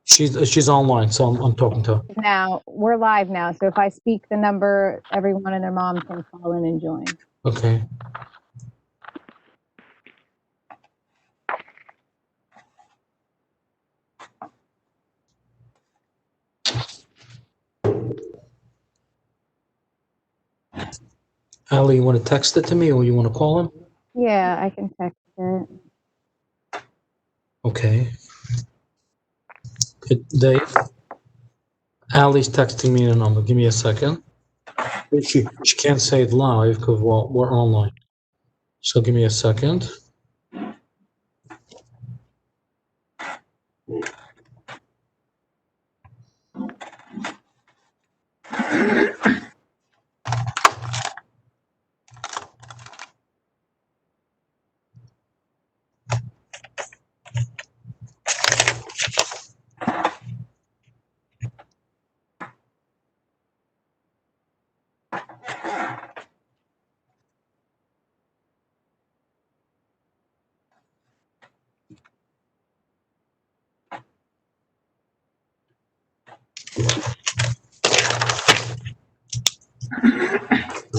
She's online, so I'm talking to her. Now, we're live now, so if I speak the number, everyone and their mom can call in and join. Okay. Ali, you want to text it to me or you want to call him? Yeah, I can text it. Okay. Good, Dave. Ali's texting me the number. Give me a second. She can't say it live because we're online. So give me a second.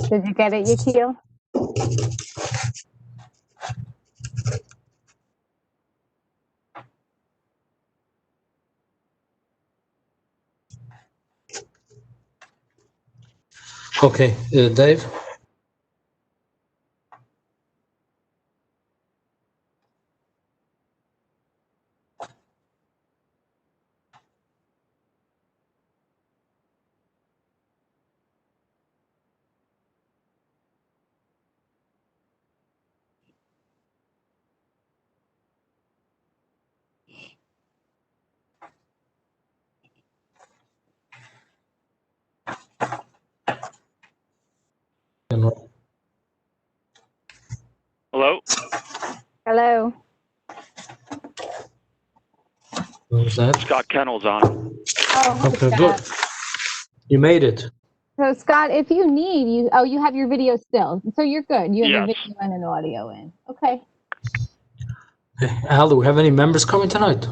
Did you get it, Yakil? Okay, Dave. Hello? Hello. What was that? Scott Kennel's on. Oh, hi, Okay, Scott. good. You made it. So, Scott, if you need, you have your video still. So you're good. You have your Yes. video and an audio in. Okay. Hey, Al, do we have any members coming tonight?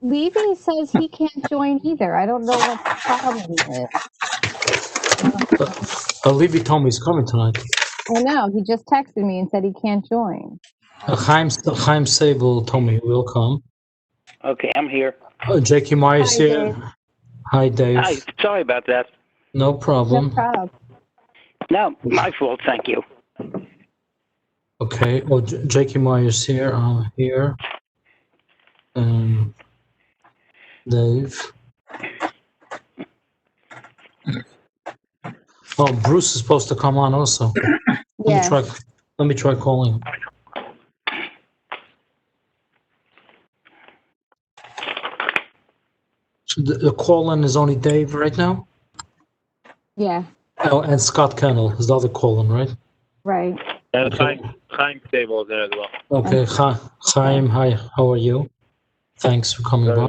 Levy says he can't join either. I don't know what the problem is. Levy told me he's coming tonight. I know. He just texted me and said he can't join. Chaim Sable told me he will come. Okay, I'm here. Jackie Myers Hi, here. Dave. Hi, Dave. Hi, sorry about that. No No problem. problem. No, my fault, thank you. Okay. Oh, Jackie Myers here. I'm here. Dave. Oh, Bruce is supposed to come on also. Yeah. Let me try calling him. So the call-in is only Dave right now? Yeah. Oh, and Scott Kennel is the other call-in, right? Right. And Okay. Chaim Stable is there as well. Okay, Chaim, hi, how are you? Thanks for coming by.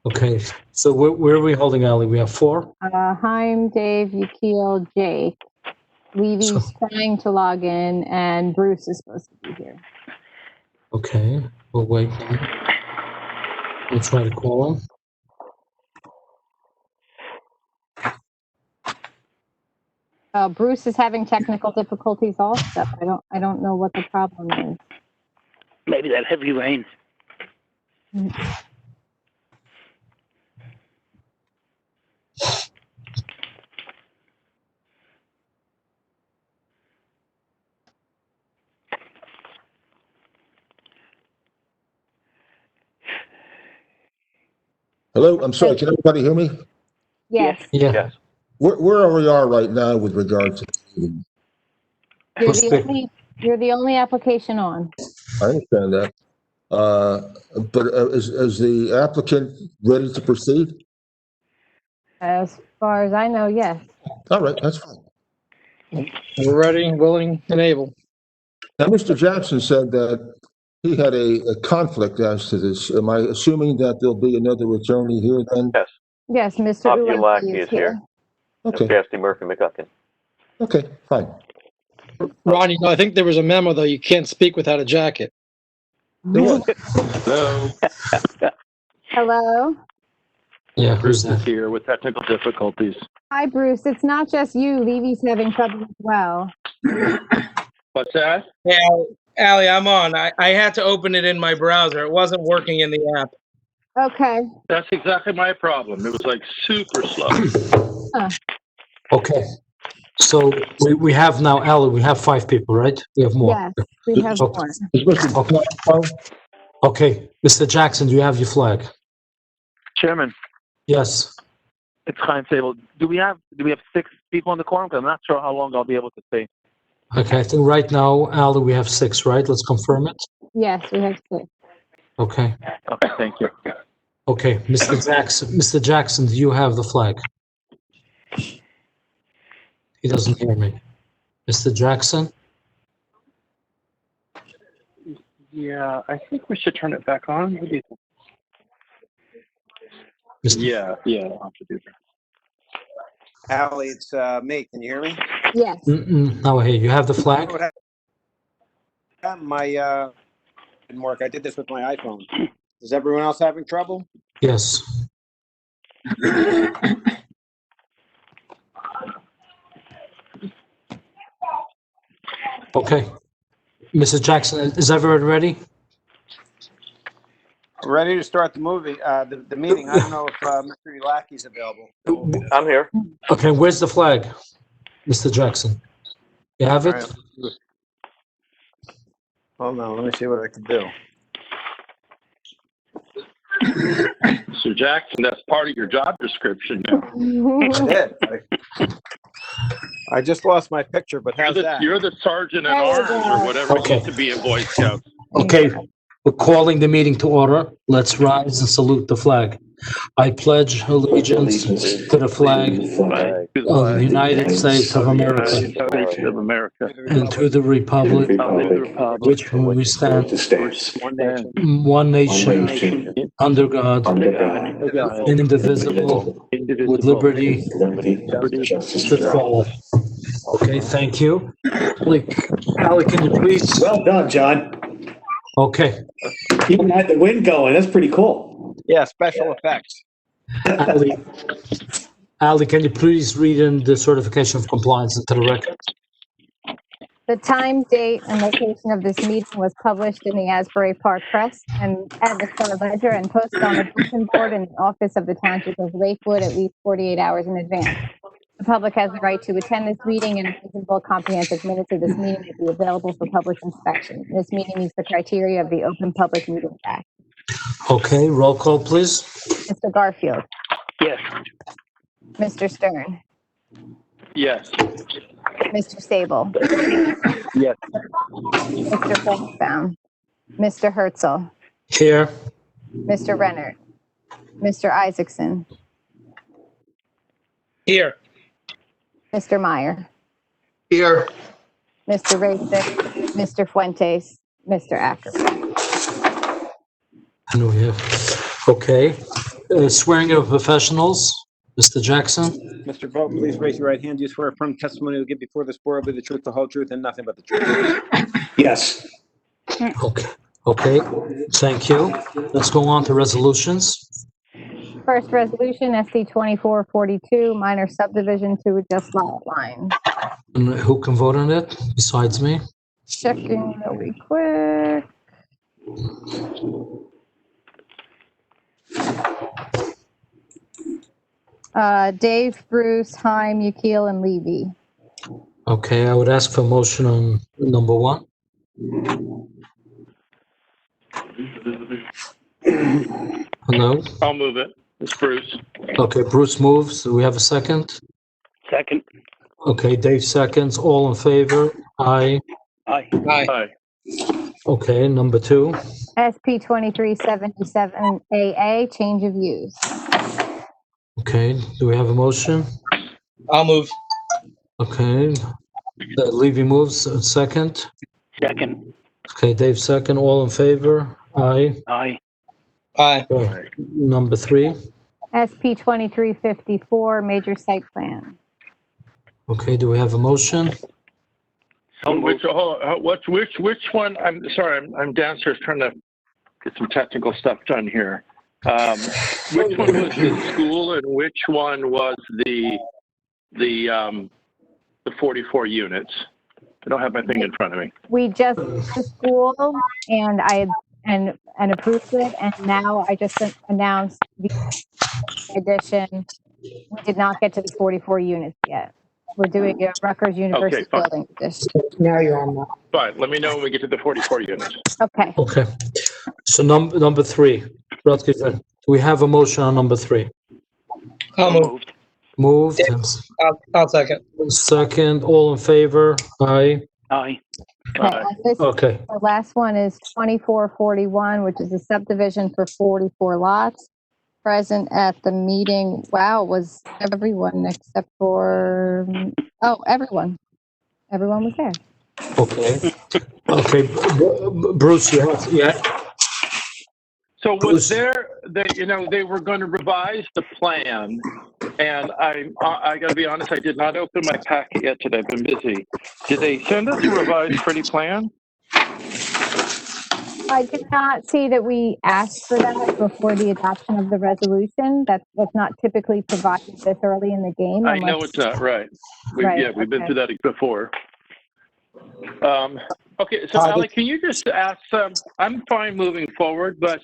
Okay, so where are we holding, Ali? We have 4? Haim, Dave, Yakil, Jake. Levy's So- trying to log in, and Bruce is supposed to be here. Okay, we'll wait. We'll try to call him. Bruce is having technical difficulties also. I don't know what the problem is. Maybe that heavy rain. Hello, I'm sorry, can everybody hear me? Yes. Yeah. Yes. Where we are right now with regard to, You're the only application on. I understand that. But is the applicant ready to proceed? As far as I know, yes. All right, that's fine. We're ready, willing, and able. Now, Mr. Jackson said that he had a conflict as to this. Am I assuming that there'll be another attorney here then? Yes. Yes, Mr. Bob Ulecki Ulecki is is here. Okay, Casty Murphy McGuckin. okay, fine. Ronnie, no, I think there was a memo though. You can't speak without a jacket. There was. Hello. Hello? Yeah, who's Bruce is that? here with technical difficulties. Hi, Bruce. It's not just you. Levy's having trouble as well. What's that? Yeah, Allie, I'm on. I had to open it in my browser. It wasn't working in the app. Okay. That's exactly my problem. It was like super slow. Okay. So we have now, Ally, we have 5 people, right? We have more. Yes, we have Okay. more. Is Mr. Clark? Okay, Mr. Jackson, do you have your flag? Chairman, Yes. it's Chaim Sable. Do we have 6 people in the quorum? 'Cause I'm not sure how long I'll be able to stay. Okay, I think right now, Ally, we have 6, right? Let's confirm it. Yes, we have 6. Okay. Okay, thank you. Okay, Mr. Jackson, do you have the flag? He doesn't hear me. Mr. Jackson? Yeah, I think we should turn it back on. What do you think? Mr. Yeah, I'll have to do that. Allie, it's me. Can you hear me? Yes. Now I hear you. You have the flag? My didn't work. I did this with my iPhone. Is everyone else having trouble? Yes. Okay. Mr. Jackson, is everyone ready? I'm ready to start the the meeting. I don't know if Mr. Elaki's available. I'm here. Okay, where's the flag, Mr. Jackson? You have All it? right. Hold on. Let me see what I can do. So Jackson, that's part of your job description now. I did. I just lost my picture, but how's that? You're the sergeant at There you arms go. or whatever it Okay. used to be in Boy Scouts. Okay, we're calling the meeting to order. Let's rise and salute the flag. I pledge allegiance to the flag of the United States of America States of America. and to the republic which we stand, one nation, under God, indivisible, with liberty and justice for all. Okay, thank you. Allie, can you please? Well done, John. Okay. Even had the wind going. That's pretty cool. Yeah, special effects. Ali, can you please read in the certification of compliance into the record? The time, date, and location of this meeting was published in the Asbury Park Press and the Star Ledger and posted on the bulletin board in the office of the Township of Lakewood at least 48 hours in advance. The public has the right to attend this meeting, and reasonable comprehensive minutes of this meeting will be available for public inspection. This meeting meets the criteria of the Open Public Meetings Act. Okay, roll call, please. Mr. Garfield, Yes. Mr. Stern, Yes. Mr. Sable, Yes. Mr. Flansbaum, Mr. Herzl, Here. Mr. Rennert, Mr. Isaacson, Here. Mr. Meyer, Here. Mr. Rasick, Mr. Fuentes, Mr. Ackerman. And we have, okay. Swearing of professionals, Mr. Jackson. Mr. Vogt, please raise your right hand. Do you swear affirm testimony you'll give before this board will be the truth, the whole truth, and nothing but the truth? Yes. Okay, thank you. Let's go on to resolutions. First resolution, SC 2442, minor subdivision to adjust lot line. And who can vote on it besides me? Checking really quick. Dave, Bruce, Heim, Yukil, and Levy. Okay, I would ask for a motion on number 1. Hello? I'll move it. It's Bruce. Okay, Bruce moves. Do we have a second? Second. Okay, Dave seconds. All in favor? Aye. Aye. Hi. Okay, number 2. SP 2377AA, change of use. Okay, do we have a motion? I'll move. Okay, Levy moves, second. Second. Okay, Dave second. All in favor? Aye. Aye. Aye. Okay, number 3. SP 2354, major site plan. Okay, do we have a motion? Which one? I'm sorry. I'm downstairs trying to get some technical stuff done here. Which one was the school and which one was the 44 units? I don't have my thing in front of me. We just the school, and I and approved it, and now I just announced the addition. We did not get to the 44 units yet. We're doing a Rutgers University fine. building addition. Now you're on that. Fine, let me know when we get to the 44 units. Okay. Okay. So number 3, Rutgers, do we have a motion on number 3? I'll move. Moved. I'll second. Second, all in favor? Aye. Aye. Okay. The last one is 2441, which is a subdivision for 44 lots. Present at the meeting, was everyone except for, everyone. Everyone was there. Okay. Okay. Bruce, yeah. So was there, they were going to revise the plan, and I got to be honest, I did not open my packet yet today. I've been busy. Did they send us a revised pretty plan? I did not see that we asked for that before the adoption of the resolution. That's not typically provided this early in the game. I know it's not, right. We've been through that before. Okay, so Allie, can you just ask, I'm fine moving forward, but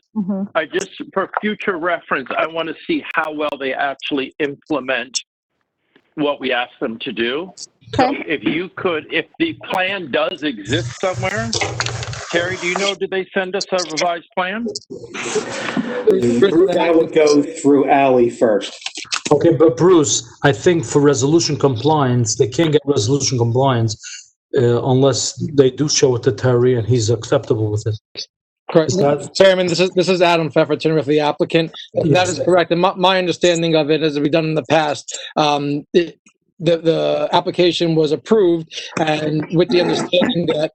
I just, for future reference, I want to see how well they actually implement what we ask them to do. So if the plan does exist somewhere, Terry, do you know, did they send us a revised plan? That would go through Ally first. Okay, but Bruce, I think for resolution compliance, they can't get resolution compliance unless they do show it to Terry and he's acceptable with it. Correct. Chairman, this is Adam Pfefferton with the applicant. Yes. That is correct. And my understanding of it, as we've done in the past, the application was approved, and with the understanding that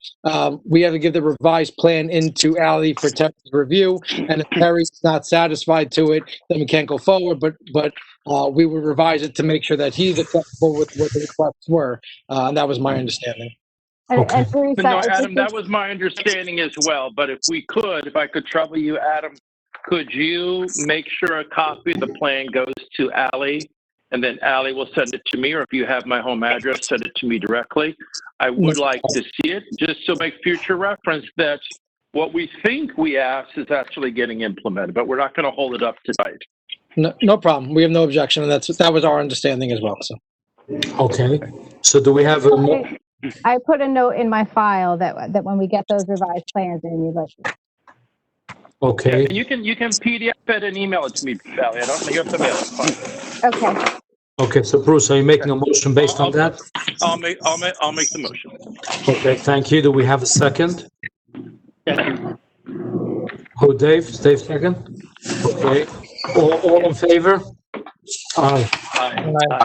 we have to give the revised plan into Ally for Terry's review, and if Terry's not satisfied to it, then we can't go forward, but we would revise it to make sure that he's acceptable with what the requests were, and that was my understanding. Okay. And Bruce, No, Adam, that was my understanding as well, but if I could trouble you, Adam, could you make sure a copy of the plan goes to Ally? And then Ally will send it to me, or if you have my home address, send it to me directly. I would like to see it, just to make future reference that what we think we asked is actually getting implemented, but we're not going to hold it up tonight. No problem. We have no objection, and that was our understanding as well. So. Okay. So do we have a... I put a note in my file that when we get those revised plans, then you let. Okay. Yeah, you can PDF it and email it to me, Sally. I don't think you have to mail it. Fine. Okay. Okay. So Bruce, are you making a motion based on that? I'll make the motion. Okay. Thank you. Do we have a second? Second. Who, Dave? Dave second? Okay. All in favor? Aye. Aye.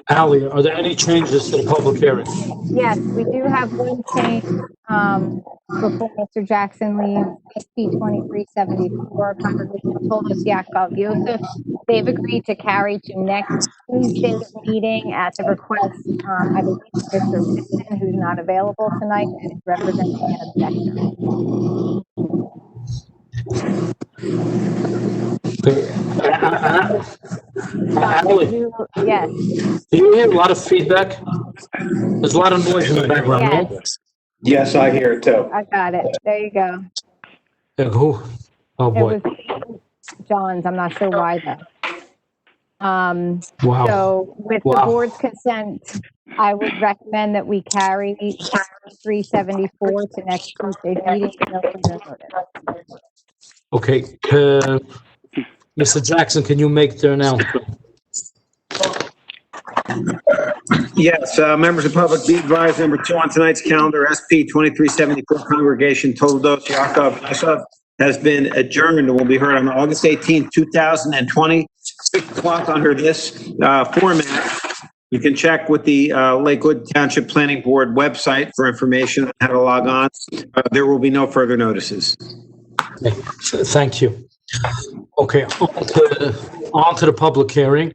Ally, are there any changes to the public hearing? Yes, we do have one change before Mr. Jackson leaves. SP 2374, Congregation Tolos Yaakov Yosef. They've agreed to carry to next Tuesday's meeting at the request, I believe, Mr. Whitson, who's not available tonight and is representing an objection. Yes. Do you hear a lot of feedback? There's a lot of noise in the background, right? Yes, I hear it too. I got it. There you go. Yeah, who? Oh, boy. It was John's. I'm not sure why though. Wow. So with the board's consent, I would recommend that we carry 374 to next Tuesday's meeting. No further notice. Okay. Mr. Jackson, can you make the announcement? Yes, members of the public, be advised, number 2 on tonight's calendar, SP 2374, Congregation Tolos Yaakov Yosef, has been adjourned and will be heard on August 18, 2020, 6 o'clock under this format. You can check with the Lakewood Township Planning Board website for information on how to log on. There will be no further notices. Okay. Thank you. Okay, on to the public hearing.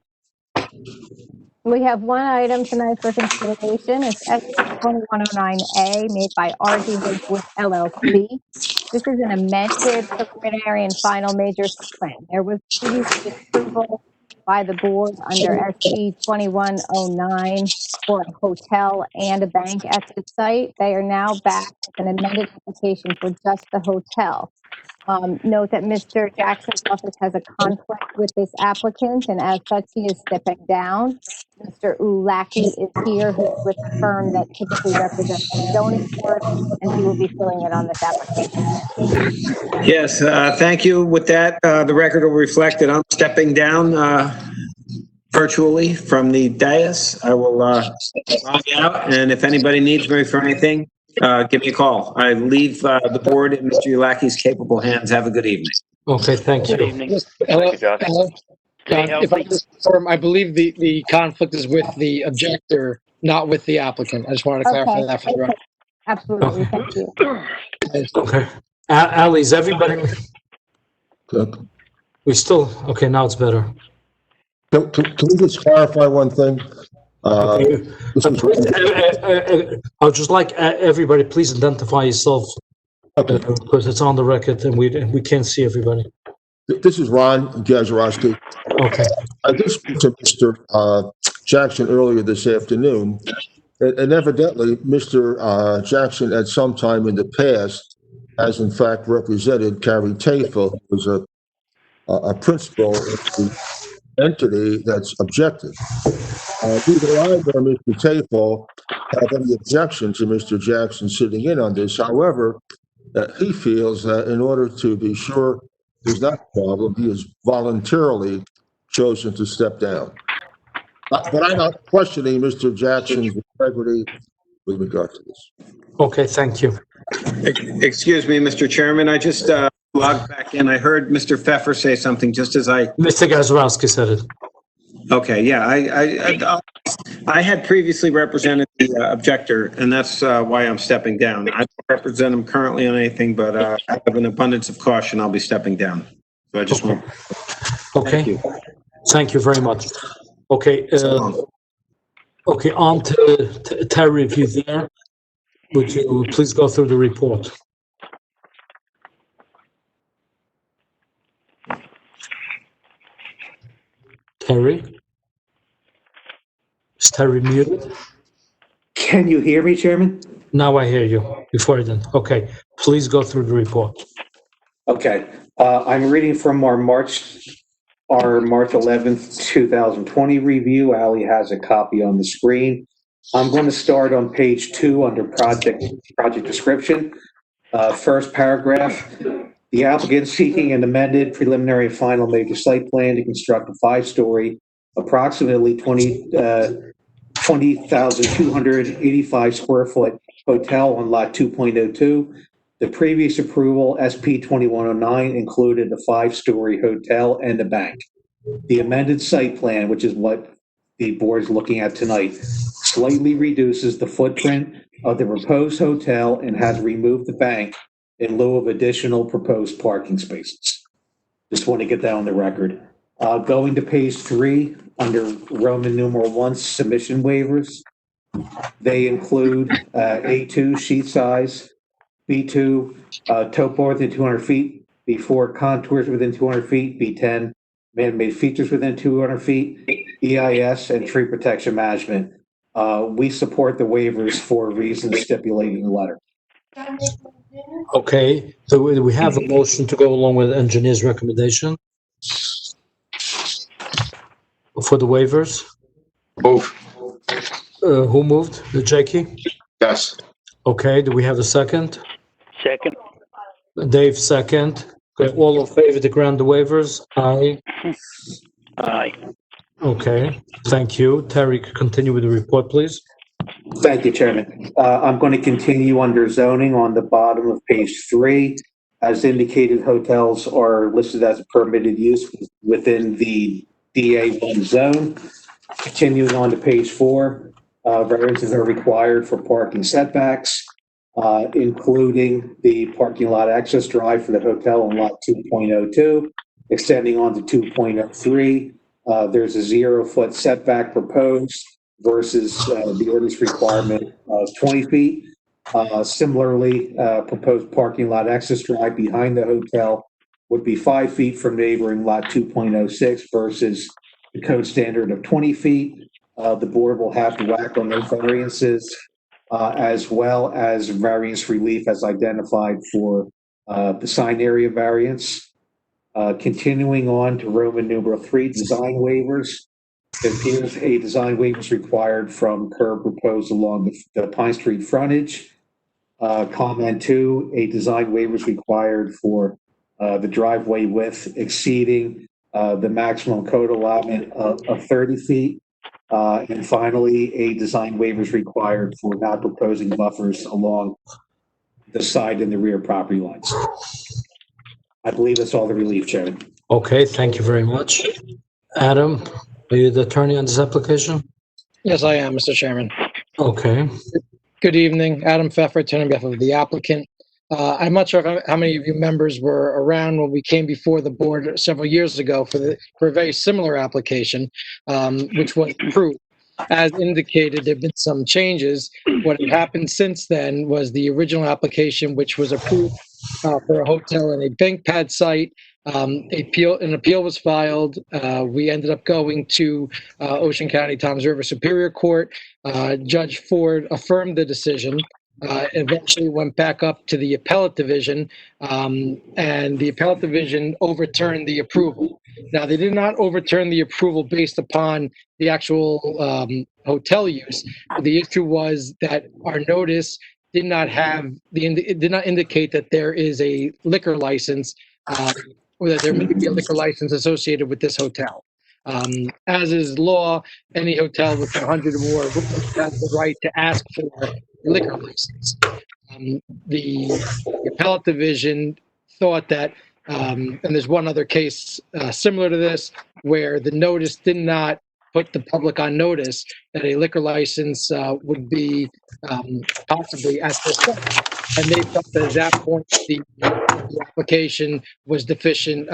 We have one item tonight for consideration. It's SP 2109A made by RD Lakewood LLC. This is an amended preliminary and final major site plan. There was previously approval by the board under SP 2109 for a hotel and a bank at the site. They are now back with an amended application for just the hotel. Note that Mr. Jackson's office has a conflict with this applicant, and as such, he is stepping down. Mr. Ulaki is here, who's with the firm that typically represents the zoning board, and he will be filling in on this application. Yes, thank you. With that, the record will reflect that I'm stepping down virtually from the dais. I will log out, and if anybody needs me for anything, give me a call. I leave the board in Mr. Ulaki's capable hands. Have a good evening. Okay, thank Good you. evening. Hello, you, Josh. hello. Stay If I healthy. just confirm, I believe the conflict is with the objector, not with the applicant. I just wanted to clarify that for the record. Absolutely, thank you. Okay. Ali, is everybody, we still, okay, now it's better. Can we just clarify one thing? Okay. This is- I would just like everybody, please identify yourself, Okay, because it's on the record and we can't see everybody. this is Ron Gazarovski. Okay. I did speak to Mr. Jackson earlier this afternoon, and evidently, Mr. Jackson at some time in the past has in fact represented Carrie Tafel, who was a principal of the entity that's objected. Neither I nor Mr. Tafel have any objection to Mr. Jackson sitting in on this. However, he feels that in order to be sure there's not a problem, he has voluntarily chosen to step down. But I'm not questioning Mr. Jackson's integrity with regard to this. Okay, thank you. Excuse me, Mr. Chairman, I just logged back in. I heard Mr. Pfeffer say something just as I... Mr. Gazarovski said it. Okay, yeah, I had previously represented the objector, and that's why I'm stepping down. I don't represent him currently on anything, but out of an abundance of caution, I'll be stepping down. So I just want... Okay. Thank you. Thank you very much. Okay. Okay, on to Terry, if you're there. Would you please go through the report? Terry? Is Terry muted? Can you hear me, Chairman? Now I hear you. Before I didn't. Okay, please go through the report. Okay, I'm reading from our March 11th, 2020 review. Ali has a copy on the screen. I'm going to start on page 2 under project description. First paragraph, the applicant seeking an amended preliminary and final major site plan to construct a 5-story, approximately 20,285 square foot hotel on lot 2.02. The previous approval, SP 2109, included a 5-story hotel and a bank. The amended site plan, which is what the board is looking at tonight, slightly reduces the footprint of the proposed hotel and has removed the bank in lieu of additional proposed parking spaces. Just want to get that on the record. Going to page 3, under Roman numeral 1, submission waivers. They include A2 sheet size, B2 topo within 200 feet, B4 contours within 200 feet, B10 man-made features within 200 feet, EIS, and tree protection management. We support the waivers for reasons stipulated in the letter. Okay, so we have a motion to go along with the engineer's recommendation for the waivers. Move. Who moved? Jackie? Yes. Okay, do we have a second? Second. Dave, second. Okay, all in favor to grant the waivers? Aye. Aye. Okay, thank you. Terry, continue with the report, please. Thank you, Chairman. I'm going to continue under zoning on the bottom of page 3. As indicated, hotels are listed as a permitted use within the DA1 zone. Continuing on to page 4, variances are required for parking setbacks, including the parking lot access drive for the hotel on lot 2.02, extending on to 2.03. There's a 0-foot setback proposed versus the ordinance requirement of 20 feet. Similarly, proposed parking lot access drive behind the hotel would be 5 feet from neighboring lot 2.06 versus the code standard of 20 feet. The board will have to act on those variances, as well as variance relief as identified for the sign area variance. Continuing on to Roman numeral 3, design waivers. It appears a design waiver is required from curb proposed along the Pine Street frontage. Comment 2, a design waiver is required for the driveway width exceeding the maximum code allotment of 30 feet. And finally, a design waiver is required for not proposing buffers along the side and the rear property lines. I believe that's all the relief, Chairman. Okay, thank you very much. Adam, are you the attorney on this application? Yes, I am, Mr. Chairman. Okay. Good evening. Adam Pfeffer, attorney on behalf of the applicant. I'm not sure how many of you members were around when we came before the board several years ago for a very similar application, which was approved. As indicated, there have been some changes. What had happened since then was the original application, which was approved for a hotel and a bank pad site. An appeal was filed. We ended up going to Ocean County Toms River Superior Court. Judge Ford affirmed the decision. Eventually went back up to the appellate division, and the appellate division overturned the approval. Now, they did not overturn the approval based upon the actual hotel use. The issue was that our notice did not indicate that there is a liquor license, or that there may be a liquor license associated with this hotel. As is law, any hotel with 100 or more rooms has the right to ask for a liquor license. The appellate division thought that, and there's one other case similar to this, where the notice did not put the public on notice that a liquor license would be possibly at this site. And they felt that at that point, the application was deficient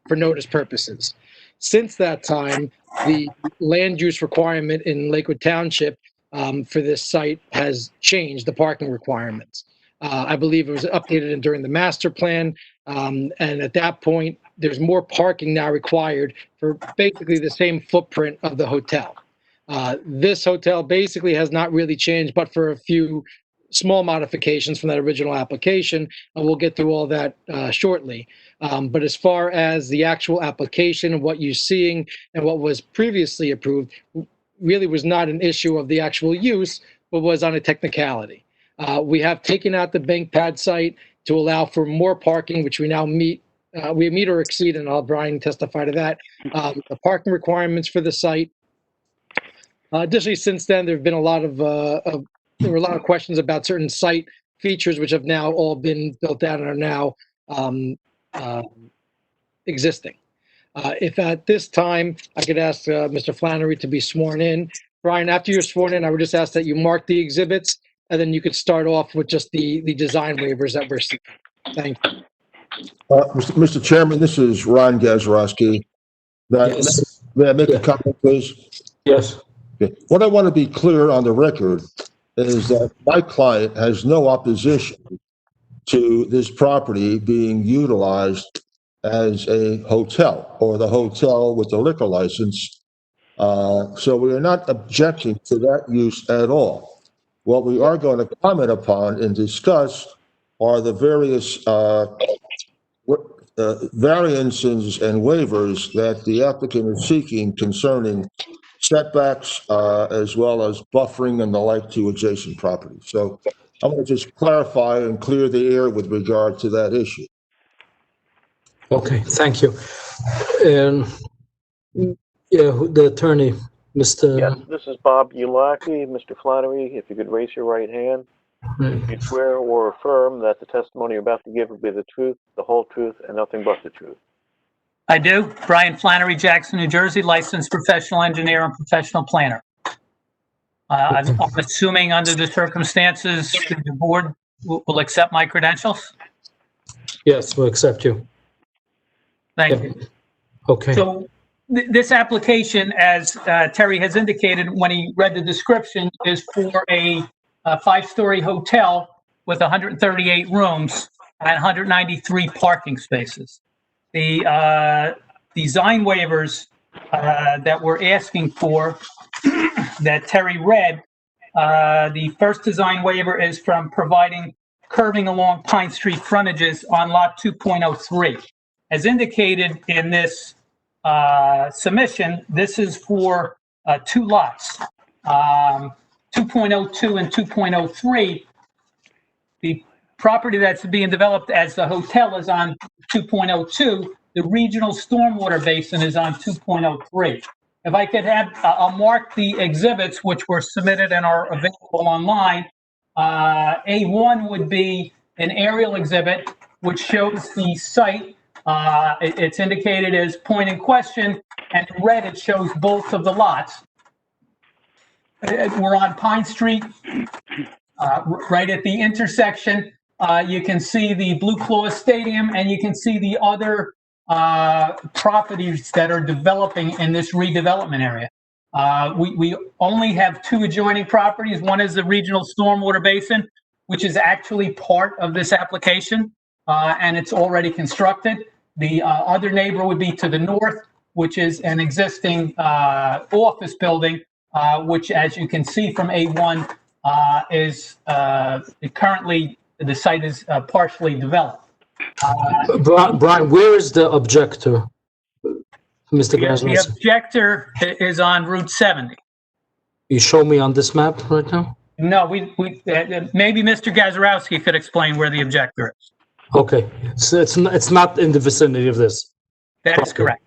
for notice purposes. Since that time, the land use requirement in Lakewood Township for this site has changed, the parking requirements. I believe it was updated during the master plan, and at that point, there's more parking now required for basically the same footprint of the hotel. This hotel basically has not really changed, but for a few small modifications from that original application, and we'll get through all that shortly. But as far as the actual application and what you're seeing and what was previously approved, really was not an issue of the actual use, but was on a technicality. We have taken out the bank pad site to allow for more parking, which we now meet. We meet or exceed, and I'll have Brian testify to that, the parking requirements for the site. Additionally, since then, there have been a lot of questions about certain site features, which have now all been built out and are now existing. If at this time, I could ask Mr. Flannery to be sworn in. Brian, after you're sworn in, I would just ask that you mark the exhibits, and then you could start off with just the design waivers that we're seeking. Thank you. Mr. Chairman, this is Ron Gazarovski. Yes. May I make a comment, please? Yes. Okay. What I want to be clear on the record is that my client has no opposition to this property being utilized as a hotel or the hotel with the liquor license. So we are not objecting to that use at all. What we are going to comment upon and discuss are the various variances and waivers that the applicant is seeking concerning setbacks as well as buffering and the like to adjacent properties. So I want to just clarify and clear the air with regard to that issue. Okay, thank you. And yeah, the attorney, Mr. Yes, this is Bob Ulaki. Mr. Flannery, if you could raise your right hand. You swear or affirm that the testimony you're about to give will be the truth, the whole truth, and nothing but the truth. I do. Brian Flannery, Jackson, New Jersey, licensed professional engineer and professional planner. I'm assuming under the circumstances, the board will accept my credentials? Yes, we'll accept you. Thank you. Okay. So this application, as Terry has indicated when he read the description, is for a a 5-story hotel with 138 rooms and 193 parking spaces. The design waivers that we're asking for that Terry read, the first design waiver is from providing curving along Pine Street frontages on lot 2.03. As indicated in this submission, this is for 2 lots, 2.02 and 2.03. The property that's being developed as the hotel is on 2.02. The regional stormwater basin is on 2.03. If I could have, I'll mark the exhibits which were submitted and are available online. A1 would be an aerial exhibit which shows the site. It's indicated as point in question, and in red it shows both of the lots. We're on Pine Street, right at the intersection. You can see the Blue Claws Stadium, and you can see the other properties that are developing in this redevelopment area. We only have 2 adjoining properties. One is the regional stormwater basin, which is actually part of this application, and it's already constructed. The other neighbor would be to the north, which is an existing office building, which, as you can see from A1, is currently, the site is partially developed. Brian, where is the objector? Mr. The Gazarovski, objector is on Route 70. you show me on this map right now? No, maybe Mr. Gazarovski could explain where the objector is. Okay, so it's not in the vicinity of this. That is correct.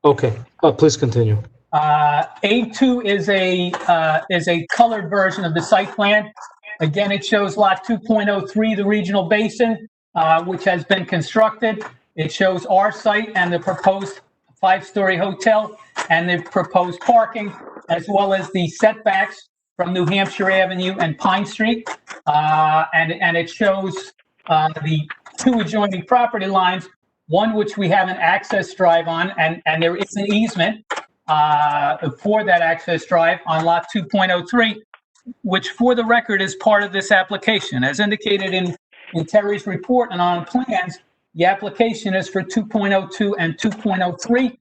Okay, please continue. A2 is a colored version of the site plan. Again, it shows lot 2.03, the regional basin, which has been constructed. It shows our site and the proposed 5-story hotel and the proposed parking, as well as the setbacks from New Hampshire Avenue and Pine Street. And it shows the 2 adjoining property lines, one which we have an access drive on, and there is an easement for that access drive on lot 2.03, which for the record is part of this application. As indicated in Terry's report and on plans, the application is for 2.02 and 2.03.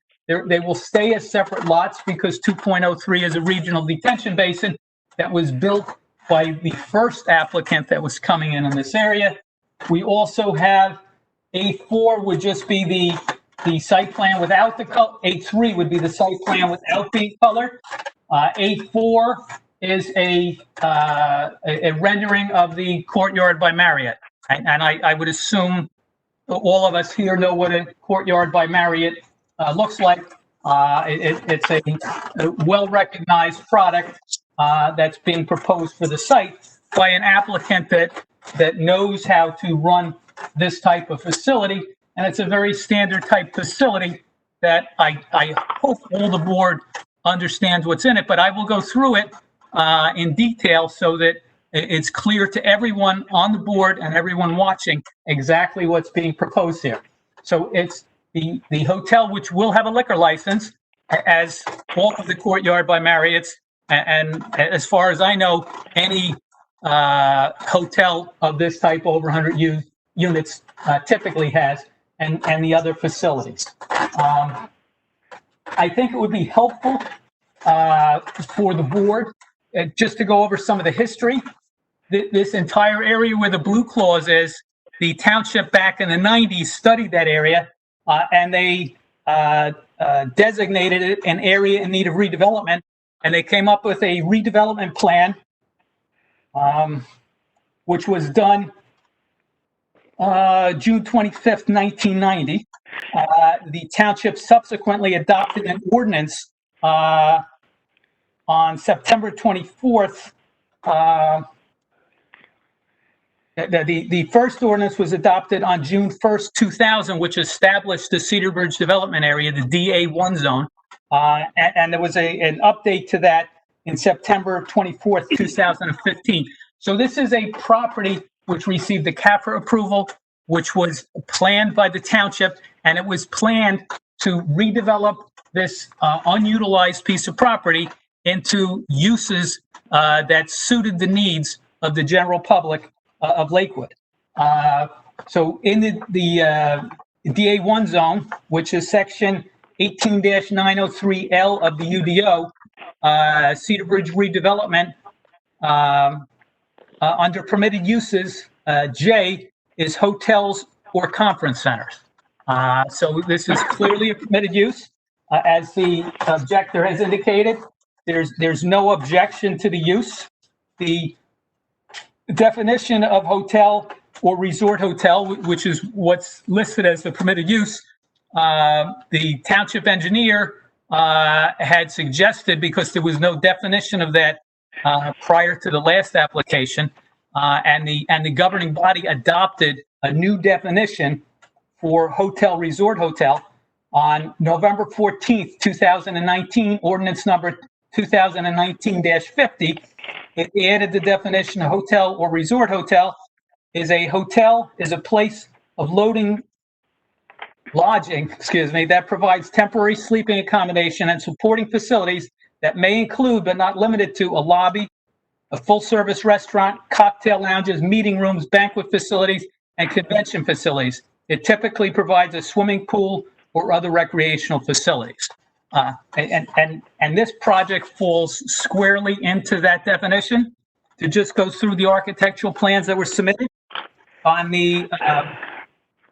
They will stay as separate lots because 2.03 is a regional detention basin that was built by the first applicant that was coming in this area. We also have A4 would just be the site plan without the color. A3 would be the site plan without the color. A4 is a rendering of the Courtyard by Marriott. And I would assume all of us here know what a Courtyard by Marriott looks like. It's a well-recognized product that's being proposed for the site by an applicant that knows how to run this type of facility. And it's a very standard type facility that I hope all the board understands what's in it, but I will go through it in detail so that it's clear to everyone on the board and everyone watching exactly what's being proposed here. So it's the hotel, which will have a liquor license, as all of the Courtyard by Marriott's, and as far as I know, any hotel of this type over 100 units typically has, and the other facilities. I think it would be helpful for the board just to go over some of the history. This entire area where the Blue Claws is, the township back in the 90s studied that area, and they designated it an area in need of redevelopment, and they came up with a redevelopment plan, which was done June 25th, 1990. The township subsequently adopted an ordinance on September 24th. The first ordinance was adopted on June 1st, 2000, which established the Cedar Bridge Development Area, the DA1 zone. And there was an update to that in September 24th, 2015. So this is a property which received the CAFR approval, which was planned by the township, and it was planned to redevelop this unutilized piece of property into uses that suited the needs of the general public of Lakewood. So in the DA1 zone, which is section 18-903L of the UDO, Cedar Bridge redevelopment, under permitted uses, J is hotels or conference centers. So this is clearly a permitted use. As the objector has indicated, there's no objection to the use. The definition of hotel or resort hotel, which is what's listed as the permitted use, the township engineer had suggested, because there was no definition of that prior to the last application, and the governing body adopted a new definition for hotel, resort hotel on November 14th, 2019, ordinance number 2019-50. It added the definition of hotel or resort hotel is a hotel is a place of lodging, that provides temporary sleeping accommodation and supporting facilities that may include but not limited to a lobby, a full-service restaurant, cocktail lounges, meeting rooms, banquet facilities, and convention facilities. It typically provides a swimming pool or other recreational facilities. And this project falls squarely into that definition. To just go through the architectural plans that were submitted, on the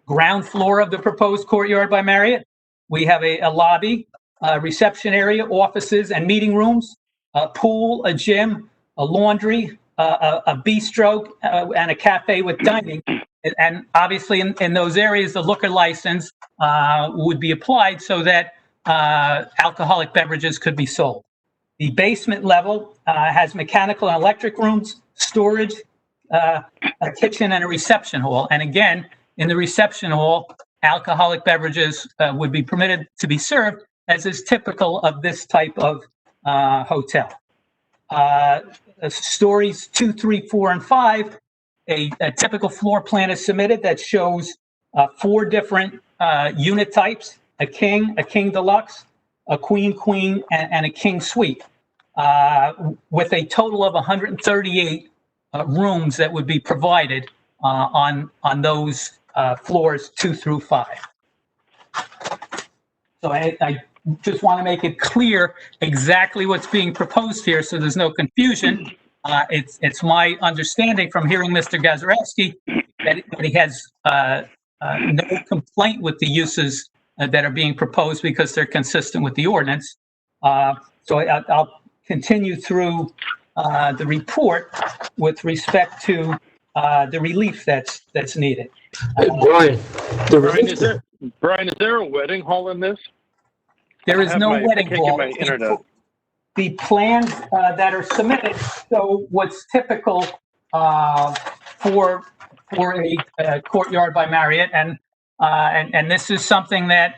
ground floor of the proposed Courtyard by Marriott, we have a lobby, a reception area, offices and meeting rooms, a pool, a gym, a laundry, a bistro, and a cafe with dining. And obviously in those areas, the liquor license would be applied so that alcoholic beverages could be sold. The basement level has mechanical and electric rooms, storage, a kitchen, and a reception hall. And again, in the reception hall, alcoholic beverages would be permitted to be served, as is typical of this type of hotel. Stories 2, 3, 4, and 5, a typical floor plan is submitted that shows 4 different unit types: a king deluxe, a queen, and a king suite, with a total of 138 rooms that would be provided on those floors 2 through 5. So I just want to make it clear exactly what's being proposed here, so there's no confusion. It's my understanding from hearing Mr. Gazarovski that he has no complaint with the uses that are being proposed because they're consistent with the ordinance. So I'll continue through the report with respect to the relief that's needed. Brian, Brian, is there a wedding hall in this? There is no wedding hall. My internet. The plans that are submitted show what's typical for a Courtyard by Marriott, and this is something that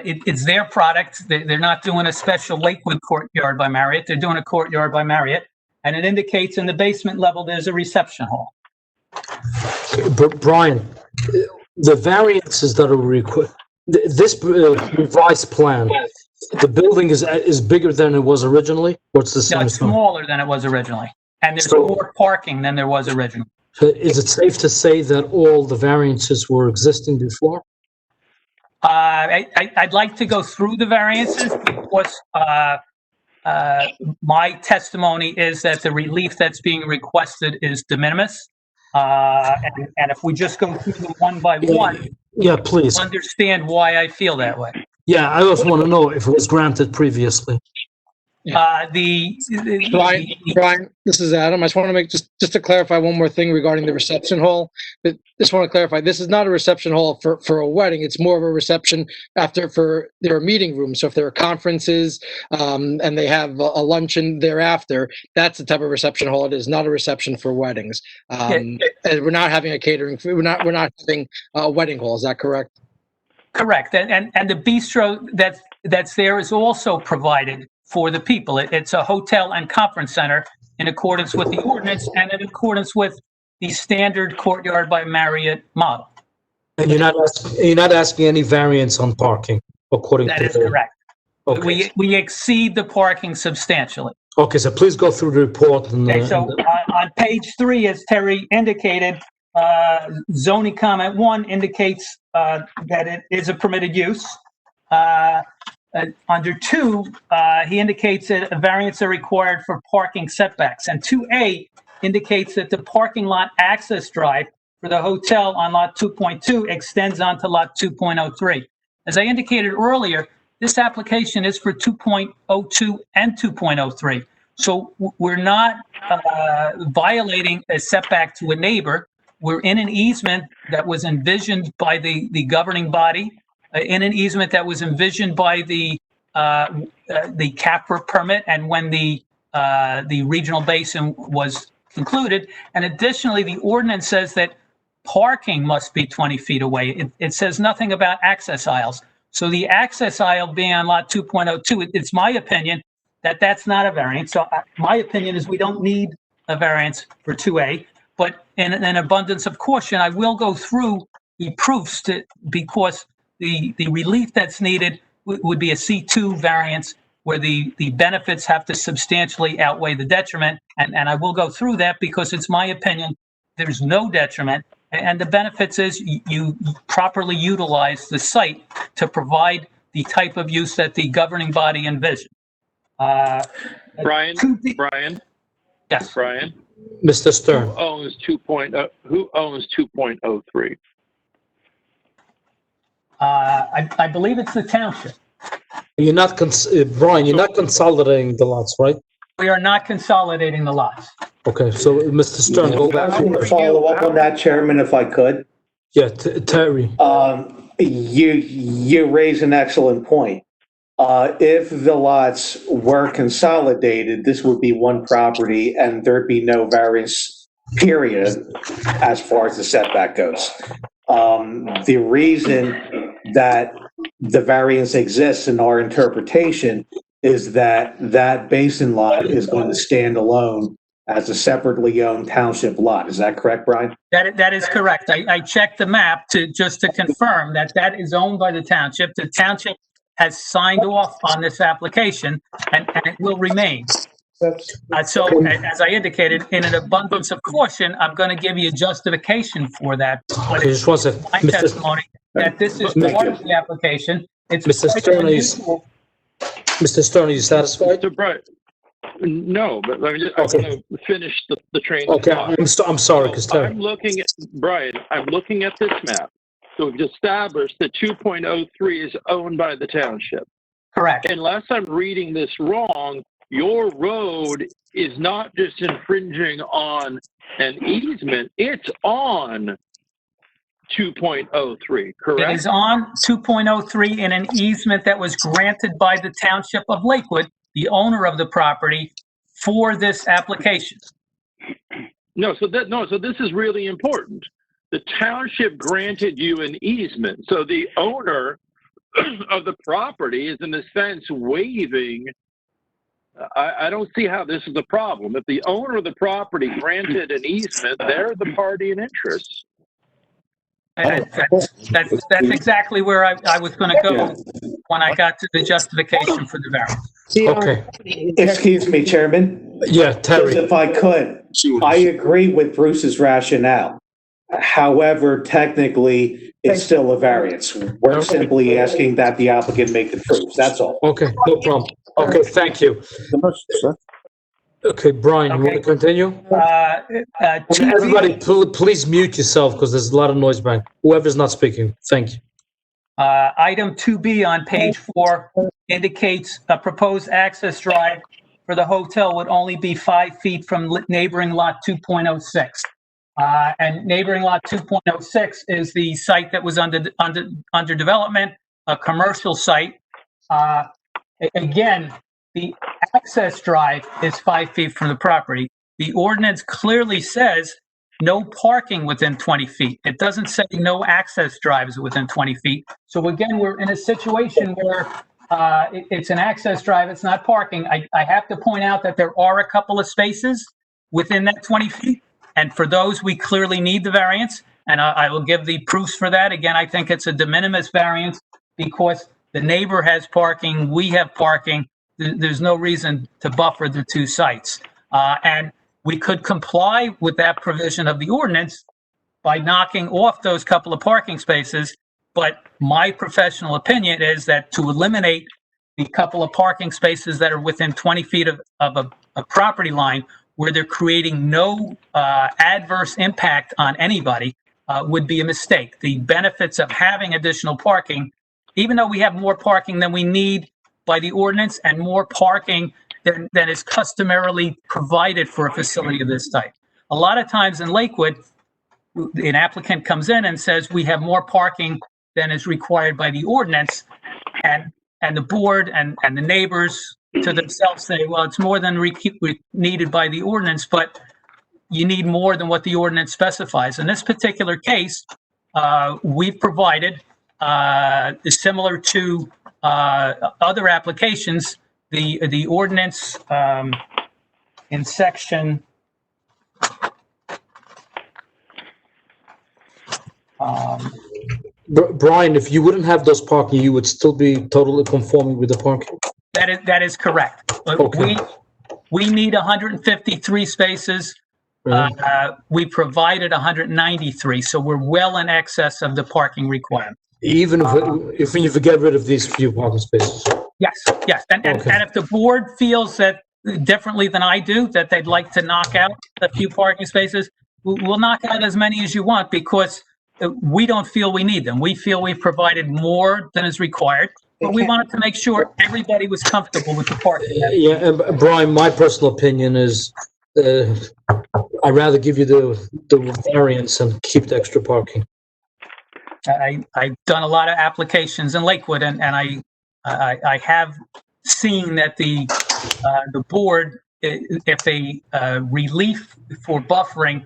it's their product. They're not doing a special Lakewood Courtyard by Marriott. They're doing a Courtyard by Marriott, and it indicates in the basement level there's a reception hall. Brian, the variances that are required, this revised plan, the building is bigger than it was originally, or it's the same? No, it's smaller than it was originally, and there's more parking than there was originally. Is it safe to say that all the variances were existing before? I'd like to go through the variances because my testimony is that the relief that's being requested is de minimis. And if we just go through them one by one, yeah, please understand why I feel that way. Yeah, I also want to know if it was granted previously. Brian, this is Adam. I just want to make just to clarify one more thing regarding the reception hall. Just want to clarify, this is not a reception hall for a wedding. It's more of a reception for their meeting rooms. So if there are conferences and they have a luncheon thereafter, that's the type of reception hall it is. Not a reception for weddings. And we're not having a catering. We're not having a wedding hall. Is that correct? Correct. And the bistro that's there is also provided for the people. It's a hotel and conference center in accordance with the ordinance and in accordance with the standard Courtyard by Marriott model. And you're not asking any variance on parking, according to that is correct. Okay. We exceed the parking substantially. Okay, so please go through the report. Okay, so on page 3, as Terry indicated, zoning comment 1 indicates that it is a permitted use. Under 2, he indicates that a variance are required for parking setbacks. And 2A indicates that the parking lot access drive for the hotel on lot 2.2 extends onto lot 2.03. As I indicated earlier, this application is for 2.02 and 2.03. So we're not violating a setback to a neighbor. We're in an easement that was envisioned by the governing body, in an easement that was envisioned by the CAFRA permit and when the regional basin was concluded. And additionally, the ordinance says that parking must be 20 feet away. It says nothing about access aisles. So the access aisle being on lot 2.02, it's my opinion that that's not a variance. So my opinion is we don't need a variance for 2A, but in an abundance of caution, I will go through the proofs because the relief that's needed would be a C2 variance where the benefits have to substantially outweigh the detriment. And I will go through that because it's my opinion there's no detriment. And the benefits is you properly utilize the site to provide the type of use that the governing body envisioned. Brian? Yes. Brian? Mr. Stern. Who owns 2.03? I believe it's the township. You're not, Brian, you're not consolidating the lots, right? We are not consolidating the lots. Okay, so Mr. Stern, go back. I want to follow up on that, Chairman, if I could. Yeah, Terry. You raise an excellent point. If the lots were consolidated, this would be one property and there'd be no variance, period, as far as the setback goes. The reason that the variance exists in our interpretation is that that basin lot is going to stand alone as a separately owned township lot. Is that correct, Brian? That is correct. I checked the map to confirm that is owned by the township. The township has signed off on this application and it will remain. So as I indicated, in an abundance of caution, I'm going to give you justification for that. But Okay, just one second. my testimony that this is part of the application. It's Mr. Stern, Mr. Stern, are you satisfied? So, Brian, no, but let me just, Okay. I'm going to finish the train of Okay, thought. I'm sorry, because Terry. I'm looking at, Brian, I'm looking at this map. So we've established that 2.03 is owned by the township. correct. Unless I'm reading this wrong, your road is not just infringing on an easement, it's on 2.03, correct? It is on 2.03 in an easement that was granted by the township of Lakewood, the owner of the property, for this application. No, so this is really important. The township granted you an easement, so the owner of the property is in a sense waiving. I don't see how this is a problem. If the owner of the property granted an easement, they're the party in interest. That's exactly where I was going to go when I got to the justification for the variance. Okay, Excuse me, Chairman. yeah, Terry. If I could, I agree with Bruce's rationale. However, technically, it's still a variance. We're simply asking that the applicant make the proofs, that's all. Okay, no problem. Okay, thank you. Okay, Brian, you want to continue? Everybody, please mute yourself because there's a lot of noise behind. Whoever's not speaking, thank you. Item 2B on page 4 indicates a proposed access drive for the hotel would only be 5 feet from neighboring lot 2.06. And neighboring lot 2.06 is the site that was under development, a commercial site. Again, the access drive is 5 feet from the property. The ordinance clearly says no parking within 20 feet. It doesn't say no access drives within 20 feet. So again, we're in a situation where it's an access drive, it's not parking. I have to point out that there are a couple of spaces within that 20 feet. And for those, we clearly need the variance. And I will give the proofs for that. Again, I think it's a de minimis variance because the neighbor has parking, we have parking. there's no reason to buffer the two sites. And we could comply with that provision of the ordinance by knocking off those couple of parking spaces. But my professional opinion is that to eliminate the couple of parking spaces that are within 20 feet of a property line where they're creating no adverse impact on anybody would be a mistake. The benefits of having additional parking, even though we have more parking than we need by the ordinance and more parking than is customarily provided for a facility of this type. A lot of times in Lakewood, an applicant comes in and says, we have more parking than is required by the ordinance, and the board and the neighbors to themselves say, well, it's more than needed by the ordinance, but you need more than what the ordinance specifies. In this particular case, we've provided, similar to other applications, the ordinance in section Brian, if you wouldn't have those parking, you would still be totally conforming with the parking? That is correct. Okay. We need 153 spaces. We provided 193, so we're well in excess of the parking requirement. Even if you get rid of these few parking spaces? Yes. And if the board feels that differently than I do, that they'd like to knock out a few parking spaces, we'll knock out as many as you want, because we don't feel we need them. We feel we've provided more than is required, but we wanted to make sure everybody was comfortable with the parking. Yeah, and Brian, my personal opinion is I'd rather give you the variance and keep the extra parking. I've done a lot of applications in Lakewood, and I have seen that the board, if a relief for buffering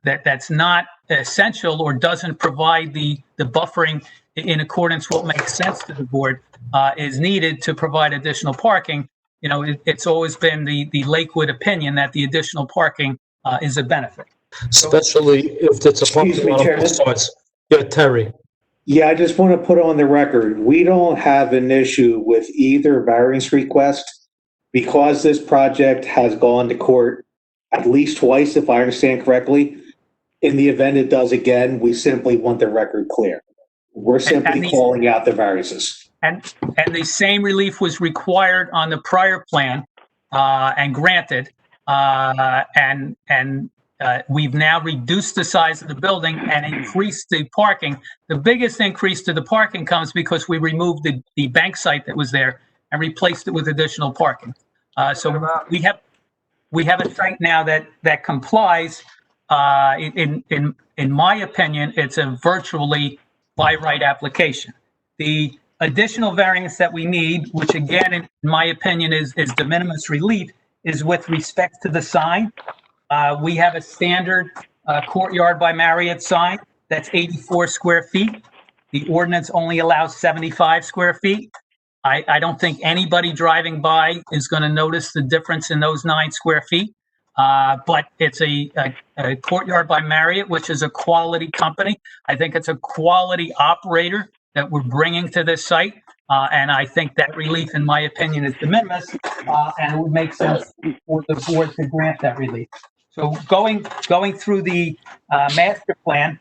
that's not essential or doesn't provide the buffering in accordance with what makes sense to the board is needed to provide additional parking. You know, it's always been the Lakewood opinion that the additional parking is a benefit. Especially if it's a parking lot on both sides. Yeah, Terry. Yeah, I just want to put on the record, we don't have an issue with either variance request because this project has gone to court at least twice, if I understand correctly. In the event it does again, we simply want the record clear. We're simply calling out the variances. And the same relief was required on the prior plan and granted. We've now reduced the size of the building and increased the parking. The biggest increase to the parking comes because we removed the bank site that was there and replaced it with additional parking. So we have a site now that complies. In my opinion, it's a virtually by right application. The additional variance that we need, which again, in my opinion, is de minimis relief, is with respect to the sign. We have a standard Courtyard by Marriott sign that's 84 square feet. The ordinance only allows 75 square feet. I don't think anybody driving by is going to notice the difference in those 9 square feet. But it's a Courtyard by Marriott, which is a quality company. I think it's a quality operator that we're bringing to this site. And I think that relief, in my opinion, is de minimis, and it would make sense for the board to grant that relief. So going through the master plan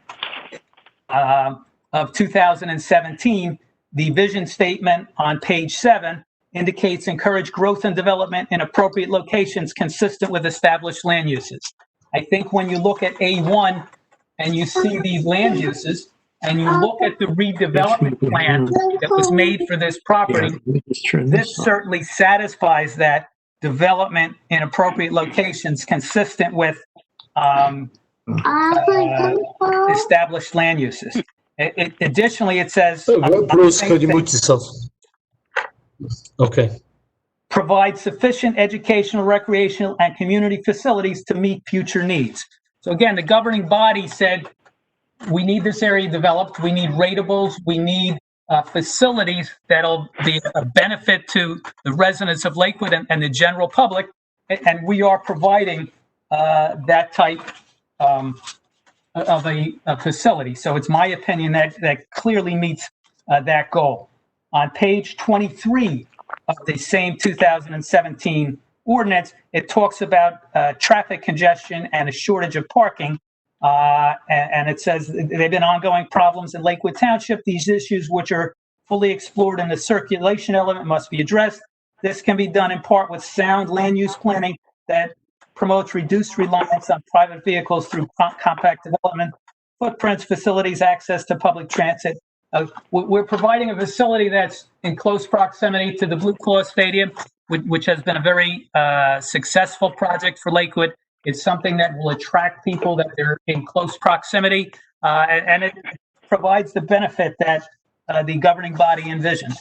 of 2017, the vision statement on page 7 indicates encourage growth and development in appropriate locations consistent with established land uses. I think when you look at A1 and you see these land uses, and you look at the redevelopment plan that was made for this property, this certainly satisfies that development in appropriate locations consistent with established land uses. Additionally, it says... Bruce, could you mute yourself? Okay. Provide sufficient educational, recreational, and community facilities to meet future needs. So again, the governing body said, we need this area developed, we need ratables, we need facilities that'll be a benefit to the residents of Lakewood and the general public, and we are providing that type of a facility. So it's my opinion that clearly meets that goal. On page 23 of the same 2017 ordinance. It talks about traffic congestion and a shortage of parking. And it says they've been ongoing problems in Lakewood Township. These issues, which are fully explored in the circulation element, must be addressed. This can be done in part with sound land use planning that promotes reduced reliance on private vehicles through compact development, footprints, facilities, access to public transit. We're providing a facility that's in close proximity to the Blue Claw Stadium, which has been a very successful project for Lakewood. It's something that will attract people that they're in close proximity, and it provides the benefit that the governing body envisions.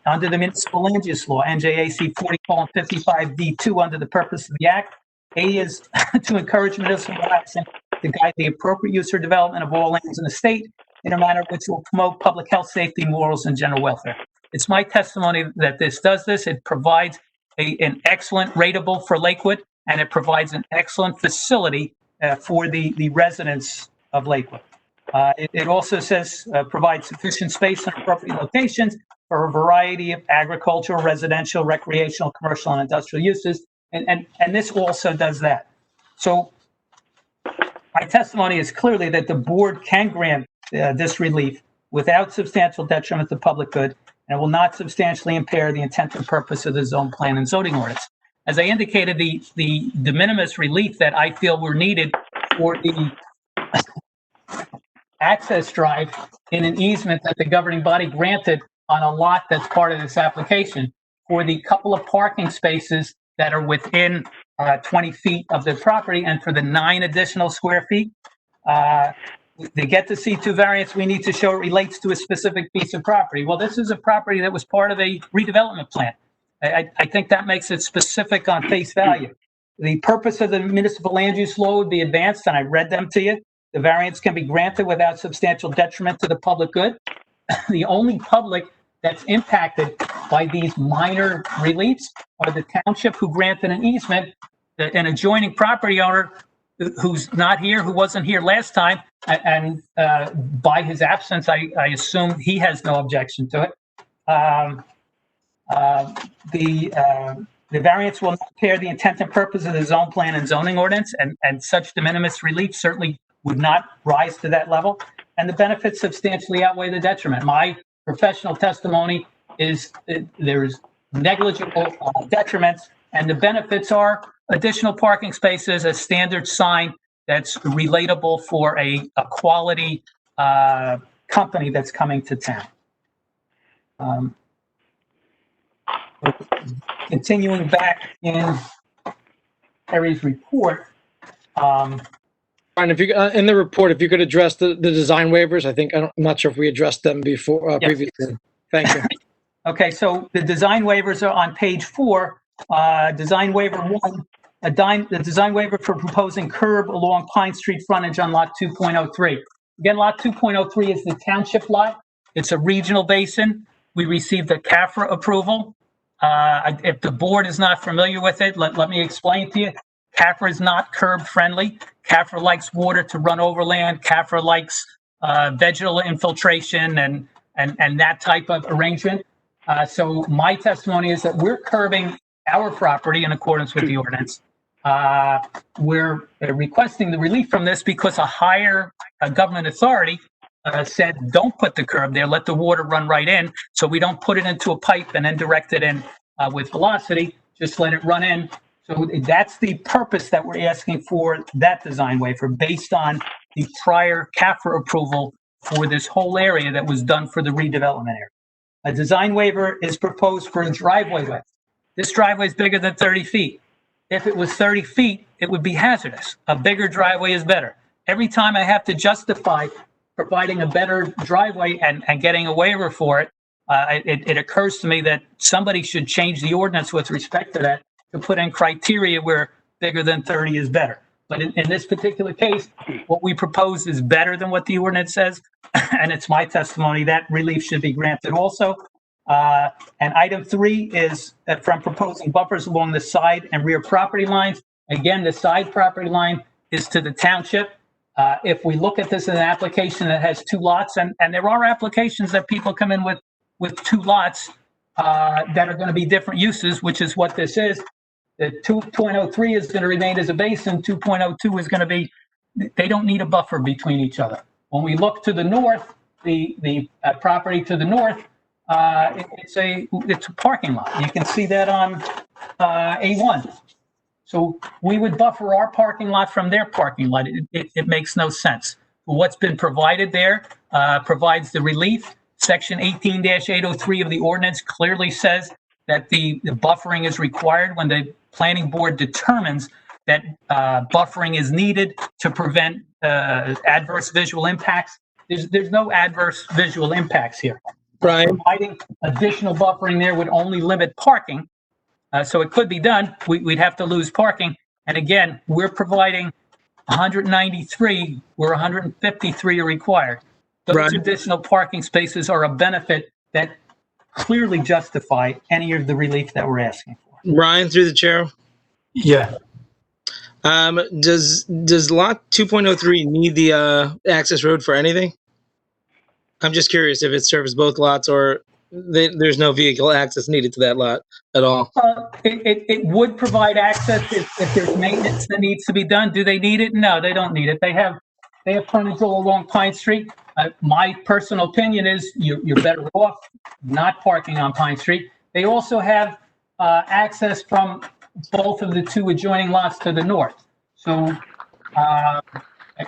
Under the municipal land use law, NJAC 40:55D2, under the purpose of the act, A is to encourage municipal action to guide the appropriate use or development of all lands in the state in a manner which will promote public health, safety, morals, and general welfare. It's my testimony that this does this. It provides an excellent rateable for Lakewood, and it provides an excellent facility for the residents of Lakewood. It also says provide sufficient space in appropriate locations for a variety of agricultural, residential, recreational, commercial, and industrial uses. And this also does that. So my testimony is clearly that the board can grant this relief without substantial detriment to public good, and it will not substantially impair the intent and purpose of the zone plan and zoning ordinance. As I indicated, the de minimis relief that I feel were needed for the access drive in an easement that the governing body granted on a lot that's part of this application for the couple of parking spaces that are within 20 feet of the property, and for the 9 additional square feet, they get the C2 variance. We need to show it relates to a specific piece of property. Well, this is a property that was part of a redevelopment plan. I think that makes it specific on face value. The purpose of the municipal land use law would be advanced, and I read them to you. The variance can be granted without substantial detriment to the public good. The only public that's impacted by these minor reliefs are the township, who granted an easement, an adjoining property owner who's not here, who wasn't here last time, and by his absence, I assume he has no objection to it. The variance will not impair the intent and purpose of the zone plan and zoning ordinance, and such de minimis relief certainly would not rise to that level, and the benefits substantially outweigh the detriment. My professional testimony is there's negligible detriments, and the benefits are additional parking spaces, a standard sign that's relatable for a quality company that's coming to town. Continuing back in Terry's report. Brian, if you in the report, if you could address the design waivers, I'm not sure if we addressed them before Yes. previously. Thank you. Okay, so the design waivers are on page 4. Design waiver 1, the design waiver for proposing curb along Pine Street frontage on lot 2.03. Again, lot 2.03 is the township lot. It's a regional basin. We received a CAFRA approval. If the board is not familiar with it, let me explain to you. CAFRA is not curb friendly. CAFRA likes water to run over land. CAFRA likes vegetal infiltration and that type of arrangement. So my testimony is that we're curbing our property in accordance with the ordinance. We're requesting the relief from this because a higher government authority said, don't put the curb there, let the water run right in. So we don't put it into a pipe and then direct it in with velocity, just let it run in. So that's the purpose that we're asking for that design waiver, based on the prior CAFRA approval for this whole area that was done for the redevelopment area. A design waiver is proposed for a driveway width. This driveway is bigger than 30 feet. If it was 30 feet, it would be hazardous. A bigger driveway is better. Every time I have to justify providing a better driveway and getting a waiver for it, it occurs to me that somebody should change the ordinance with respect to that, to put in criteria where bigger than 30 is better. But in this particular case, what we propose is better than what the ordinance says, and it's my testimony that relief should be granted also. And item 3 is from proposing buffers along the side and rear property lines. Again, the side property line is to the township. If we look at this as an application that has 2 lots, and there are applications that people come in with 2 lots, that are going to be different uses, which is what this is. The 2.03 is going to remain as a basin. 2.02 is going to be, they don't need a buffer between each other. When we look to the north, the property to the north, it's a parking lot. You can see that on A1. So we would buffer our parking lot from their parking lot. It makes no sense. What's been provided there provides the relief. Section 18-803 of the ordinance clearly says that the buffering is required when the planning board determines that buffering is needed to prevent adverse visual impacts. There's no adverse visual impacts here. Brian? Providing additional buffering there would only limit parking. So it could be done. We'd have to lose parking. And again, we're providing 193, where 153 are required. Those Right. additional parking spaces are a benefit that clearly justify any of the relief that we're asking for. Ryan, through the chair. Yeah. Does lot 2.03 need the access road for anything? I'm just curious if it serves both lots or there's no vehicle access needed to that lot at all. It would provide access if there's maintenance that needs to be done. Do they need it? No, they don't need it. They have frontage all along Pine Street. My personal opinion is you're better off not parking on Pine Street. They also have access from both of the two adjoining lots to the north. So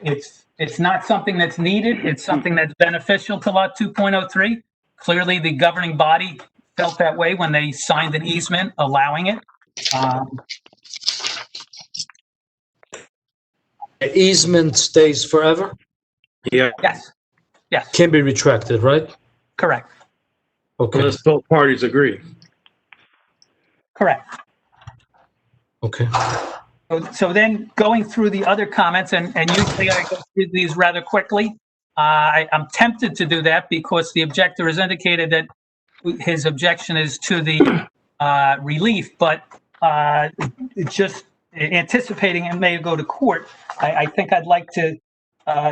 it's not something that's needed. It's something that's beneficial to lot 2.03. Clearly, the governing body felt that way when they signed an easement allowing it. The easement stays forever? Yeah. Yes. Yes. Can be retracted, right? Correct. Okay. Unless both parties agree. Correct. Okay. So then going through the other comments, and usually I go through these rather quickly. I'm tempted to do that because the objector has indicated that his objection is to the relief, but just anticipating it may go to court, I think I'd like to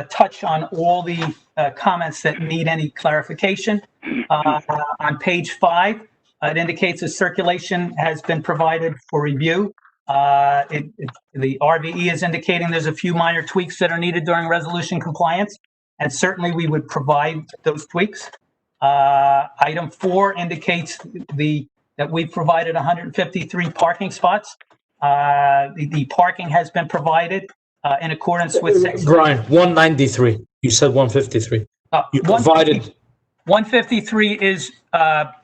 touch on all the comments that need any clarification. On page 5, it indicates a circulation has been provided for review. The RVE is indicating there's a few minor tweaks that are needed during resolution compliance, and certainly we would provide those tweaks. Item 4 indicates that we've provided 153 parking spots. The parking has been provided in accordance with section. Brian, 193. You said 153. You provided. 153 is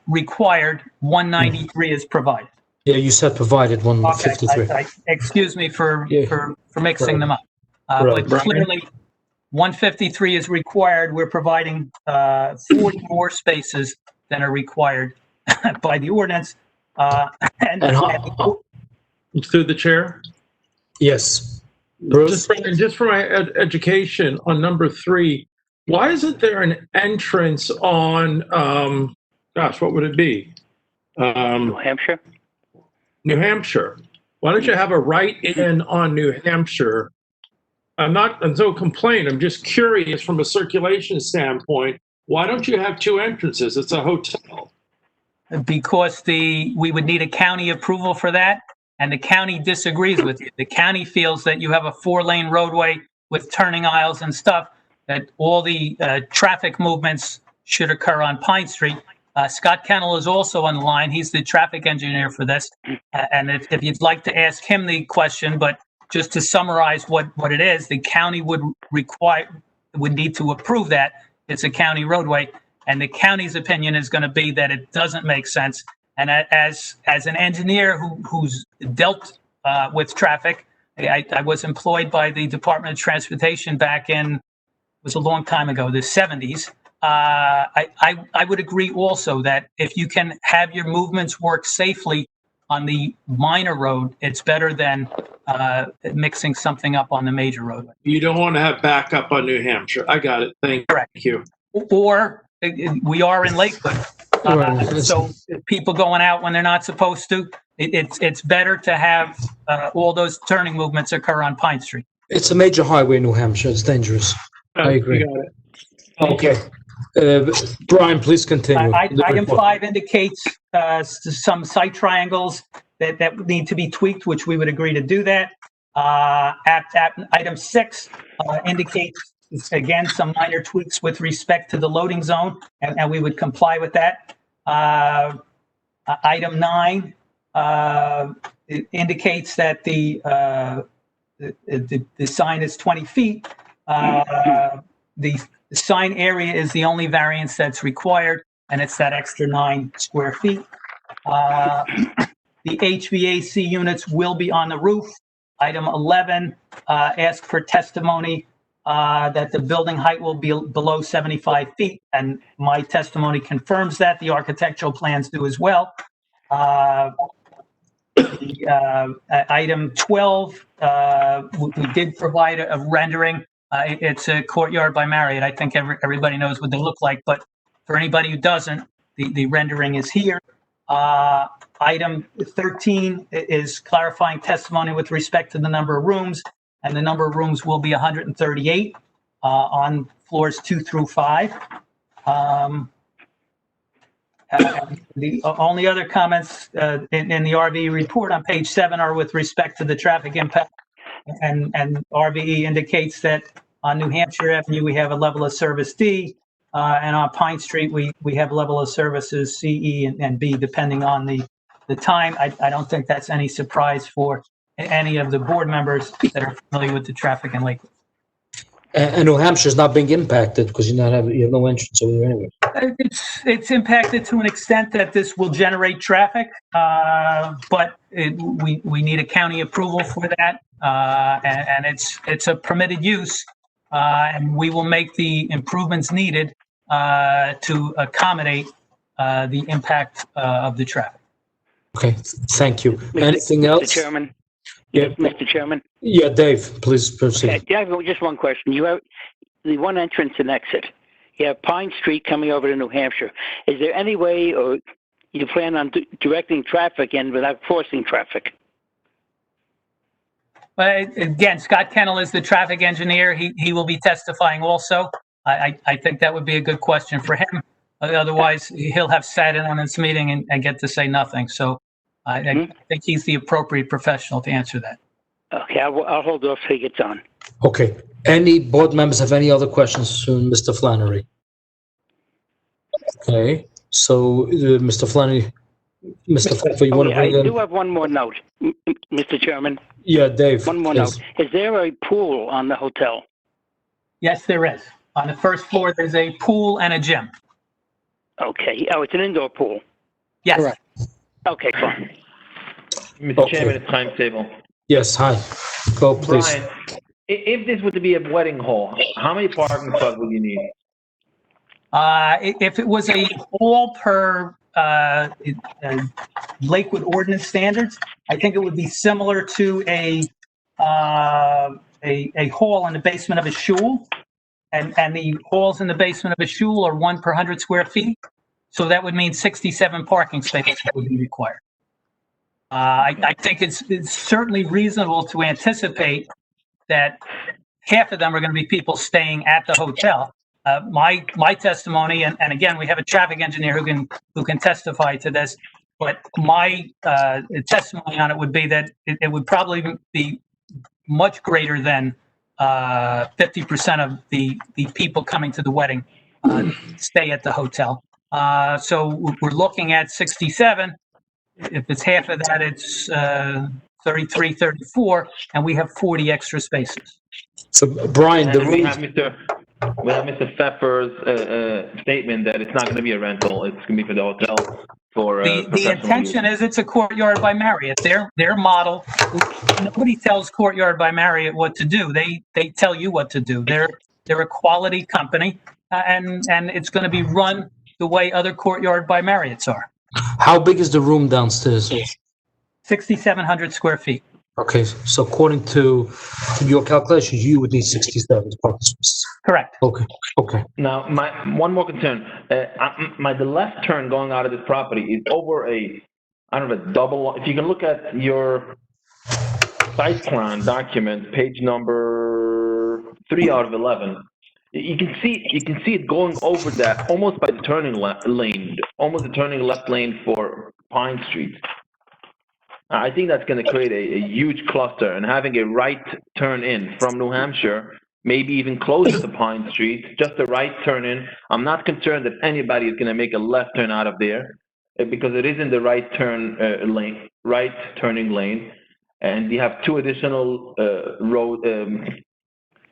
required. 193 is provided. Yeah, you said provided 153. Okay, excuse me for mixing them up. Right. But clearly, 153 is required. We're providing 40 more spaces than are required by the ordinance. Through the chair? Yes. Bruce? Just for my education on number 3, why isn't there an entrance on, what would it be? New Hampshire? New Hampshire. Why don't you have a right in on New Hampshire? I'm no complaint. I'm just curious from a circulation standpoint. Why don't you have 2 entrances? It's a hotel. Because we would need a county approval for that, and the county disagrees with you. The county feels that you have a 4-lane roadway with turning aisles and stuff, that all the traffic movements should occur on Pine Street. Scott Kennel is also on the line. He's the traffic engineer for this. And if you'd like to ask him the question, but just to summarize what it is, the county would need to approve that. It's a county roadway. And the county's opinion is going to be that it doesn't make sense. And as an engineer who's dealt with traffic, I was employed by the Department of Transportation back in, it was a long time ago, the 70s. I would agree also that if you can have your movements work safely on the minor road, it's better than mixing something up on the major roadway. You don't want to have backup on New Hampshire. I got it. Thank you. Or we are in Lakewood. So people going out when they're not supposed to, it's better to have all those turning movements occur on Pine Street. It's a major highway in New Hampshire. It's dangerous. I agree. You got it. Okay. Brian, please continue. Item 5 indicates some site triangles that need to be tweaked, which we would agree to do that. Item 6 indicates, again, some minor tweaks with respect to the loading zone, and we would comply with that. Item 9 it indicates that the sign is 20 feet. The sign area is the only variance that's required, and it's that extra 9 square feet. The HVAC units will be on the roof. Item 11 asks for testimony that the building height will be below 75 feet, and my testimony confirms that. The architectural plans do as well. Item 12, we did provide a rendering. It's a Courtyard by Marriott. I think everybody knows what they look like, but for anybody who doesn't, the rendering is here. Item 13 is clarifying testimony with respect to the number of rooms, and the number of rooms will be 138 on floors 2 through 5. The only other comments in the RVE report on page 7 are with respect to the traffic impact, and RVE indicates that on New Hampshire Avenue, we have a level of service D, and on Pine Street, we have level of services C, E, and B, depending on the time. I don't think that's any surprise for any of the board members that are familiar with the traffic in Lakewood. And New Hampshire's not being impacted because you have no entrance over there anyway. It's impacted to an extent that this will generate traffic, but we need a county approval for that, and it's a permitted use, and we will make the improvements needed to accommodate the impact of the traffic. Okay, thank you. Anything else? Mr. Chairman? Yeah. Mr. Chairman? Yeah, Dave, please proceed. Okay, I have just one question. You have the one entrance and exit. You have Pine Street coming over to New Hampshire. Is there any way, or you plan on directing traffic in without forcing traffic? But again, Scott Kennel is the traffic engineer. He will be testifying also. I think that would be a good question for him. Otherwise, he'll have sat in on this meeting and get to say nothing. So I think he's the appropriate professional to answer that. Okay, I'll hold off till he gets on. Okay. Any board members have any other questions to Mr. Flannery? Okay. So, Mr. Flannery, Mr. Pfeffer, you want to bring in? I do have one more note, Mr. Chairman. Yeah, Dave. One more note. Is there a pool on the hotel? Yes, there is. On the first floor, there's a pool and a gym. Okay. Oh, it's an indoor pool. Yes. Correct. Okay, fine. Mr. Chairman, it's timetable. Yes, hi. Go, please. Brian, if this were to be a wedding hall, how many parking spots would you need? If it was a hall per Lakewood ordinance standards, I think it would be similar to a hall in the basement of a shul, and the halls in the basement of a shul are 1 per 100 square feet. So that would mean 67 parking spaces would be required. I think it's certainly reasonable to anticipate that half of them are going to be people staying at the hotel. My testimony, and again, we have a traffic engineer who can testify to this, but my testimony on it would be that it would probably be much greater than 50% of the people coming to the wedding stay at the hotel. So we're looking at 67. If it's half of that, it's 33, 34, and we have 40 extra spaces. So, Brian, we have Mr. Pfeffer's statement that it's not going to be a rental; it's going to be for the hotel. For the intention is it's a Courtyard by Marriott. Their model. Nobody tells Courtyard by Marriott what to do. They tell you what to do. They're a quality company, and it's going to be run the way other Courtyard by Marriotts are. How big is the room downstairs? 6,700 square feet. Okay, so according to your calculations, you would need 67 parking spaces. Correct. Okay. Now, my one more concern. The left turn going out of this property is over a double. If you can look at your site plan document, page number 3 out of 11, You can see it going over that almost by the turning lane, almost the turning left lane for Pine Street. I think that's going to create a huge cluster, and having a right turn in from New Hampshire, maybe even closer to Pine Street, just a right turn in. I'm not concerned that anybody is going to make a left turn out of there because it is in the right turn lane, right turning lane, and you have two additional road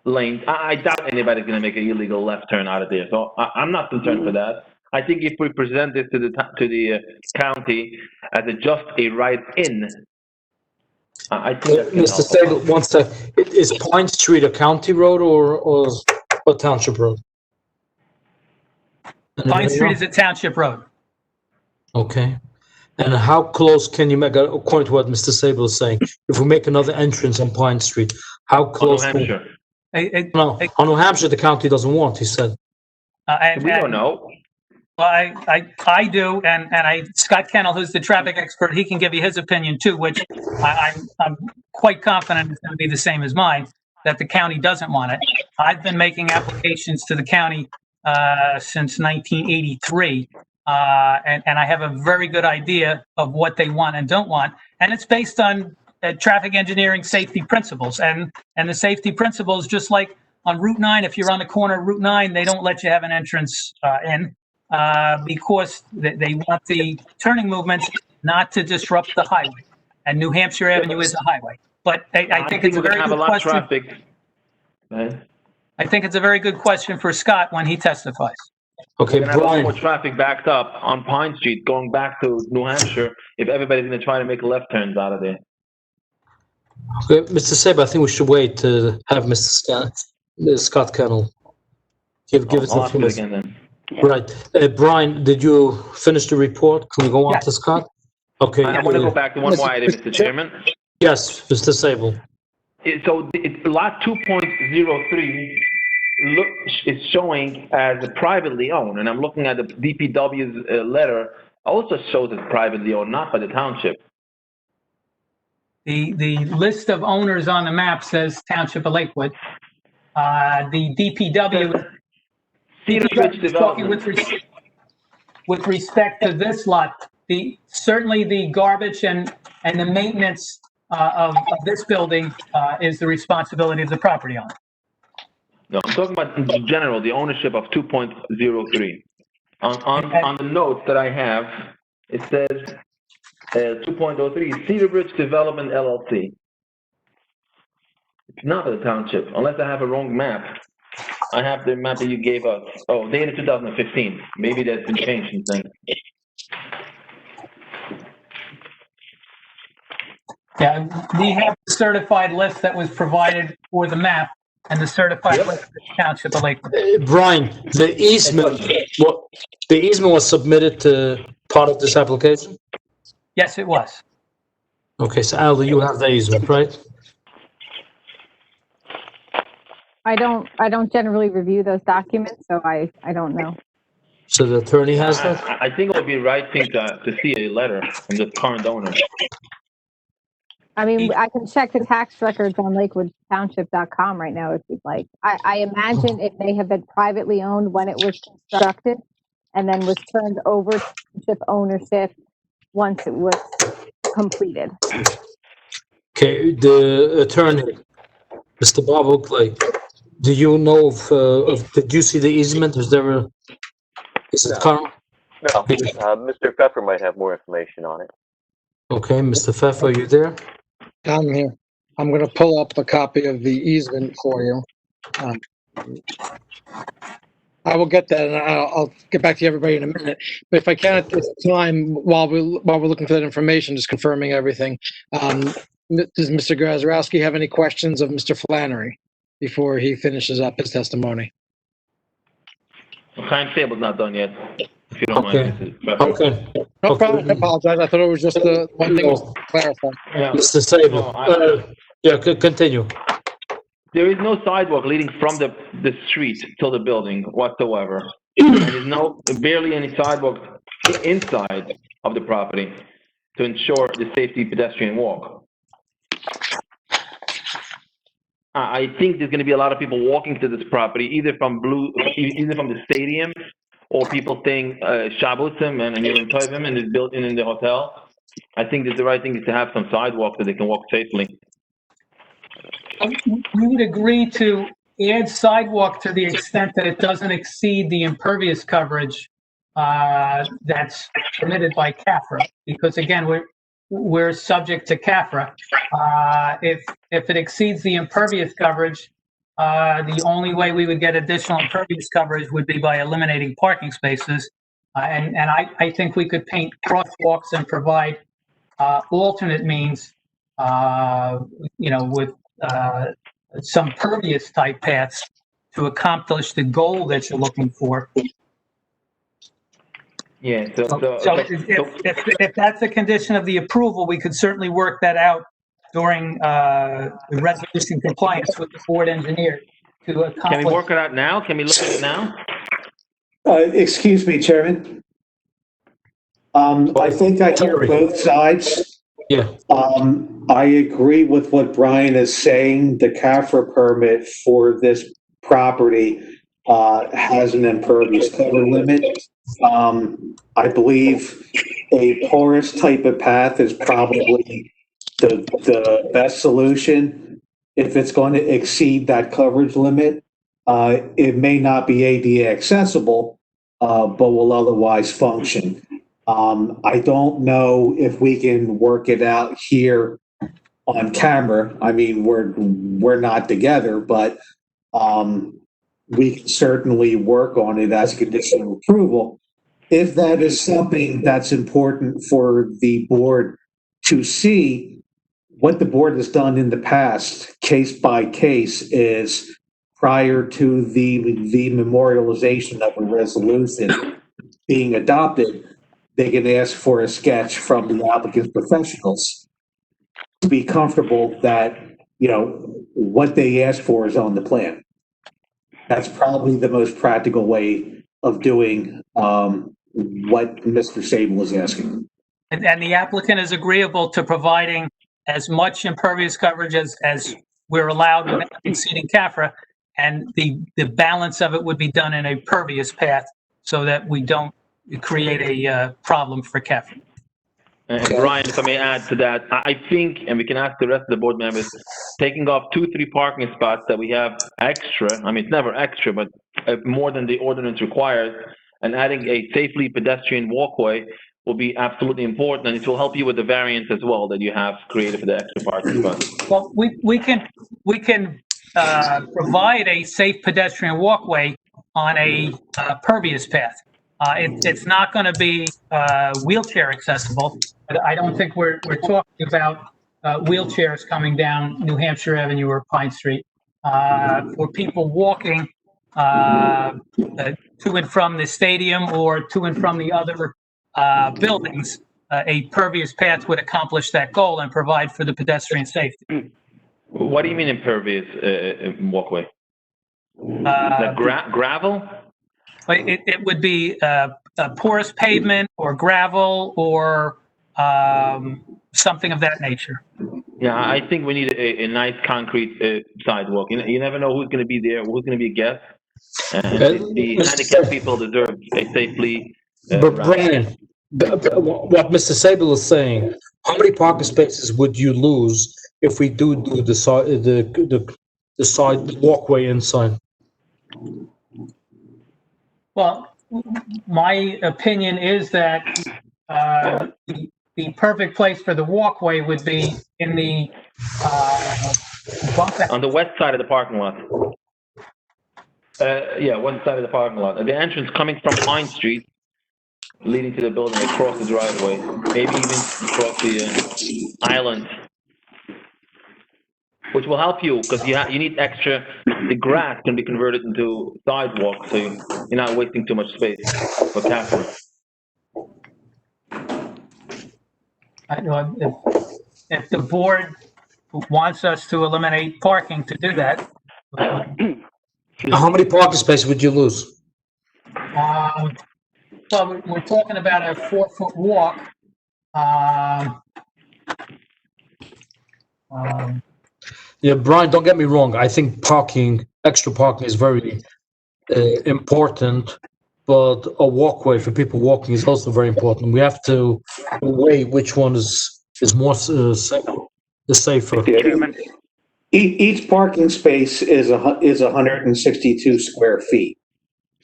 lanes. I doubt anybody's going to make an illegal left turn out of there, so I'm not concerned for that. I think if we present this to the county as just a right in, I think that's going to Mr. help. Sable, one sec. Is Pine Street a county road or a township road? Pine Street is a township road. Okay. And how close can you make, according to what Mr. Sable is saying, if we make another entrance on Pine Street, how close? New Hampshire. No, on New Hampshire, the county doesn't want, he said. We don't know. Well, I do, and Scott Kennel, who's the traffic expert, he can give you his opinion too, which I'm quite confident is going to be the same as mine, that the county doesn't want it. I've been making applications to the county since 1983, and I have a very good idea of what they want and don't want, and it's based on traffic engineering safety principles, and the safety principles, just like on Route 9, if you're on the corner of Route 9, they don't let you have an entrance in. Because they want the turning movements not to disrupt the highway, and New Hampshire Avenue is a highway. But I think it's a very good question. I think it's a very good question for Scott when he testifies. Okay, we're going to have a lot Brian. more traffic backed up on Pine Street going back to New Hampshire if everybody's going to try to make left turns out of there. Okay, Mr. Sable, I think we should wait to have Mr. Scott Kennel give us I'll a ask few it minutes. again then. Right. Brian, did you finish the report? Can we go on to Scott? Okay. I want to go back to one more item, Mr. Chairman. Yes, Mr. Sable. So it's lot 2.03 is showing as privately owned, and I'm looking at the DPW's letter, also shows it's privately owned, not by the township. The list of owners on the map says Township of Lakewood. The DPW is talking with respect to this lot. Certainly the garbage and the maintenance of this building is the responsibility of the property owner. No, I'm talking about in general, the ownership of 2.03. On the notes that I have, it says 2.03 Cedar Bridge Development LLC. It's not a township, unless I have a wrong map. I have the map that you gave us. Oh, dated 2015. Maybe that's been changed since then. Yeah, we have the certified list that was provided for the map and the certified list of the Township of Lakewood. Brian, the easement was submitted to part of this application? Yes, it was. Okay, so Aldo, you have the easement, right? I don't generally review those documents, so I don't know. So the attorney has that? I think it would be the right thing to see a letter from the current owner. I mean, I can check the tax records on lakewoodtownship.com right now if you'd like. I imagine it may have been privately owned when it was constructed and then was turned over to township ownership once it was completed. Okay, the attorney, Mr. Bob Oakley, do you know did you see the easement? Is it current? No, Mr. Pfeffer might have more information on it. Okay, Mr. Pfeffer, are you there? I'm here. I'm going to pull up a copy of the easement for you. I will get that, and I'll get back to everybody in a minute. But if I can at this time, while we're looking for that information, just confirming everything, does Mr. Gazarovski have any questions of Mr. Flannery before he finishes up his testimony? The timetable's not done yet, if you don't mind. Okay. No problem. I apologize. I thought it was just the one thing to clarify. Yeah. Mr. Sable, continue. There is no sidewalk leading from the street to the building whatsoever. And there's barely any sidewalk inside of the property to ensure the safety pedestrian walk. I think there's going to be a lot of people walking to this property, either from the stadium, or people staying Shabbotim and Yom Tovim in this building in the hotel. I think that the right thing is to have some sidewalk so they can walk safely. We would agree to add sidewalk to the extent that it doesn't exceed the impervious coverage that's permitted by CAFRA, because again, we're subject to CAFRA. If it exceeds the impervious coverage, the only way we would get additional impervious coverage would be by eliminating parking spaces. And I think we could paint crosswalks and provide alternate means, with some pervious type paths to accomplish the goal that you're looking for. Yeah. So if that's a condition of the approval, we could certainly work that out during the resolution compliance with the board engineer to accomplish. Can we work it out now? Can we look at it now? Excuse me, Chairman. I think I hear both sides. Yeah. I agree with what Brian is saying. The CAFRA permit for this property has an impervious cover limit. I believe a porous type of path is probably the best solution. If it's going to exceed that coverage limit, it may not be ADA accessible, but will otherwise function. I don't know if we can work it out here on camera. I mean, we're not together, but we can certainly work on it as a condition of approval. If that is something that's important for the board to see, what the board has done in the past, case by case, is prior to the memorialization of a resolution being adopted, they can ask for a sketch from the applicant's professionals to be comfortable that, what they asked for is on the plan. That's probably the most practical way of doing what Mr. Sable is asking. And the applicant is agreeable to providing as much impervious coverage as we're allowed without exceeding CAFRA, and the balance of it would be done in a pervious path so that we don't create a problem for CAFRA. And Brian, if I may add to that, I think, and we can ask the rest of the board members, taking off 2-3 parking spots that we have extra, I mean, it's never extra, but more than the ordinance requires, and adding a safely pedestrian walkway will be absolutely important, and it will help you with the variance as well that you have created for the extra parking spots. Well, we can provide a safe pedestrian walkway on a pervious path. It's not going to be wheelchair accessible. But I don't think we're talking about wheelchairs coming down New Hampshire Avenue or Pine Street. For people walking to and from the stadium or to and from the other buildings, a pervious path would accomplish that goal and provide for the pedestrian safety. What do you mean impervious walkway? Like gravel? It would be a porous pavement or gravel or something of that nature. Yeah, I think we need a nice concrete sidewalk. You never know who's going to be there, who's going to be a guest. And the handicapped people deserve a safely. But Brian, what Mr. Sable is saying, how many parking spaces would you lose if we do the side walkway inside? Well, my opinion is that the perfect place for the walkway would be in the bump out. On the west side of the parking lot. Yeah, one side of the parking lot. The entrance coming from Pine Street, leading to the building across the driveway, maybe even across the island, which will help you because you need extra. The grass can be converted into sidewalk, so you're not wasting too much space for CAFRA. I know if the board wants us to eliminate parking to do that. How many parking spaces would you lose? Well, we're talking about a 4-foot walk. Yeah, Brian, don't get me wrong. I think extra parking is very important, but a walkway for people walking is also very important. We have to weigh which one is more safer. Chairman, Each parking space is 162 square feet.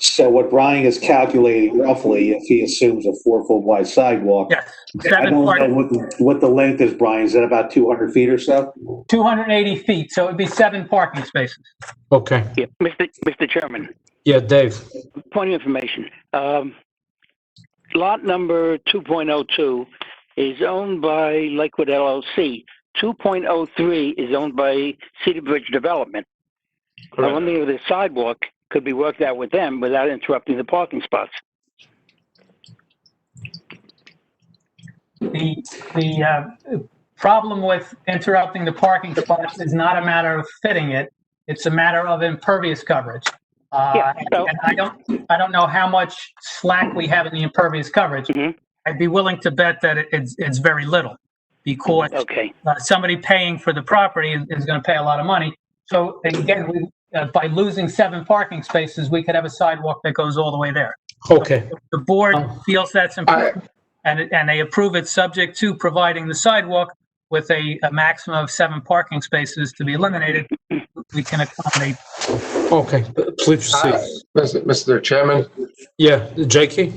So what Brian is calculating roughly, if he assumes a 4-foot wide sidewalk, Yes, I 7 don't parking, know what the length is, Brian. Is that about 200 feet or so? 280 feet, so it'd be 7 parking spaces. Okay. yeah, Mr. Chairman, Yeah, Dave. point of information. Lot number 2.02 is owned by Lakewood LLC. 2.03 is owned by Cedar Bridge Development. I wonder if the sidewalk could be worked out with them without interrupting the parking spots. The problem with interrupting the parking spots is not a matter of fitting it, it's a matter of impervious coverage. Yeah, so- And I don't know how much slack we have in the impervious coverage. Mhm. I'd be willing to bet that it's very little, because Okay. somebody paying for the property is going to pay a lot of money. So again, by losing 7 parking spaces, we could have a sidewalk that goes all the way there. Okay. The board feels that's important, and they approve it subject to providing the sidewalk with a maximum of 7 parking spaces to be eliminated. We can accommodate. Okay. Please proceed. Mr. Chairman, Yeah, Jakey?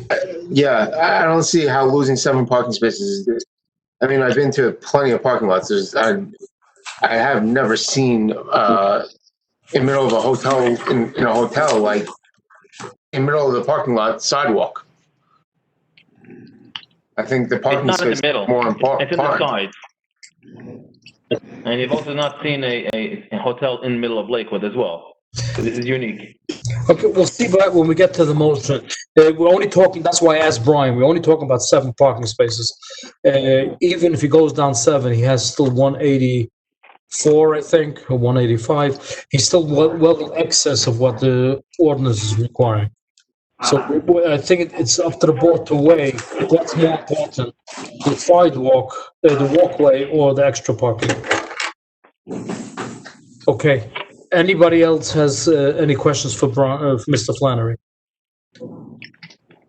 yeah, I don't see how losing 7 parking spaces is. I mean, I've been to plenty of parking lots. I have never seen in middle of a hotel, in a hotel, like in middle of the parking lot sidewalk. I think the parking It's not in space the middle. is more important. It's in the side. And you've also not seen a hotel in the middle of Lakewood as well. So this is unique. Okay, we'll see that when we get to the motion. We're only talking, that's why I asked Brian, we're only talking about 7 parking spaces. Even if he goes down 7, he has still 184, I think, or 185. He's still well in excess of what the ordinance is requiring. So I think it's up to the board to weigh what's more important, the sidewalk, the walkway, or the extra parking. Okay. Anybody else has any questions for Mr. Flannery?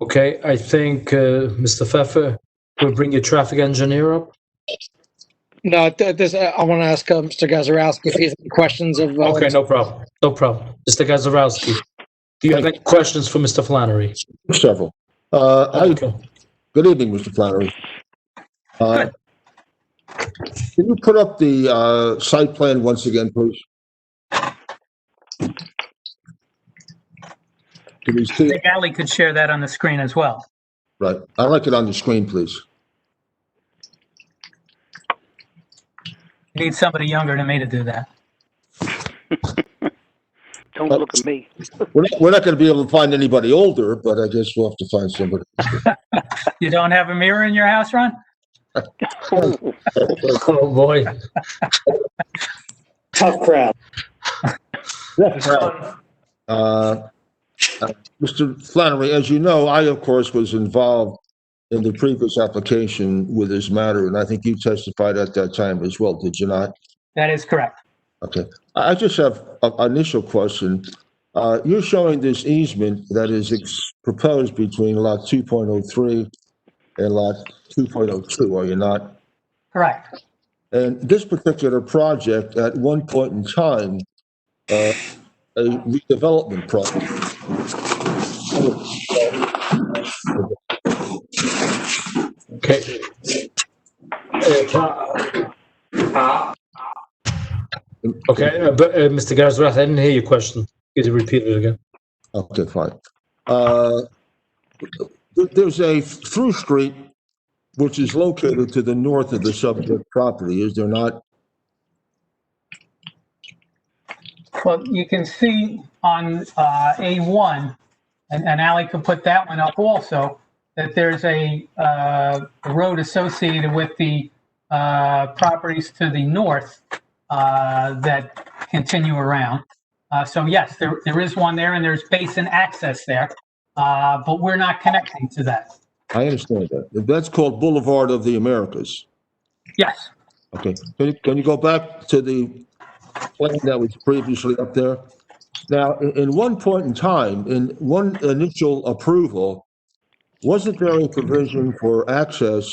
Okay, I think Mr. Pfeffer will bring your traffic engineer up. No, I want to ask Mr. Gazarovski if he has any questions of. Okay, no problem. No problem. Mr. Gazarovski, do you have any questions for Mr. Flannery? Several. Okay. Good evening, Mr. Flannery. Good. Can you put up the site plan once again, please? Can we see I it? think Ali could share that on the screen as well. Right. I'd like it on the screen, please. You need somebody younger than me to do that. Don't look at me. We're not going to be able to find anybody older, but I guess we'll have to find somebody. You don't have a mirror in your house, Ron? Oh, boy. Tough crowd. Mr. Flannery, as you know, I, of course, was involved in the previous application with this matter, and I think you testified at that time as well, did you not? That is correct. Okay. I just have an initial question. You're showing this easement that is proposed between lot 2.03 and lot 2.02, are you not? Correct. And this particular project, at one point in time, a redevelopment project. Okay. Okay, but Mr. Gazarovski, I didn't hear your question. Could you repeat it again? Okay, fine. There's a through street which is located to the north of the subject property, is there not? Well, you can see on A1, and Ali could put that one up also, that there's a road associated with the properties to the north that continue around. So yes, there is one there, and there's basin access there, but we're not connecting to that. I understand that. That's called Boulevard of the Americas. Yes. Okay. Can you go back to the plan that was previously up there. Now, in one point in time, in one initial approval, wasn't there a provision for access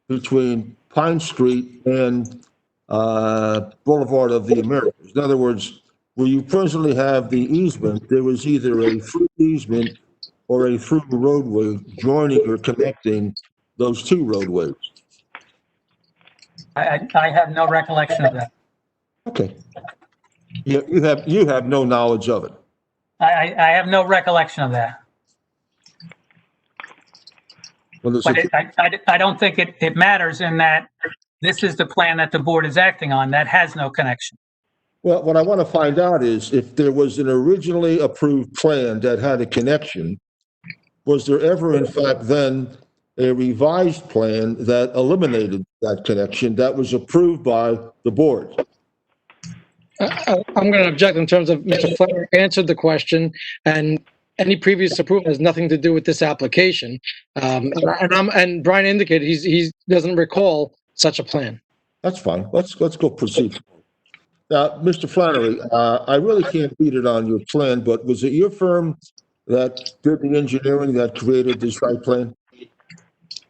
between Pine Street and Boulevard of the Americas? In other words, where you presently have the easement, there was either a through easement or a through roadway joining or connecting those two roadways. I have no recollection of that. Okay. You have no knowledge of it. I have no recollection of that. Well, there's But a- I don't think it matters in that this is the plan that the board is acting on that has no connection. Well, what I want to find out is if there was an originally approved plan that had a connection, was there ever in fact then a revised plan that eliminated that connection that was approved by the board? I'm going to object in terms of Mr. Flannery answered the question, and any previous approval has nothing to do with this application. And Brian indicated he doesn't recall such a plan. That's fine. Let's go proceed. Now, Mr. Flannery, I really can't beat it on your plan, but was it your firm that did the engineering that created this site plan?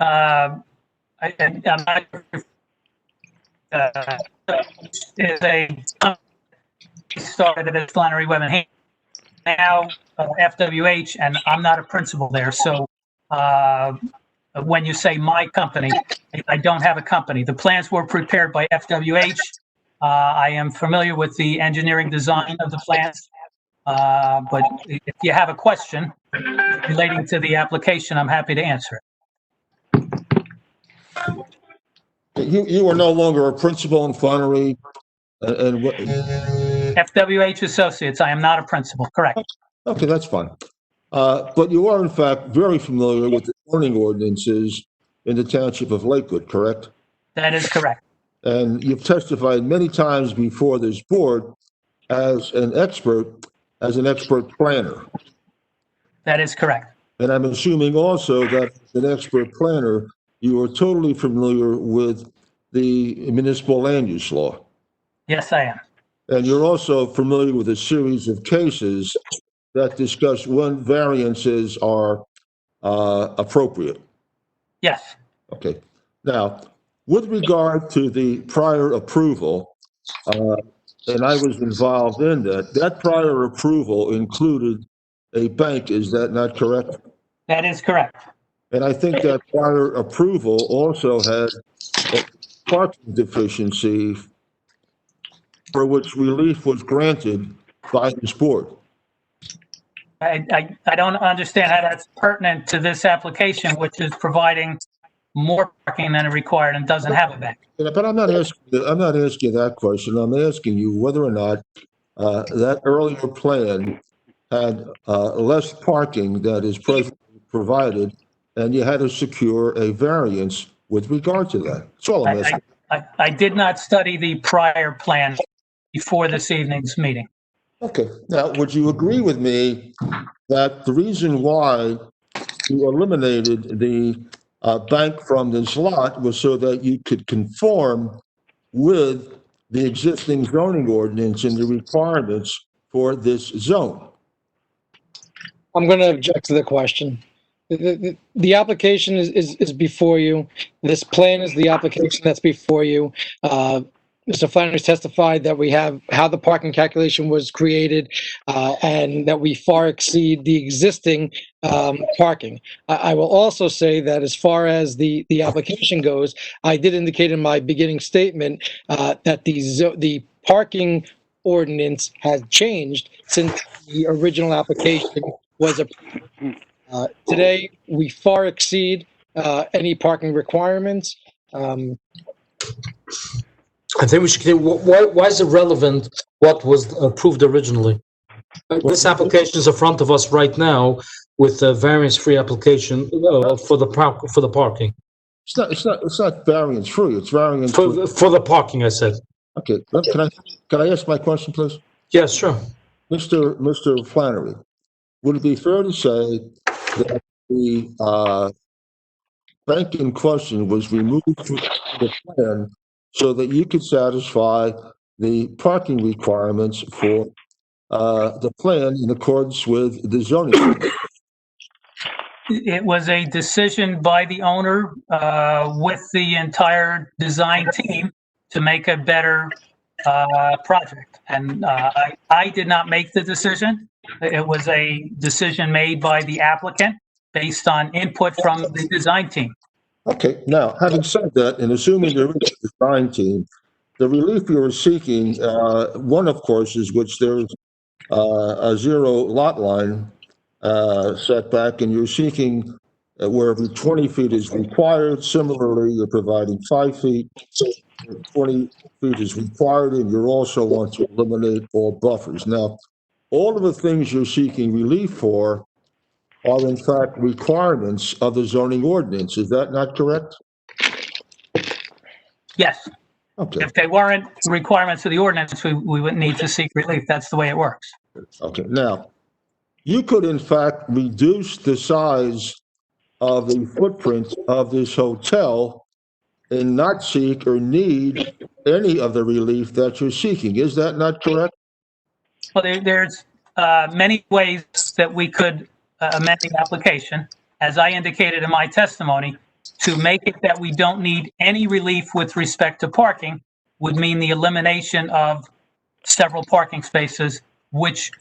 I'm not, is a started at Flannery Webb and Haynes, now FWH, and I'm not a principal there. So when you say my company, I don't have a company. The plans were prepared by FWH. I am familiar with the engineering design of the plans, but if you have a question relating to the application, I'm happy to answer it. You are no longer a principal in Flannery, and what? FWH Associates, I am not a principal, correct. Okay, that's fine. But you are in fact very familiar with the zoning ordinances in the township of Lakewood, correct? That is correct. And you've testified many times before this board as an expert planner. That is correct. And I'm assuming also that as an expert planner, you are totally familiar with the municipal land use law. Yes, I am. And you're also familiar with a series of cases that discuss when variances are appropriate. Yes. Okay. Now, with regard to the prior approval, and I was involved in that prior approval included a bank, is that not correct? That is correct. And I think that prior approval also had a parking deficiency for which relief was granted by this board. I don't understand how that's pertinent to this application, which is providing more parking than required and doesn't have a bank. But I'm not asking that question. I'm asking you whether or not that earlier plan had less parking that is presently provided, and you had to secure a variance with regard to that. That's all I'm asking. I did not study the prior plan before this evening's meeting. Okay. Now, would you agree with me that the reason why you eliminated the bank from this lot was so that you could conform with the existing zoning ordinance and the requirements for this zone? I'm going to object to the question. The application is before you. This plan is the application that's before you. Mr. Flannery testified that we have how the parking calculation was created, and that we far exceed the existing parking. I will also say that as far as the application goes, I did indicate in my beginning statement that the parking ordinance has changed since the original application was approved. Today, we far exceed any parking requirements. I think we should. Why is it relevant what was approved originally? This application is in front of us right now with a variance-free application for the parking. It's not variance-free. It's variance for the parking. I said. Okay. Can I ask my question, please? Yes, sure. Mr. Flannery, would it be fair to say that the bank in question was removed from the plan so that you could satisfy the parking requirements for the plan in accordance with the zoning code? It was a decision by the owner with the entire design team to make a better project. And I did not make the decision. It was a decision made by the applicant based on input from the design team. Okay, now, having said that, and assuming there is a design team, the relief you're seeking, one, of course, is which there's a zero lot line setback, and you're seeking where every 20 feet is required. Similarly, you're providing 5 feet, 20 feet is required, and you also want to eliminate all buffers. Now, all of the things you're seeking relief for are in fact requirements of the zoning ordinance. Is that not correct? Yes. Okay. If they weren't requirements of the ordinance, we wouldn't need to seek relief. That's the way it works. Okay. Now, you could in fact reduce the size of the footprint of this hotel and not seek or need any of the relief that you're seeking. Is that not correct? Well, there's many ways that we could amend the application. As I indicated in my testimony, to make it that we don't need any relief with respect to parking would mean the elimination of several parking spaces, which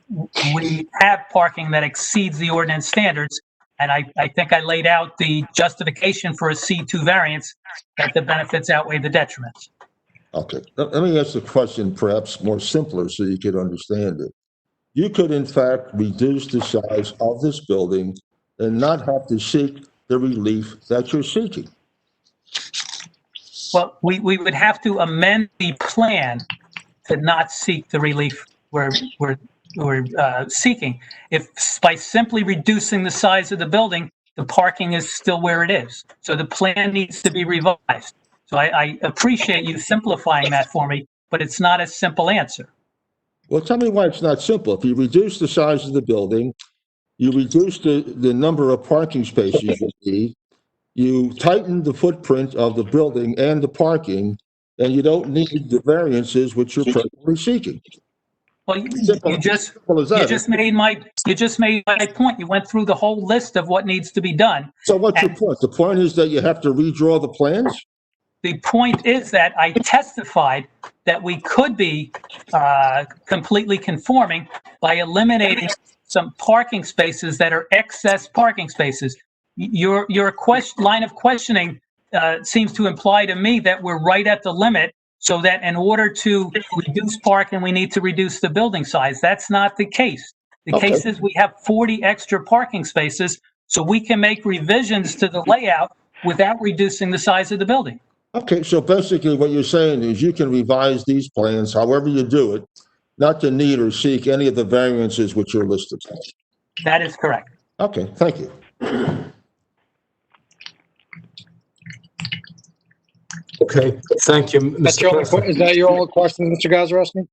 we have parking that exceeds the ordinance standards. And I think I laid out the justification for a C2 variance, that the benefits outweigh the detriments. Okay. Let me ask the question perhaps more simpler so you could understand it. You could in fact reduce the size of this building and not have to seek the relief that you're seeking. Well, we would have to amend the plan to not seek the relief we're seeking. If by simply reducing the size of the building, the parking is still where it is. So the plan needs to be revised. So I appreciate you simplifying that for me, but it's not a simple answer. Well, tell me why it's not simple. If you reduce the size of the building, you reduce the number of parking spaces you need, you tighten the footprint of the building and the parking, and you don't need the variances which you're presently seeking. Well, you just made my point. You went through the whole list of what needs to be done. So what's your point? The point is that you have to redraw the plans? The point is that I testified that we could be completely conforming by eliminating some parking spaces that are excess parking spaces. Your line of questioning seems to imply to me that we're right at the limit, so that in order to reduce parking, we need to reduce the building size. That's not the case. The case is we have 40 extra parking spaces, so we can make revisions to the layout without reducing the size of the building. Okay, so basically what you're saying is you can revise these plans however you do it, not to need or seek any of the variances which are listed. That is correct. Okay, thank you. Okay, thank you, Mr. President. Is that your only question, Mr. Gazarovski?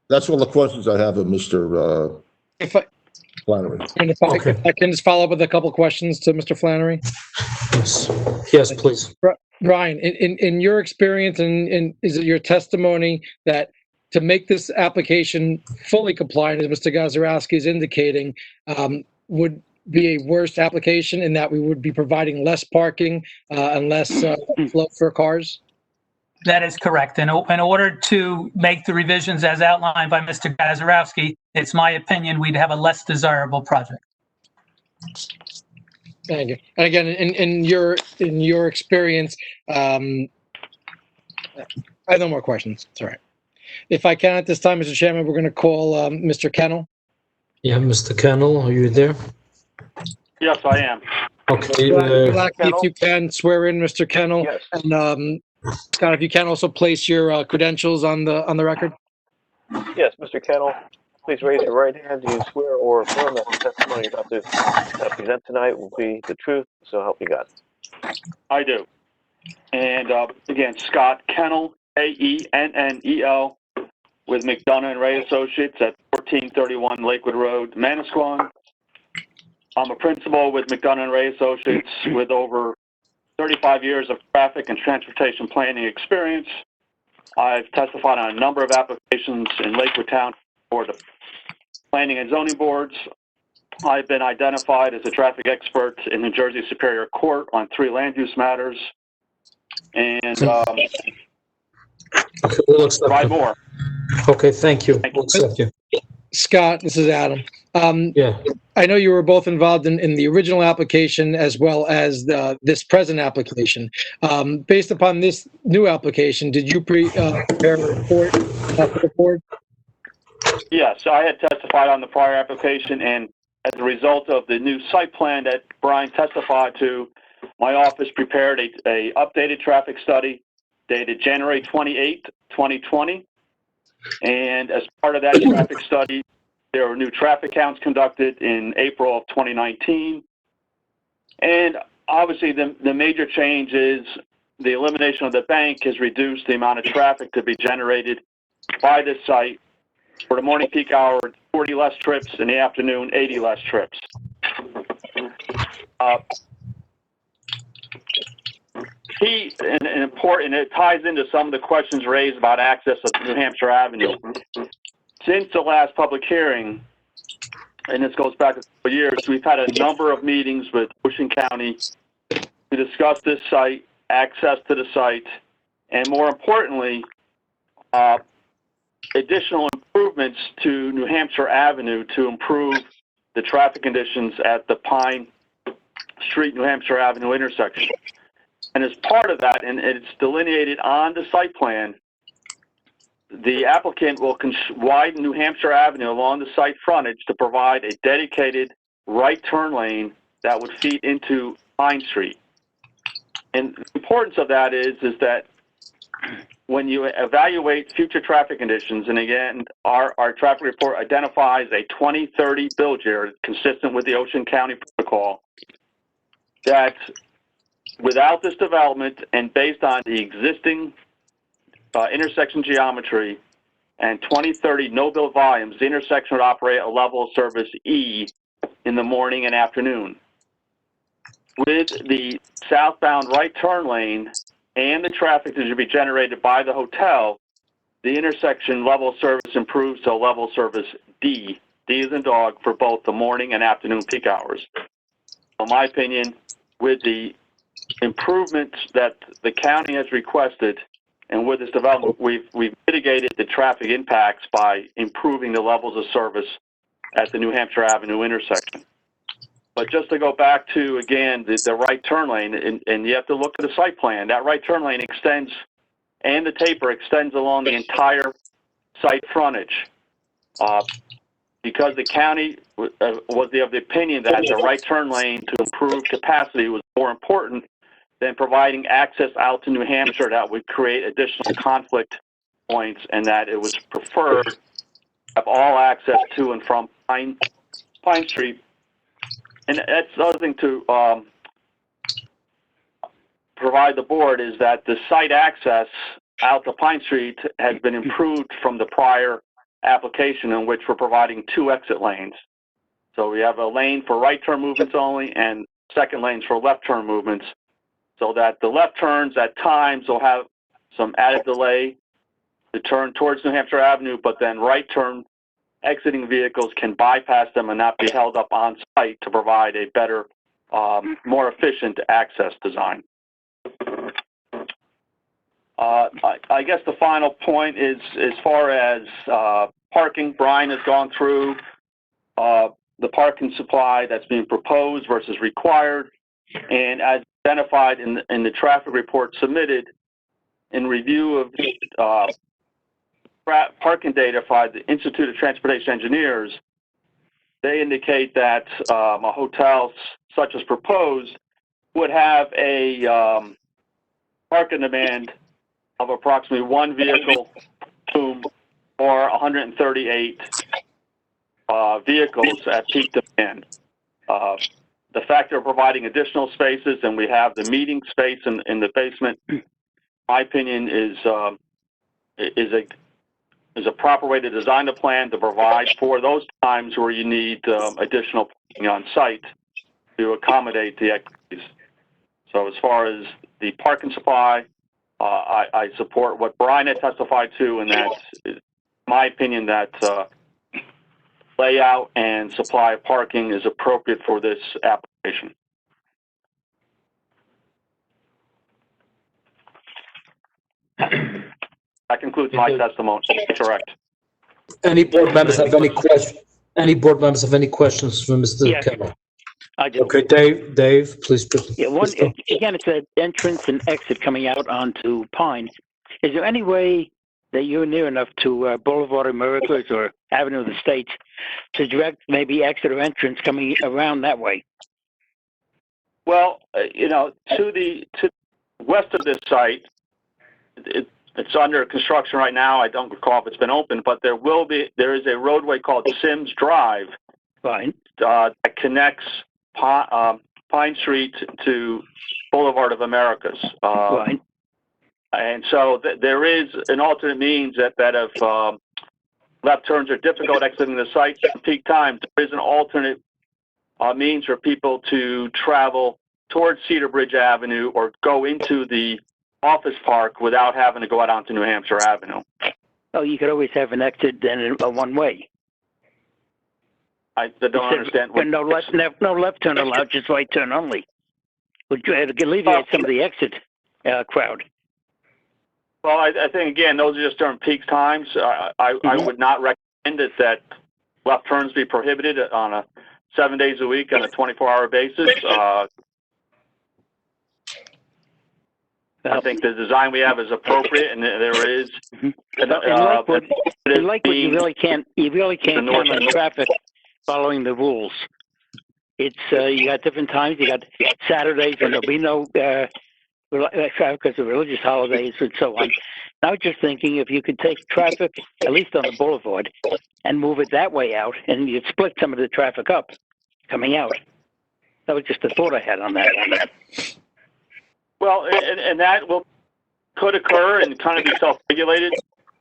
That's all the questions I have of Mr. Flannery. And if I can just follow up with a couple of questions to Mr. Flannery? Yes, please. Brian, in your experience, and is it your testimony that to make this application fully compliant, as Mr. Gazarovski is indicating, would be a worse application in that we would be providing less parking and less flow for cars? That is correct. In order to make the revisions as outlined by Mr. Gazarovski, it's my opinion we'd have a less desirable project. Thank you. And again, in your experience, I have no more questions. It's all right. If I can at this time, Mr. Chairman, we're going to call Mr. Kennel. Yeah, Mr. Kennel, are you there? Yes, I am. Okay. If you can swear in Mr. Kennel, Yes. and Scott, if you can also place your credentials on the record. Yes, Mr. Kennel, please raise your right hand. Do you swear or affirm that the testimony you're about to present tonight will be the truth, so help you God? I do. And again, Scott Kennel, K-E-N-N-E-L, with McDonough and Ray Associates at 1431 Lakewood Road, Manasquan. I'm a principal with McDonough and Ray Associates with over 35 years of traffic and transportation planning experience. I've testified on a number of applications in Lakewood Town for the planning and zoning boards. I've been identified as a traffic expert in New Jersey Superior Court on 3 land use matters. And Okay, we'll accept provide it. more. Okay, thank you. Thank you. We'll accept you. Scott, this is Adam. Yeah. I know you were both involved in the original application as well as this present application. Based upon this new application, did you prepare a report for the board? Yes, I had testified on the prior application, and as a result of the new site plan that Brian testified to, my office prepared a updated traffic study dated January 28, 2020. And as part of that traffic study, there were new traffic counts conducted in April of 2019. And obviously the major change is the elimination of the bank has reduced the amount of traffic to be generated by this site. For the morning peak hour, 40 less trips, in the afternoon, 80 less trips. Key and important, it ties into some of the questions raised about access of New Hampshire Avenue. Since the last public hearing, and this goes back a couple of years, we've had a number of meetings with Ocean County to discuss this site, access to the site, and more importantly, additional improvements to New Hampshire Avenue to improve the traffic conditions at the Pine Street, New Hampshire Avenue intersection. And as part of that, and it's delineated on the site plan, the applicant will widen New Hampshire Avenue along the site frontage to provide a dedicated right turn lane that would feed into Pine Street. And the importance of that is that when you evaluate future traffic conditions, and again, our traffic report identifies a 2030 build year consistent with the Ocean County protocol, that without this development and based on the existing intersection geometry and 2030 no-build volumes, the intersection would operate a level of service E in the morning and afternoon. With the southbound right turn lane and the traffic that should be generated by the hotel, the intersection level of service improves to a level of service D. D as in dog for both the morning and afternoon peak hours. In my opinion, with the improvements that the county has requested and with this development, we've mitigated the traffic impacts by improving the levels of service at the New Hampshire Avenue intersection. But just to go back to, again, the right turn lane, and you have to look at the site plan, that right turn lane extends, and the taper extends along the entire site frontage. Because the county was of the opinion that the right turn lane to improve capacity was more important than providing access out to New Hampshire that would create additional conflict points, and that it was preferred to have all access to and from Pine Street. And that's the other thing to provide the board is that the site access out to Pine Street has been improved from the prior application in which we're providing 2 exit lanes. So we have a lane for right turn movements only and second lanes for left turn movements, so that the left turns at times will have some added delay to turn towards New Hampshire Avenue, but then right turn exiting vehicles can bypass them and not be held up on site to provide a better, more efficient access design. I guess the final point is as far as parking. Brian has gone through the parking supply that's being proposed versus required, and as identified in the traffic report submitted in review of parking data by the Institute of Transportation Engineers, they indicate that a hotel such as proposed would have a parking demand of approximately 1 vehicle or 138 vehicles at peak demand. The fact they're providing additional spaces and we have the meeting space in the basement, my opinion is a proper way to design the plan to provide for those times where you need additional parking on site to accommodate the activities. So as far as the parking supply, I support what Brian had testified to, and that's my opinion that layout and supply of parking is appropriate for this application. That concludes my testimony. Correct. Any board members have any questions? Any board members have any questions for Mr. Yes. Kendall? I do. Okay, Dave, please. Yeah, again, it's an entrance and exit coming out onto Pine. Is there any way that you're near enough to Boulevard of Americas or Avenue of the States to direct maybe exit or entrance coming around that way? Well, to the west of this site, it's under construction right now. I don't recall if it's been opened, but there is a roadway called Sims Drive. Fine. That connects Pine Street to Boulevard of Americas. Fine. And so there is an alternate means that if left turns are difficult exiting the site at peak times, there is an alternate means for people to travel towards Cedar Bridge Avenue or go into the office park without having to go out onto New Hampshire Avenue. Oh, you could always have an exit and a one-way. I don't understand. No left turn allowed, just right turn only. Would alleviate some of the exit crowd. Well, I think, again, those are just during peak times. I would not recommend that left turns be prohibited on 7 days a week on a 24-hour basis. I think the design we have is appropriate, and there is. In Lakewood, you really can't count on traffic following the rules. It's you got different times. You got Saturdays, and there'll be no traffic because of religious holidays and so on. I was just thinking if you could take traffic, at least on the boulevard, and move it that way out, and you'd split some of the traffic up coming out. That was just a thought I had on that. Well, and that could occur and kind of be self-regulated.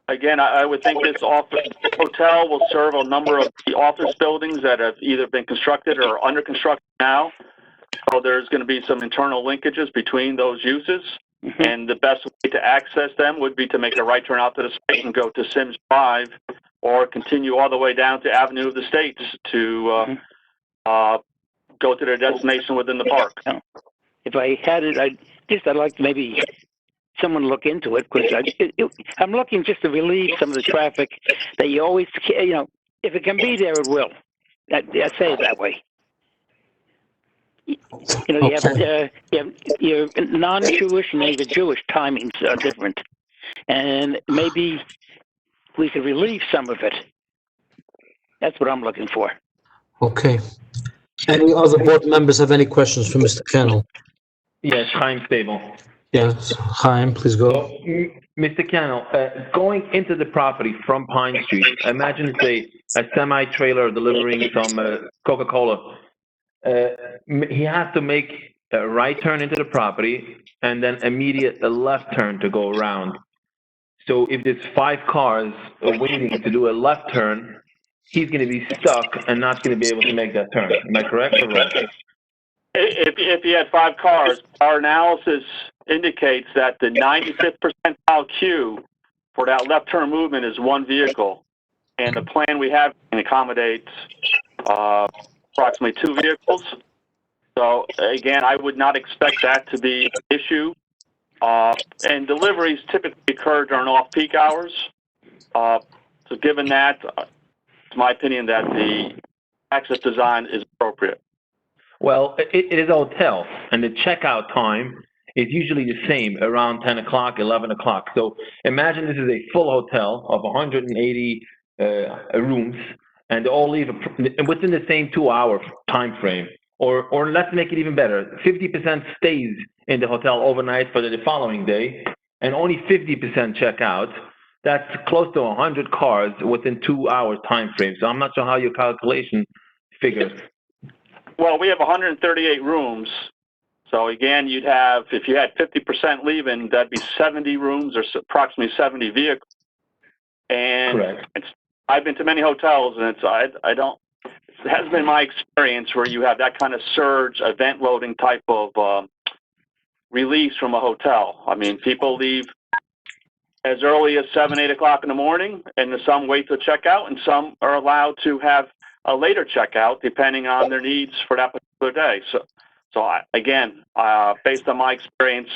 Again, I would think this hotel will serve a number of the office buildings that have either been constructed or are under construction now. So there's going to be some internal linkages between those uses. Mm-hmm. And the best way to access them would be to make a right turn out to the site and go to Sims Drive or continue all the way down to Avenue of the States to go to their destination within the park. If I had it, I'd like to maybe someone look into it because I'm looking just to relieve some of the traffic that you always, if it can be there, it will. I say it that way. You have your non-Jewish and your Jewish timings are different, and maybe we could relieve some of it. That's what I'm looking for. Okay. Any other board members have any questions for Mr. Kennel? Yes, Chaim Stable. Yes, Chaim, please go. So, Mr. Kennel, going into the property from Pine Street, imagine it's a semi-trailer delivering some Coca-Cola. He has to make a right turn into the property and then immediate a left turn to go around. So if there's 5 cars waiting to do a left turn, he's going to be stuck and not going to be able to make that turn. Am I correct or wrong? If you had 5 cars, our analysis indicates that the 95th percentile queue for that left turn movement is 1 vehicle. And the plan we have can accommodate approximately 2 vehicles. So again, I would not expect that to be an issue. And deliveries typically occur during off-peak hours. So given that, it's my opinion that the access design is appropriate. Well, it is a hotel, and the checkout time is usually the same, around 10 o'clock, 11 o'clock. So imagine this is a full hotel of 180 rooms, and they all leave within the same 2-hour time frame. Or let's make it even better. 50% stays in the hotel overnight for the following day, and only 50% check out. That's close to 100 cars within 2-hour time frame. So I'm not sure how your calculation figures. Well, we have 138 rooms. So again, you'd have, if you had 50% leaving, that'd be 70 rooms or approximately 70 vehicles. And I've been to many hotels, and it has been my experience where you have that kind of surge, event loading type of released from a hotel. I mean, people leave as early as 7, 8 o'clock in the morning, and some wait to check out, and some are allowed to have a later checkout depending on their needs for that particular day. Again, based on my experience,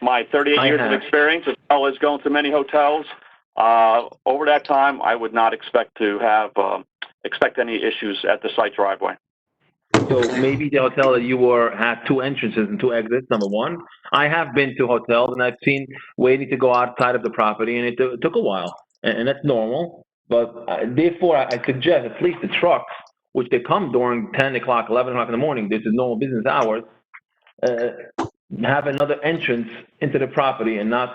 my 38 years of experience, as well as going to many hotels, over that time, I would not expect to have any issues at the site driveway. So maybe the hotel that you were had 2 entrances and 2 exits, number one. I have been to hotels and I've seen waiting to go outside of the property, and it took a while, and that's normal. But therefore, I suggest at least the trucks, which they come during 10 o'clock, 11 o'clock in the morning, this is normal business hours, have another entrance into the property and not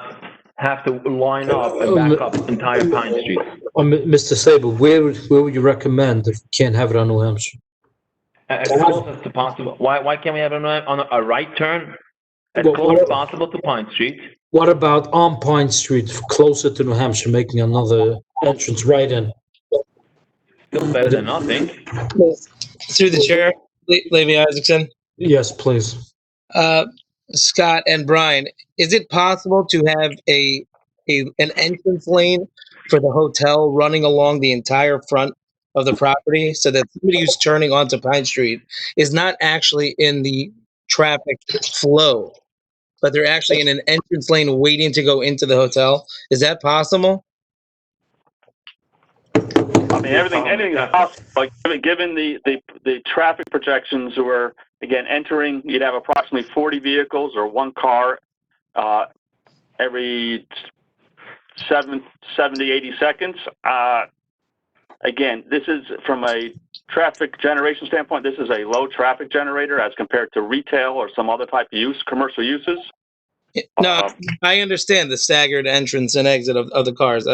have to line up and back up entire Pine Street. Mr. Sable, where would you recommend if we can't have it on New Hampshire? As close as possible. Why can't we have it on a right turn? As close as possible to Pine Street. What about on Pine Street, closer to New Hampshire, making another entrance right in? Still better than nothing. Through the chair, Levy Isaacson. Yes, please. Scott and Brian, is it possible to have an entrance lane for the hotel running along the entire front of the property so that somebody who's turning onto Pine Street is not actually in the traffic flow, but they're actually in an entrance lane waiting to go into the hotel? Is that possible? I mean, everything is possible. Like, given the traffic projections, were again entering, you'd have approximately 40 vehicles or 1 car every 70, 80 seconds. Again, this is from a traffic generation standpoint. This is a low traffic generator as compared to retail or some other type of commercial uses. No, I understand the staggered entrance and exit of the cars.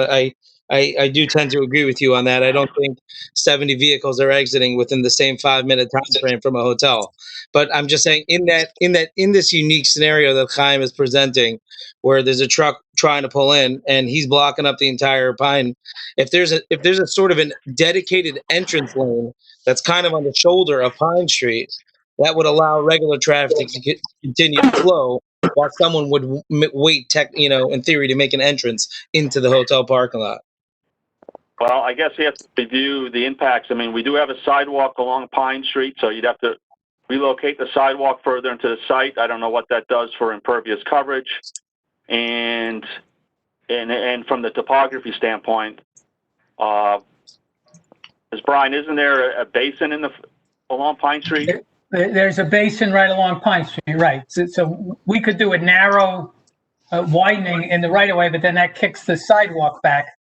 I do tend to agree with you on that. I don't think 70 vehicles are exiting within the same 5-minute time frame from a hotel. But I'm just saying, in this unique scenario that Chaim is presenting, where there's a truck trying to pull in and he's blocking up the entire Pine, if there's a sort of a dedicated entrance lane that's kind of on the shoulder of Pine Street, that would allow regular traffic to continue to flow, while someone would wait, in theory, to make an entrance into the hotel parking lot. Well, I guess you have to review the impacts. I mean, we do have a sidewalk along Pine Street, so you'd have to relocate the sidewalk further into the site. I don't know what that does for impervious coverage. And from the topography standpoint, as Brian, isn't there a basin along Pine Street? There's a basin right along Pine Street, right. So we could do a narrow widening in the right-of-way, but then that kicks the sidewalk back.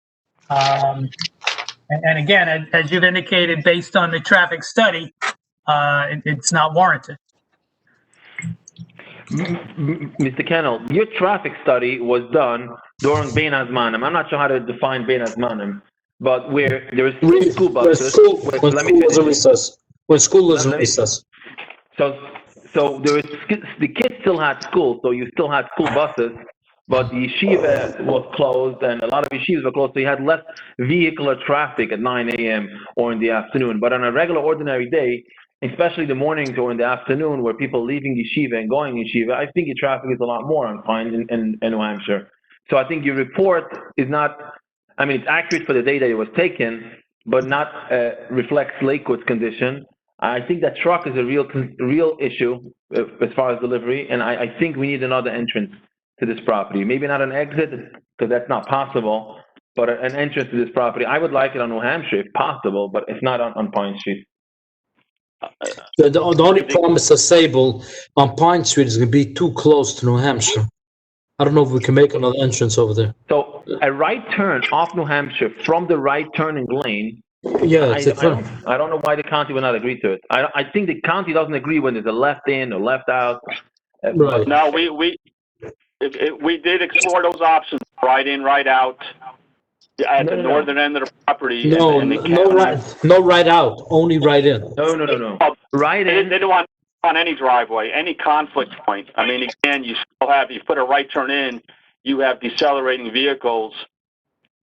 And again, as you've indicated, based on the traffic study, it's not warranted. Mr. Kennel, your traffic study was done during Bein Hazmanim. I'm not sure how to define Bein Hazmanim, but where there is school buses. When school is recess. So there is, the kids still had school, so you still had school buses, but the yeshiva was closed, and a lot of yeshivas were closed, so you had less vehicular traffic at 9 a.m. or in the afternoon. But on a regular, ordinary day, especially the mornings or in the afternoon, where people leaving yeshiva and going yeshiva, I think your traffic is a lot more on Pine in New Hampshire. So I think your report is not, I mean, it's accurate for the day that it was taken, but not reflects Lakewood's condition. I think that truck is a real issue as far as delivery, and I think we need another entrance to this property. Maybe not an exit, because that's not possible, but an entrance to this property. I would like it on New Hampshire if possible, but it's not on Pine Street. The only problem, Mr. Sable, on Pine Street is going to be too close to New Hampshire. I don't know if we can make another entrance over there. So a right turn off New Hampshire from the right turning lane. Yeah, I don't know why the county will not agree to it. I think the county doesn't agree when there's a left in or left out. Right. No, we did explore those options, right in, right out, at the northern end of the property. No, no right out, only right in. No. Right in. They don't want on any driveway, any conflict point. I mean, again, you put a right turn in, you have decelerating vehicles.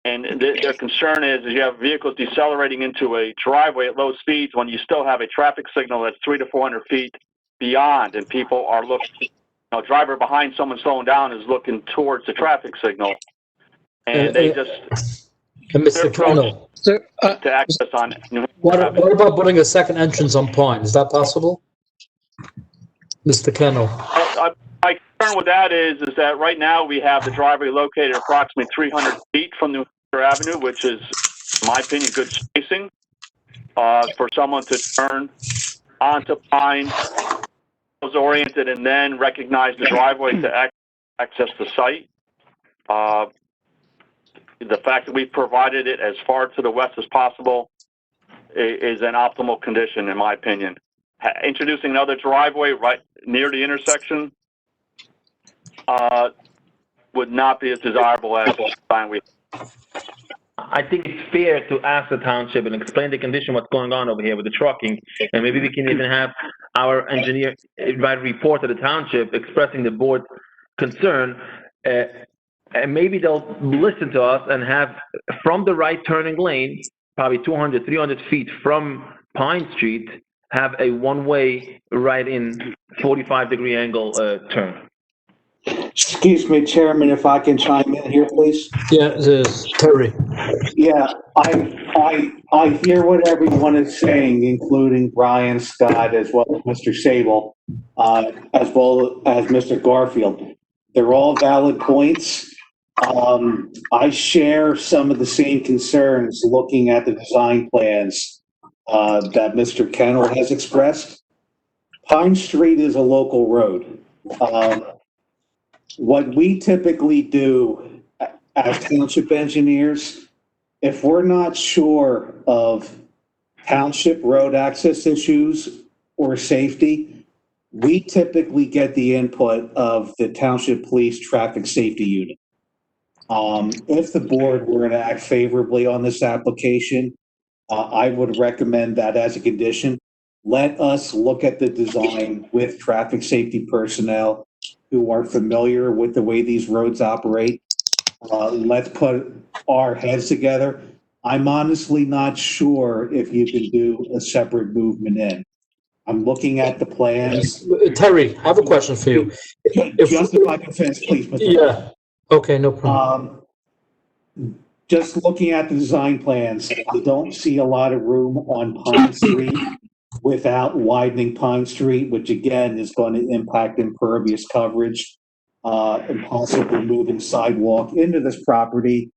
And their concern is you have vehicles decelerating into a driveway at low speeds when you still have a traffic signal that's 300 to 400 feet beyond, and people are looking, a driver behind someone slowing down is looking towards the traffic signal, and they just, Mr. Kendall, So, to access on New Hampshire what Avenue. about putting a second entrance on Pine? Is that possible? Mr. Kendall? My concern with that is that right now we have the driveway located approximately 300 feet from New Hampshire Avenue, which is, in my opinion, good spacing for someone to turn onto Pine, was oriented, and then recognize the driveway to access the site. The fact that we've provided it as far to the west as possible is an optimal condition, in my opinion. Introducing another driveway right near the intersection would not be as desirable as the design we. I think it's fair to ask the township and explain the condition, what's going on over here with the trucking, and maybe we can even have our engineer write a report to the township expressing the board's concern, and maybe they'll listen to us and have, from the right turning lane, probably 200, 300 feet from Pine Street, have a one-way right-in 45-degree angle turn. Excuse me, Chairman, if I can chime in here, please? Yeah, Terry. Yeah, I hear what everyone is saying, including Brian Scott, as well as Mr. Sable, as well as Mr. Garfield. They're all valid points. I share some of the same concerns looking at the design plans that Mr. Kennel has expressed. Pine Street is a local road. What we typically do as township engineers, if we're not sure of township road access issues or safety, we typically get the input of the Township Police Traffic Safety Unit. If the board were to act favorably on this application, I would recommend that as a condition. Let us look at the design with traffic safety personnel who are familiar with the way these roads operate. Let's put our heads together. I'm honestly not sure if you can do a separate movement in. I'm looking at the plans. Terry, I have a question for you. Just if I can finish, please, Mr. Yeah. Okay, no problem. Just looking at the design plans, I don't see a lot of room on Pine Street without widening Pine Street, which again is going to impact impervious coverage and possibly moving sidewalk into this property.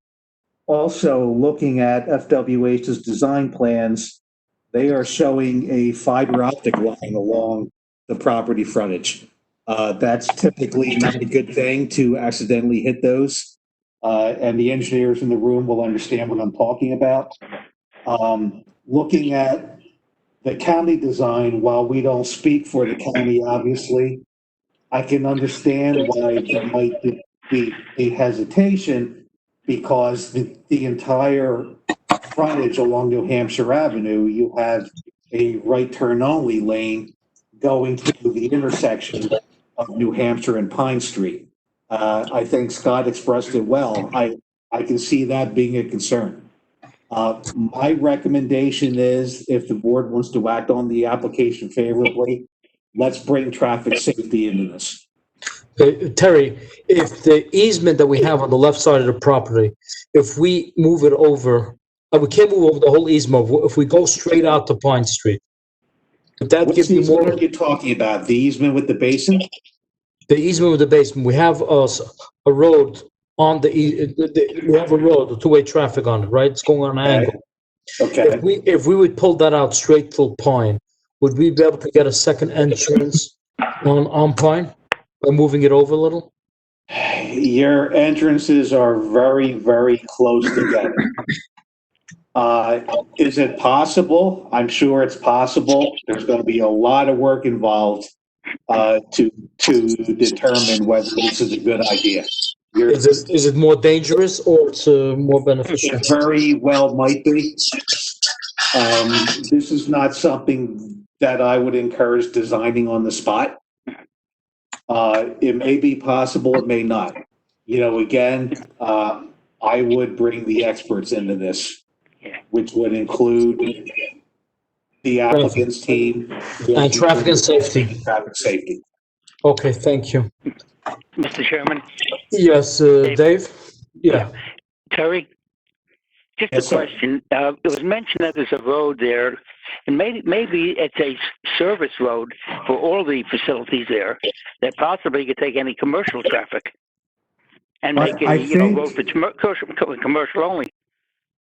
Also, looking at FWH's design plans, they are showing a fiber optic line along the property frontage. That's typically not a good thing to accidentally hit those. And the engineers in the room will understand what I'm talking about. Looking at the county design, while we don't speak for the county, obviously, I can understand why there might be a hesitation because the entire frontage along New Hampshire Avenue, you have a right turn only lane going to the intersection of New Hampshire and Pine Street. I think Scott expressed it well. I can see that being a concern. My recommendation is if the board wants to act on the application favorably, let's bring traffic safety into this. Terry, if the easement that we have on the left side of the property, if we move it over, we can't move over the whole easement, if we go straight out to Pine Street, would that give you more? What are you talking about? The easement with the basin? The easement with the basement, we have a road on we have a road, a two-way traffic on it, right? It's going on an angle. Okay. If we would pull that out straight till Pine, would we be able to get a second entrance on Pine by moving it over a little? Your entrances are very, very close together. Is it possible? I'm sure it's possible. There's going to be a lot of work involved to determine whether this is a good idea. Is it more dangerous or it's more beneficial? It very well might be. This is not something that I would encourage designing on the spot. It may be possible, it may not. You know, again, I would bring the experts into this, which would include the applicant's team. will And be traffic and safety. Traffic safety. Okay, thank you. Mr. Chairman? Yes, Dave? Yeah. Terry? Just Yes, a sir. question. It was mentioned that there's a road there, and maybe it's a service road for all the facilities there that possibly could take any commercial traffic and make it I a think- road for commercial only.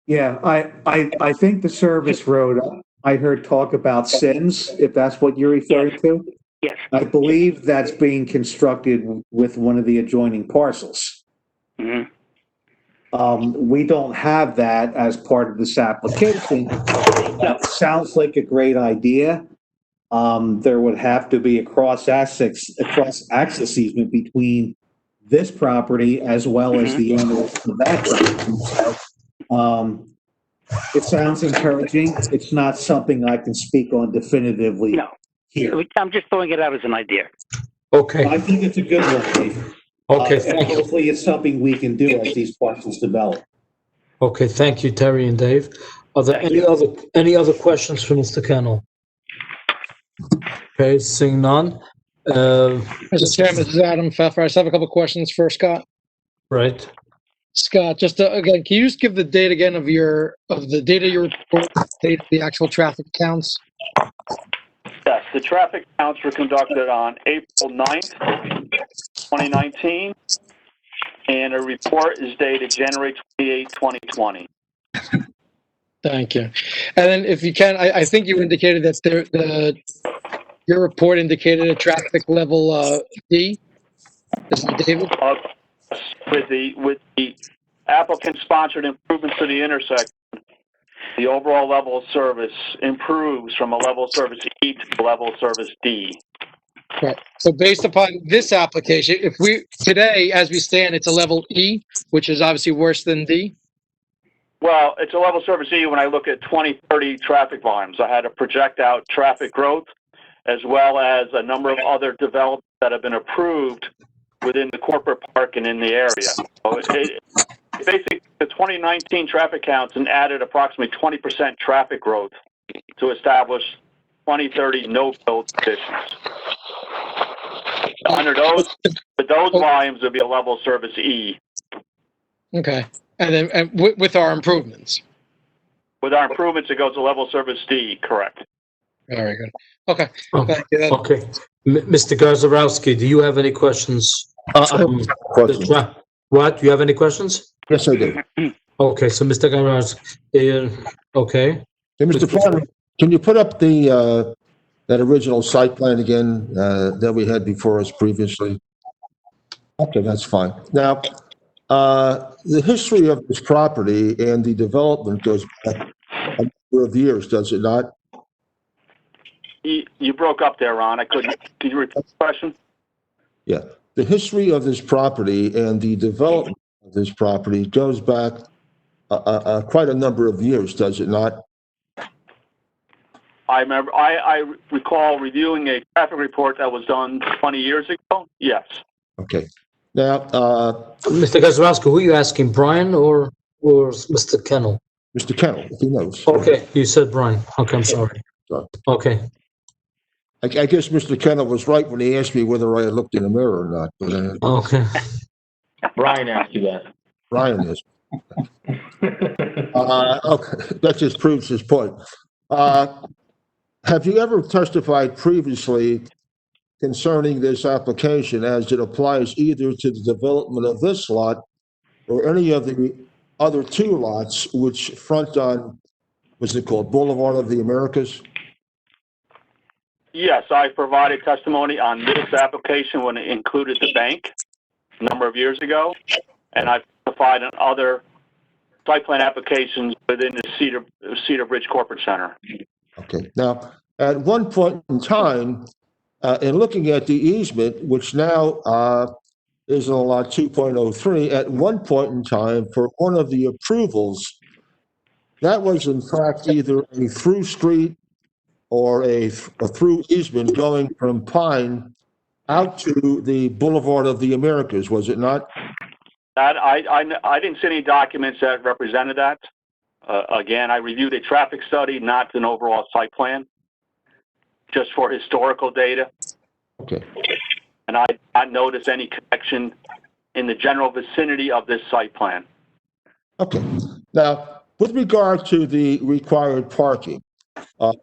Yeah, I think the service road, I heard talk about Sims, if that's what you're referring to. Yes. I believe that's being constructed with one of the adjoining parcels. Mm-hmm. We don't have that as part of this application. That sounds like a great idea. There would have to be a cross access easement between this property as well as the owner of that property. So, it sounds encouraging. It's not something I can speak on definitively here. I'm just throwing it out as an idea. Okay. I think it's a good one, Dave. Okay, And thank you. hopefully it's something we can do as these parcels develop. Okay, thank you, Terry and Dave. Are there any other questions for Mr. Kennel? Okay, seeing none. Mr. Chairman, this is Adam Pfeffer. I just have a couple questions for Scott. Right. Scott, just again, can you just give the date again of the data you report, date of the actual traffic counts? Yes, the traffic counts were conducted on April 9th, 2019, and a report is dated January 28, 2020. Thank you. And then if you can, I think you indicated that your report indicated a traffic level D. Is it David? With the applicant-sponsored improvements to the intersection, the overall level of service improves from a level of service E to a level of service D. Right. So based upon this application, if today, as we stand, it's a level E, which is obviously worse than D. Well, it's a level of service E when I look at 2030 traffic volumes. I had to project out traffic growth as well as a number of other developments that have been approved within the corporate park and in the area. So basically, the 2019 traffic counts and added approximately 20% traffic growth to establish 2030 no-build conditions. Under those volumes, would be a level of service E. Okay. And then with our improvements. With our improvements, it goes to level of service D, correct. Very good. Okay. Okay. Thank you. Okay. Mr. Garzarowski, do you have any questions? What? Do you have any questions? Yes, I do. Okay, so Mr. Garzarowski, okay. Hey, Mr. Flannery, can you put up that original site plan again that we had before us previously? Okay, that's fine. Now, the history of this property and the development goes back a number of years, does it not? You broke up there, Ron. I couldn't. Can you repeat the question? Yeah. The history of this property and the development of this property goes back quite a number of years, does it not? I remember. I recall reviewing a traffic report that was done 20 years ago. Yes. Okay. Now, Mr. Gazarovski, who are you asking, Brian or Mr. Kennel? Mr. Kennel, if he knows. Okay, you said Brian. Okay, I'm sorry. Sorry. Okay. I guess Mr. Kennel was right when he asked me whether I had looked in the mirror or not. But, okay. Brian asked you that. Brian is. Okay, that just proves his point. Have you ever testified previously concerning this application as it applies either to the development of this lot or any of the other two lots which front on, what's it called, Boulevard of the Americas? Yes, I provided testimony on this application when it included the bank a number of years ago, and I testified on other site plan applications within the Cedar Bridge Corporate Center. Okay. Now, at one point in time, in looking at the easement, which now is on lot 2.03, at one point in time, for one of the approvals, that was in fact either a through street or a through easement going from Pine out to the Boulevard of the Americas, was it not? That I didn't see any documents that represented that. Again, I reviewed a traffic study, not an overall site plan. just for historical data. Okay. And I did not notice any connection in the general vicinity of this site plan. Okay. Now, with regard to the required parking,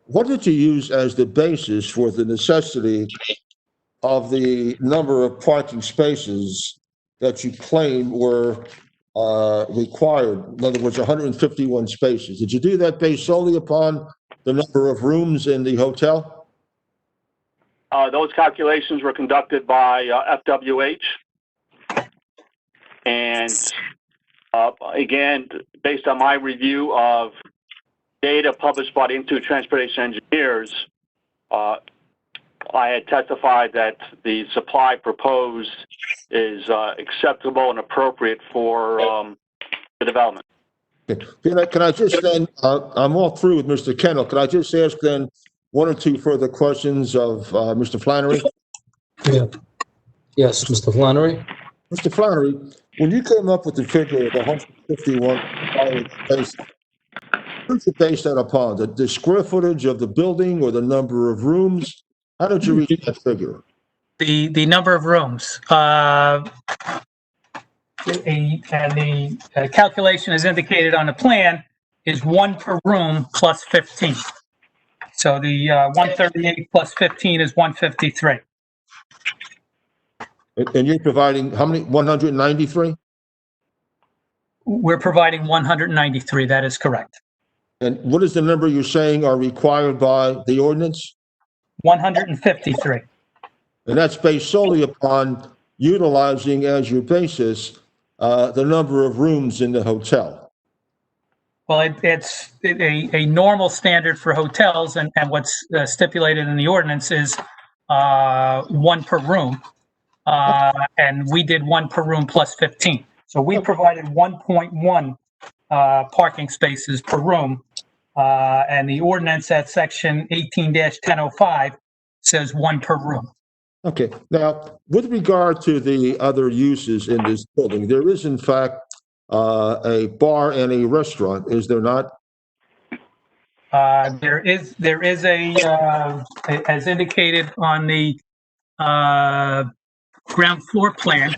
what did you use as the basis for the necessity of the number of parking spaces that you claim were required? In other words, 151 spaces. Did you do that based solely upon the number of rooms in the hotel? Those calculations were conducted by FWH. And again, based on my review of data published by the Institute of Transportation Engineers, I had testified that the supply proposed is acceptable and appropriate for the development. Okay. Can I just then, I'm all through with Mr. Kendall. Can I just ask then one or two further questions of Mr. Flannery? Yeah. Yes, Mr. Flannery. Mr. Flannery, when you came up with the figure of 151 spaces, what did you base that upon? The square footage of the building or the number of rooms? How did you reach that figure? The number of rooms. And the calculation as indicated on the plan is 1 per room plus 15. So the 138 plus 15 is 153. And you're providing how many? 193? We're providing 193. That is correct. And what is the number you're saying are required by the ordinance? 153. And that's based solely upon utilizing as your basis the number of rooms in the hotel. Well, it's a normal standard for hotels, and what's stipulated in the ordinance is 1 per room. And we did 1 per room plus 15. So we provided 1.1 parking spaces per room. And the ordinance at section 18-1005 says 1 per room. Okay. Now, with regard to the other uses in this building, there is in fact a bar and a restaurant, is there not? There is a, as indicated on the ground floor plan,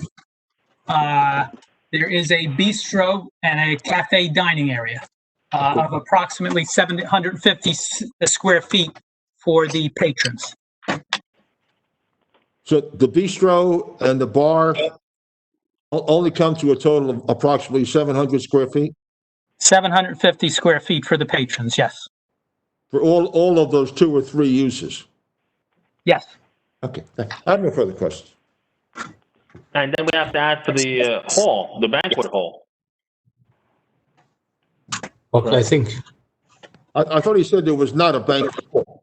there is a bistro and a cafe dining area of approximately 750 square feet for the patrons. So the bistro and the bar only come to a total of approximately 700 square feet? 750 square feet for the patrons, yes. For all of those 2 or 3 uses? Yes. Okay. I have no further questions. And then we have to add for the hall, the banquet hall. Okay, I think. I thought he said there was not a banquet hall.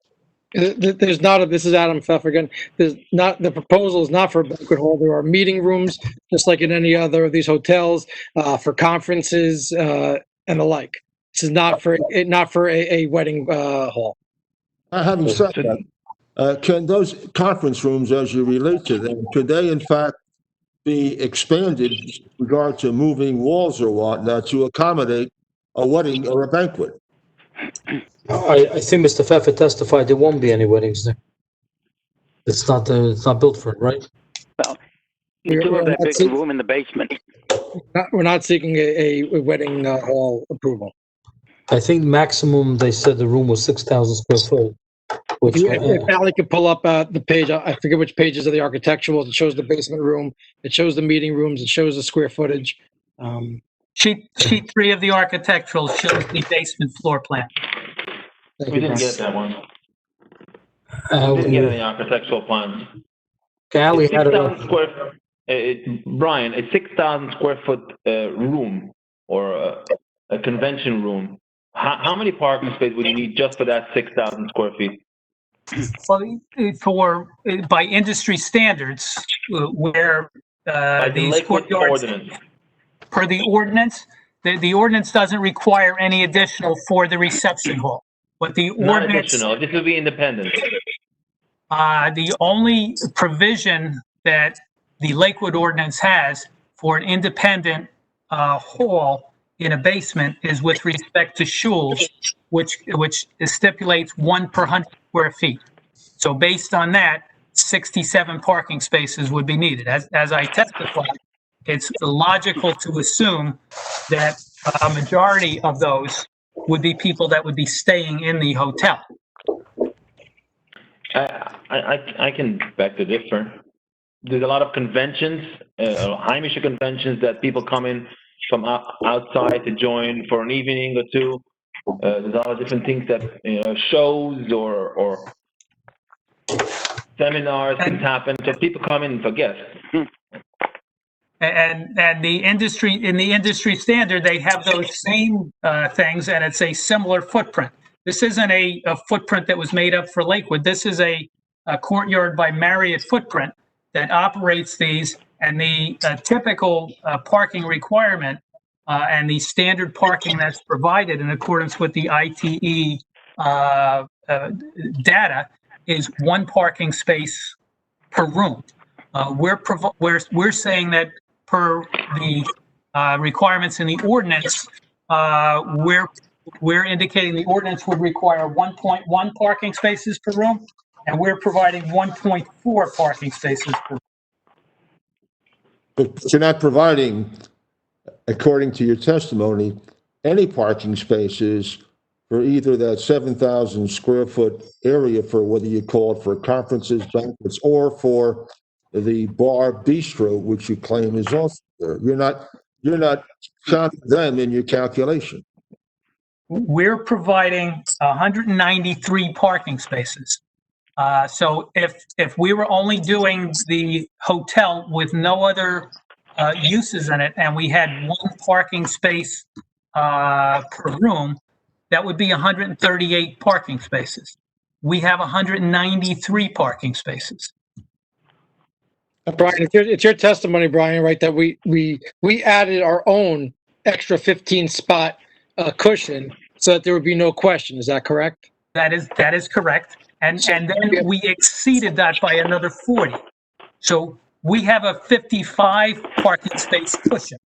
There's not this is Adam Pfeffer again. There's not, the proposal is not for a banquet hall. There are meeting rooms, just like in any other of these hotels, for conferences, and the like. This is not for a wedding, hall. Having said that, can those conference rooms, as you relate to them, could they in fact be expanded with regard to moving walls or whatnot to accommodate a wedding or a banquet? I think Mr. Pfeffer testified there won't be any weddings there. It's not built for it, right? Well, you do have that big room in the basement. We're not seeking a wedding, hall approval. I think maximum, they said the room was 6,000 square foot. Which, If Allie could pull up the page, I forget which pages of the architectural, it shows the basement room, it shows the meeting rooms, it shows the square footage. Sheet 3 of the architectural shows the basement floor plan. We didn't get that one. We didn't get any architectural plans. Allie had it up. Brian, a 6,000 square foot room or a convention room, how many parking spaces would you need just for that 6,000 square feet? Well, by industry standards, where these Lakewood courtyards, ordinance. per the ordinance, the ordinance doesn't require any additional for the reception hall. What the Not ordinance, additional, this would be independent. the only provision that the Lakewood ordinance has for an independent hall in a basement is with respect to shuls, which stipulates 1 per 100 square feet. So based on that, 67 parking spaces would be needed. As I testified, it's logical to assume that a majority of those would be people that would be staying in the hotel. I can beg to differ. There's a lot of conventions, Heimische conventions that people come in from outside to join for an evening or two. There's a lot of different things that, shows or seminars can happen. So people come in for guests. And the industry, in the industry standard, they have those same things, and it's a similar footprint. This isn't a footprint that was made up for Lakewood. This is a Courtyard by Marriott footprint that operates these, and the typical parking requirement and the standard parking that's provided in accordance with the ITE data is one parking space per room. We're saying that per the requirements in the ordinance, we're indicating the ordinance would require 1.1 parking spaces per room, and we're providing 1.4 parking spaces per room. But you're not providing, according to your testimony, any parking spaces for either that 7,000 square foot area for whether you call it for conferences, banquets, or for the bar bistro, which you claim is also there. You're not counting them in your calculation. We're providing 193 parking spaces. So if we were only doing the hotel with no other uses in it, and we had one parking space per room, that would be 138 parking spaces. We have 193 parking spaces. Brian, it's your testimony, Brian, right, that we added our own extra 15 spot cushion so that there would be no question. Is that correct? That is correct. And then we exceeded that by another 40. So we have a 55 parking space cushion.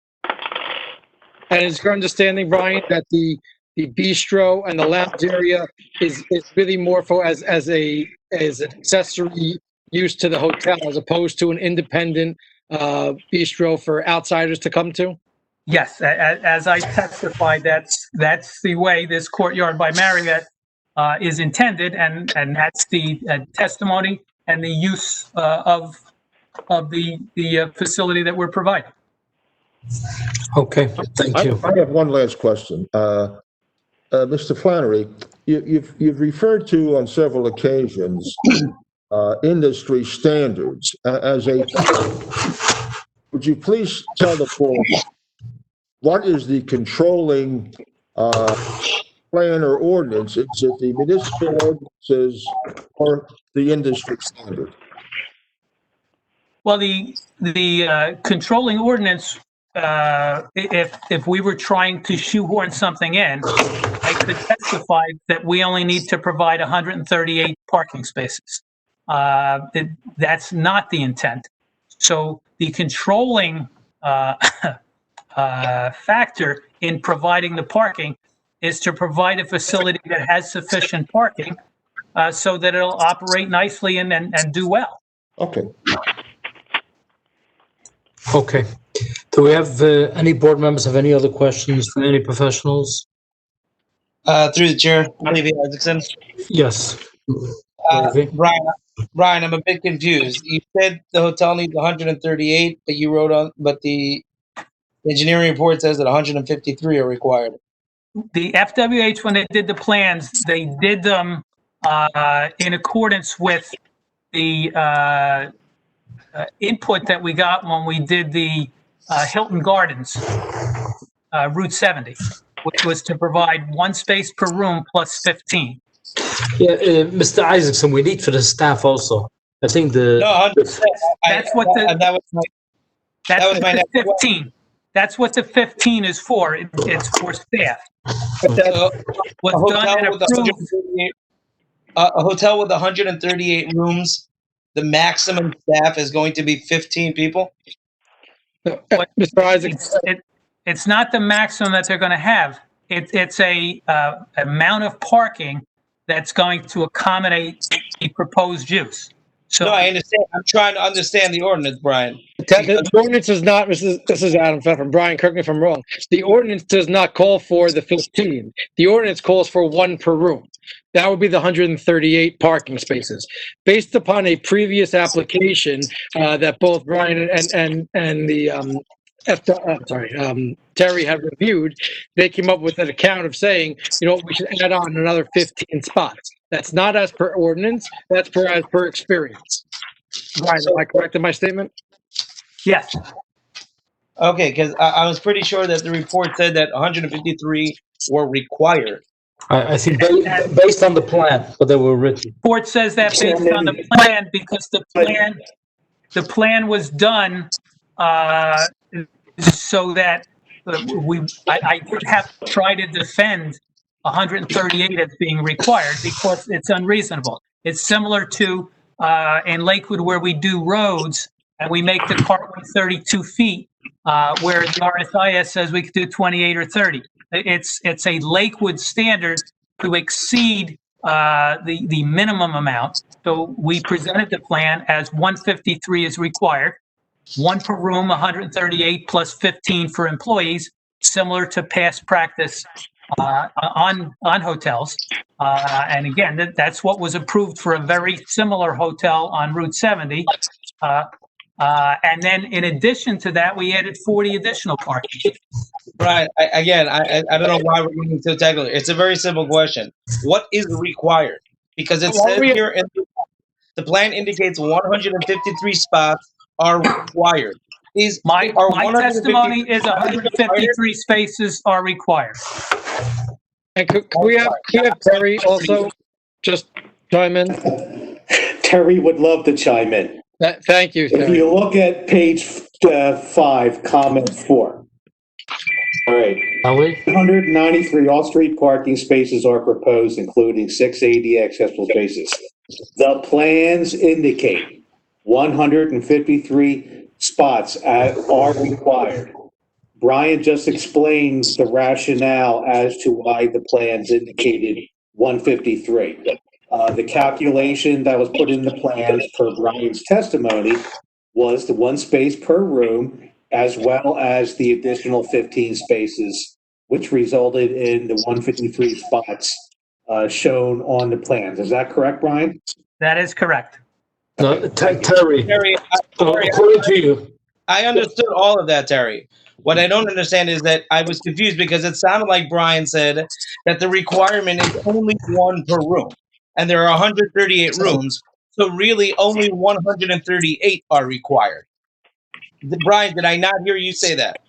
And is your understanding, Brian, that the bistro and the lounge area is really more for as an accessory use to the hotel as opposed to an independent bistro for outsiders to come to? Yes, as I testified, that's the way this Courtyard by Marriott is intended, and that's the testimony and the use of the facility that we're providing. Okay, thank you. I have one last question. Mr. Flannery, you've referred to on several occasions industry standards as a. Would you please tell the board what is the controlling plan or ordinance? Is it the municipal ordinances or the industry standard? Well, the controlling ordinance, if we were trying to shoehorn something in, I could testify that we only need to provide 138 parking spaces. That's not the intent. So the controlling factor in providing the parking is to provide a facility that has sufficient parking so that it'll operate nicely and do well. Okay. Okay. Do we have any board members have any other questions for any professionals? Through the chair, Levy Isaacson. Yes. Brian, I'm a bit confused. You said the hotel needs 138, but you wrote on, but the engineering report says that 153 are required. The FWH, when they did the plans, they did them in accordance with the input that we got when we did the Hilton Gardens, Route 70, which was to provide one space per room plus 15. Yeah, Mr. Isaacson, we need for the staff also. I think No, 100%. That's what the 15. That's what the 15 is for. It's for staff. What's done and approved. A hotel with 138 rooms, the maximum staff is going to be 15 people? Mr. Isaacson. It's not the maximum that they're going to have. It's a amount of parking that's going to accommodate the proposed use. So No, I understand. I'm trying to understand the ordinance, Brian. The ordinance is not, this is Adam Pfeffer. Brian, correct me if I'm wrong. The ordinance does not call for the 15. The ordinance calls for one per room. That would be the 138 parking spaces. Based upon a previous application that both Brian and the Terry have reviewed, they came up with an account of saying, we should add on another 15 spots. That's not as per ordinance, that's as per experience. Brian, am I correct in my statement? yes, Okay, because I was pretty sure that the report said that 153 were required. I think based on the plan, but they were written. report says that based on the plan, because the plan was done so that I did have to try to defend 138 as being required because it's unreasonable. It's similar to in Lakewood where we do roads and we make the cartway 32 feet, where the RSIS says we could do 28 or 30. It's a Lakewood standard to exceed the minimum amount. So we presented the plan as 153 is required, one per room, 138 plus 15 for employees, similar to past practice on hotels. And again, that's what was approved for a very similar hotel on Route 70. And then in addition to that, we added 40 additional parking. Right. I don't know why we're getting so technical. It's a very simple question. What is required? Because it says here, in the plan indicates 153 spots are required. My testimony is 153 spaces are required. And could we have Terry also just chime in? Terry would love to chime in. Thank you, Terry. If you look at page 5, comment 4. All right. 193 off-street parking spaces are proposed, including 6 ADA accessible spaces. The plans indicate 153 spots are required. Brian just explained the rationale as to why the plans indicated 153. The calculation that was put in the plans per Brian's testimony was the 1 space per room, as well as the additional 15 spaces, which resulted in the 153 spots shown on the plans. Is that correct, Brian? That is correct. No, Terry, according to you. I understood all of that, Terry. What I don't understand is that I was confused because it sounded like Brian said that the requirement is only one per room. And there are 138 rooms, so really only 138 are required. Brian, did I not hear you say that?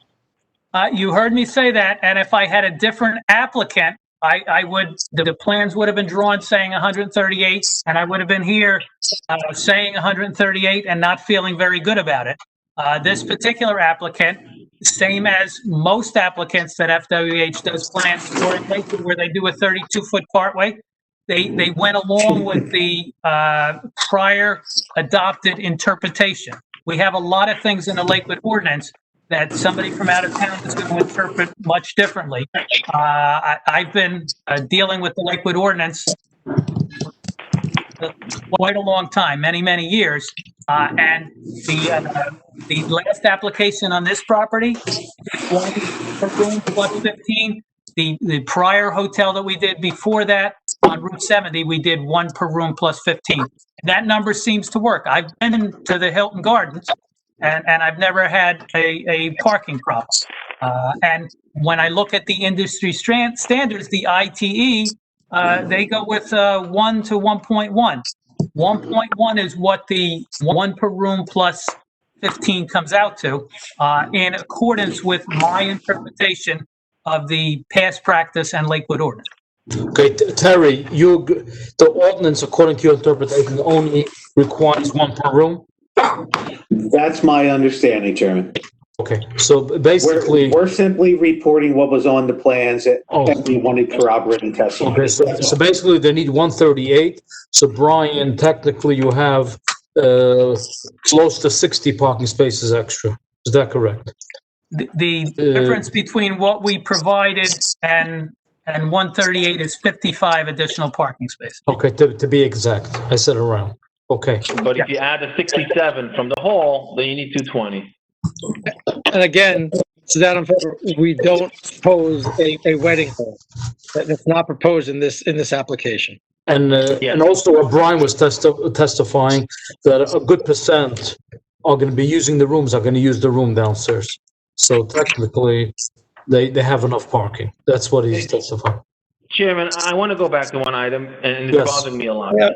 You heard me say that, and if I had a different applicant, the plans would have been drawn saying 138, and I would have been here saying 138 and not feeling very good about it. This particular applicant, same as most applicants that FWH does plans for in Lakewood where they do a 32-foot cartway, they went along with the prior adopted interpretation. We have a lot of things in the Lakewood ordinance that somebody from out of town is going to interpret much differently. I've been dealing with the Lakewood ordinance quite a long time, many years. And the last application on this property, 1 per room plus 15. The prior hotel that we did before that on Route 70, we did 1 per room plus 15. That number seems to work. I've been to the Hilton Gardens and I've never had a parking problem. And when I look at the industry standards, the ITE, they go with 1 to 1.1. 1.1 is what the 1 per room plus 15 comes out to, in accordance with my interpretation of the past practice and Lakewood ordinance. Okay, Terry, the ordinance, according to your interpretation, only requires 1 per room? That's my understanding, Chairman. Okay, so basically... We're simply reporting what was on the plans and we wanted corroborating testimony. Okay, so basically they need 138. So Brian, technically you have close to 60 parking spaces extra. Is that correct? The difference between what we provided and and 138 is 55 additional parking spaces. Okay, to be exact, I said around. Okay. But if you add the 67 from the hall, then you need 220. And again, to that, we don't propose a wedding hall. That's not proposed in this application. And also what Brian was testifying, that a good percent are going to be using the rooms, are going to use the room downstairs. So technically, they have enough parking. That's what he's testifying. Chairman, I want to go back to one item, and it's Yes. bothering me a lot. Yeah.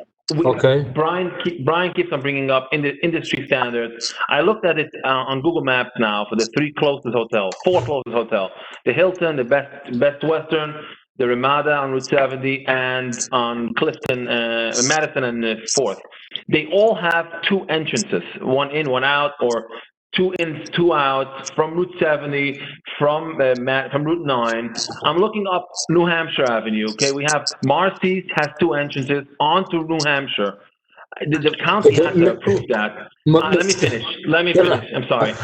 Okay. Brian keeps on bringing up in the industry standards. I looked at it on Google Maps now for the four closest hotels: the Hilton, the Best Western, the Ramada on Route 70, and on Clifton, Madison and 4th. They all have two entrances, one in, one out, or two ins, two outs from Route 70, from Route 9. I'm looking up New Hampshire Avenue. Okay, we have Marcy's has two entrances onto New Hampshire. The county has to approve that. Let me finish. I'm sorry.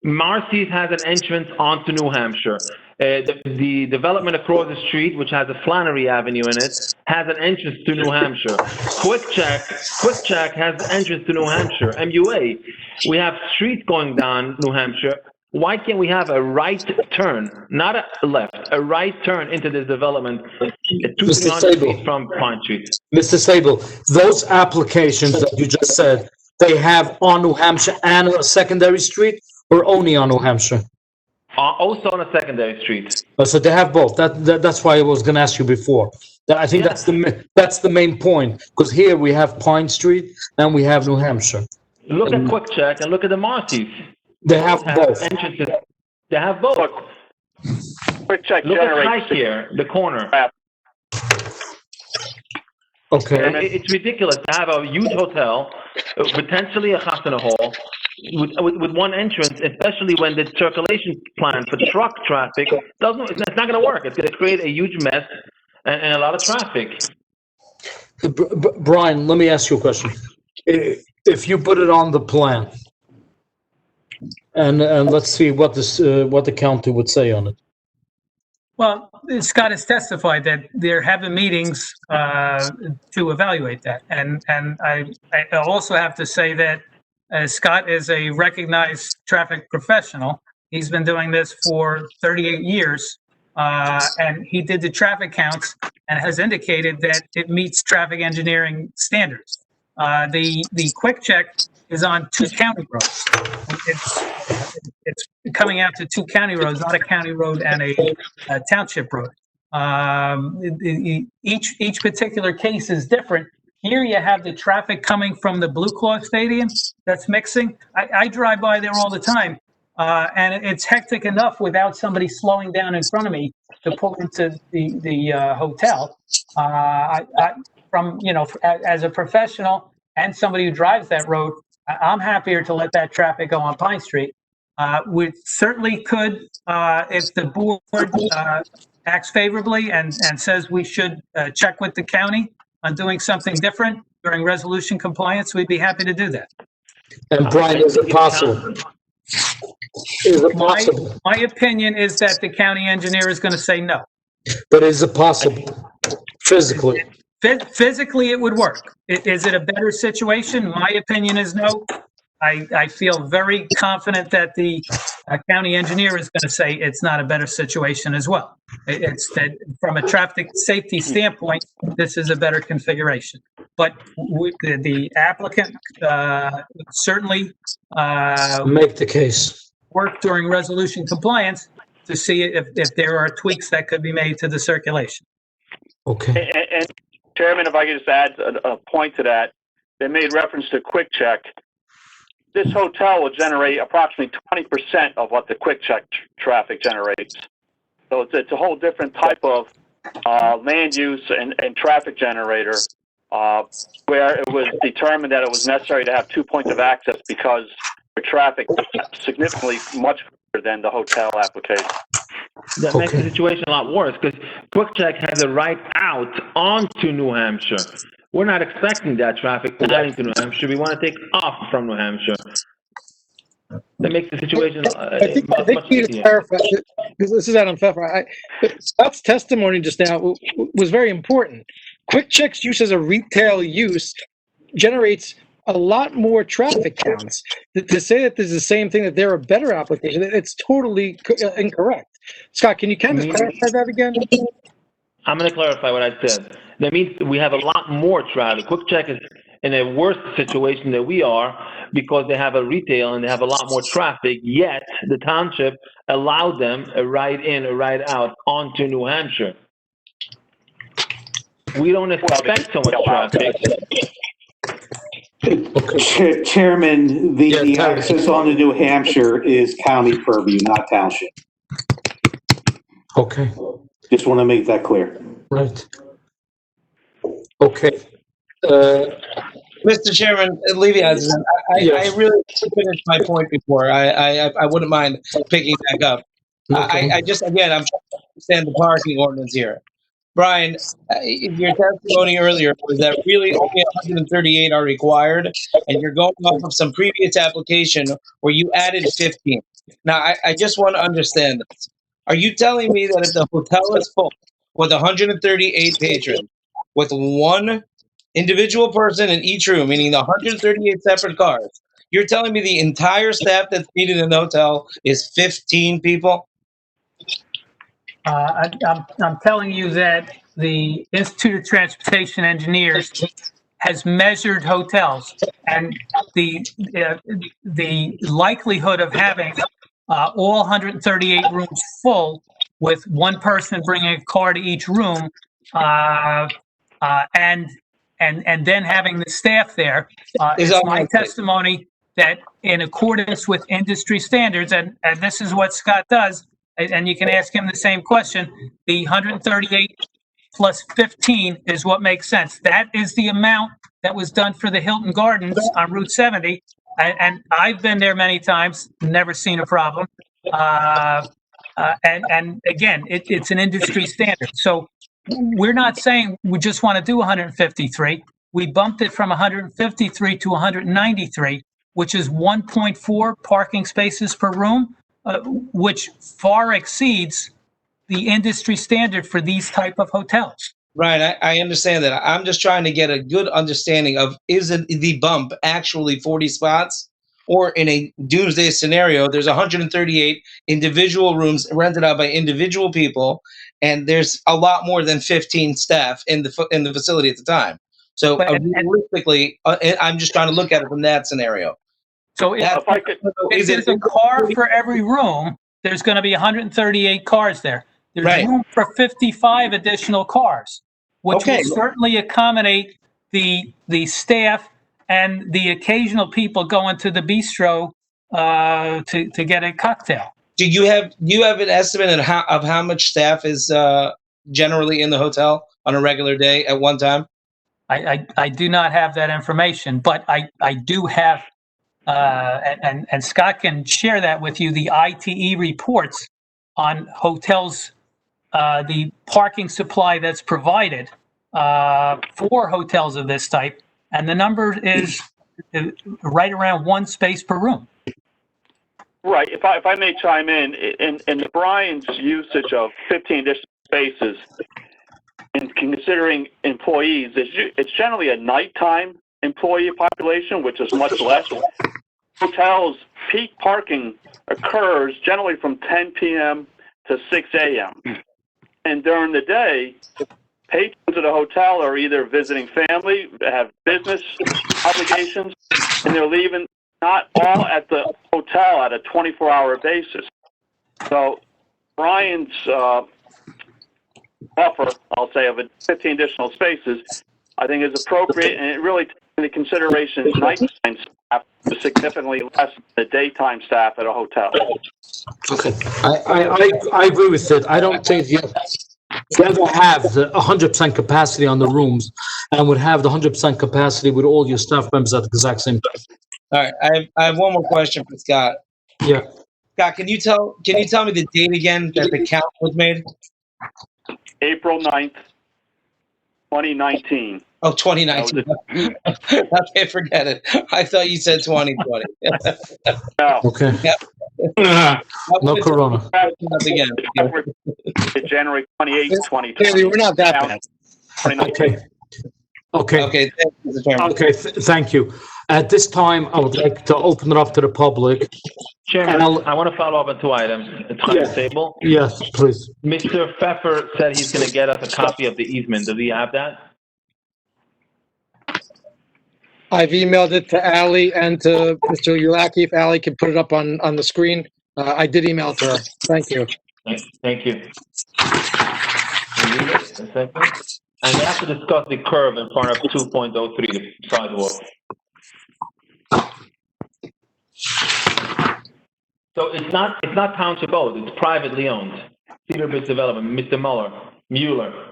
Marcy's has an entrance onto New Hampshire. The development across the street, which has a Flannery Avenue in it, has an entrance to New Hampshire. Quick Check has an entrance to New Hampshire. MUA, we have streets going down New Hampshire. Why can't we have a right turn, not a left, a right turn into this development, 200 feet from Pine Street? Mr. Sable, those applications that you just said, they have on New Hampshire and a secondary street, or only on New Hampshire? Also on a secondary street. Oh, so they have both. That's why I was going to ask you before. I think that's the main point, because here we have Pine Street and we have New Hampshire. Look at Quick Check and look at the Marcy's. They have both. Entrances. They have both. Quick Check Look at generates High here, the corner. Okay. And it's ridiculous to have a huge hotel, potentially a Chasana hall, with one entrance, especially when the circulation plan for truck traffic it's not going to work. It's going to create a huge mess and a lot of traffic. Brian, let me ask you a question. If you put it on the plan, and let's see what the county would say on it. Well, Scott has testified that they're having meetings to evaluate that. And I also have to say that Scott is a recognized traffic professional. He's been doing this for 38 years, and he did the traffic counts and has indicated that it meets traffic engineering standards. The Quick Check is on two county roads. It's coming out to two county roads, not a county road and a township road. Each particular case is different. Here you have the traffic coming from the Blue Claw Stadium that's mixing. I drive by there all the time, and it's hectic enough without somebody slowing down in front of me to pull into the hotel. As a professional and somebody who drives that road, I'm happier to let that traffic go on Pine Street. We certainly could, if the board acts favorably and says we should check with the county on doing something different during resolution compliance, we'd be happy to do that. And Brian, is it possible? Is it possible? My opinion is that the county engineer is going to say no. But is it possible physically? Physically, it would work. Is it a better situation? My opinion is no. I feel very confident that the county engineer is going to say it's not a better situation as well. It's that from a traffic safety standpoint, this is a better configuration. But the applicant certainly make the case. Work during resolution compliance to see if there are tweaks that could be made to the circulation. Okay. And Chairman, if I could just add a point to that, they made reference to Quick Check. This hotel will generate approximately 20% of what the Quick Check traffic generates. So it's a whole different type of land use and traffic generator, where it was determined that it was necessary to have 2 points of access because the traffic is significantly much greater than the hotel application. That makes the situation a lot worse because Quick Check has a right out onto New Hampshire. We're not expecting that traffic adding to New Hampshire. We want to take off from New Hampshire. That makes the situation I think much you need to easier. clarify, because this is Adam Pfeffer. Scott's testimony just now was very important. Quick Check's use as a retail use generates a lot more traffic counts. To say that this is the same thing, that they're a better application, it's totally incorrect. Scott, can you kind of clarify that again? I'm going to clarify what I said. That means we have a lot more traffic. Quick Check is in a worse situation than we are because they have a retail and they have a lot more traffic, yet the township allowed them a ride in, a ride out onto New Hampshire. We don't expect so much traffic. Chairman, the Yeah, Terry. access on to New Hampshire is county purview, not township. Okay, Just want to make that clear. right. Okay. Mr. Chairman, Levy, I really finished my point before. I wouldn't mind picking back up. Okay. I'm trying to understand the parking ordinance here. Brian, your testimony earlier was that really only 138 are required, and you're going off of some previous application where you added 15. Now, I just want to understand this. Are you telling me that if the hotel is full with 138 patrons, with one individual person in each room, meaning the 138 separate cars, you're telling me the entire staff that's needed in the hotel is 15 people? I'm telling you that the Institute of Transportation Engineers has measured hotels, and the likelihood of having all 138 rooms full with one person bringing a car to each room, and then having the staff there, is my testimony that in accordance with industry standards, and this is what Scott does, and you can ask him the same question, the 138 plus 15 is what makes sense. That is the amount that was done for the Hilton Gardens on Route 70. And I've been there many times, never seen a problem. And again, it's an industry standard. So we're not saying we just want to do 153. We bumped it from 153 to 193, which is 1.4 parking spaces per room, which far exceeds the industry standard for these type of hotels. Right, I understand that. I'm just trying to get a good understanding of, is it the bump actually 40 spots? Or in a doomsday scenario, there's 138 individual rooms rented out by individual people, and there's a lot more than 15 staff in the facility at the time. So realistically, I'm just trying to look at it from that scenario. So if there's a car for every room, there's going to be 138 cars there. There's room for 55 additional cars, which will certainly accommodate the staff and the occasional people going to the bistro to get a cocktail. Do you have an estimate of how much staff is generally in the hotel on a regular day at one time? I do not have that information, but I do have, and Scott can share that with you, the ITE reports on hotels, the parking supply that's provided for hotels of this type, and the number is right around one space per room. Right. If I may chime in the Brian's usage of 15 additional spaces, and considering employees, it's generally a nighttime employee population, which is much less. Hotels' peak parking occurs generally from 10 p.m. to 6 a.m. And during the day, patrons of the hotel are either visiting family, have business obligations, and they're leaving not all at the hotel at a 24-hour basis. So Brian's offer, I'll say, of 15 additional spaces, I think is appropriate, and it really takes into consideration nighttime staff is significantly less than the daytime staff at a hotel. Okay, I agree with it. I don't think you ever have the 100% capacity on the rooms and would have the 100% capacity with all your staff members at the exact same time. All right, I have one more question for Scott. Yeah. Scott, can you tell me the date again that the count was made? April 9th. 2019. Oh, 2019. Okay, forget it. I thought you said 2020. No, Okay. No corona. Again. January 28, 2020. Clearly, we're not that bad. 2019. Okay. Okay, thank you, Mr. Chairman. Okay, thank you. At this time, I would like to open it up to the public. Chairman, Al- I want to follow up on 2 items. It's on the table. Yes, please. Mr. Pfeffer said he's going to get us a copy of the easement. Does he have that? I've emailed it to Ally and to Mr. Ulaki. If Ally can put it up on the screen. I did email it to her. Thank you. Thank you. Read it, a second. And we have to discuss the curve in front of 2.03, the sidewalk. So it's not township owned, it's privately owned. Cedar Bridge Development, Mr. Mueller.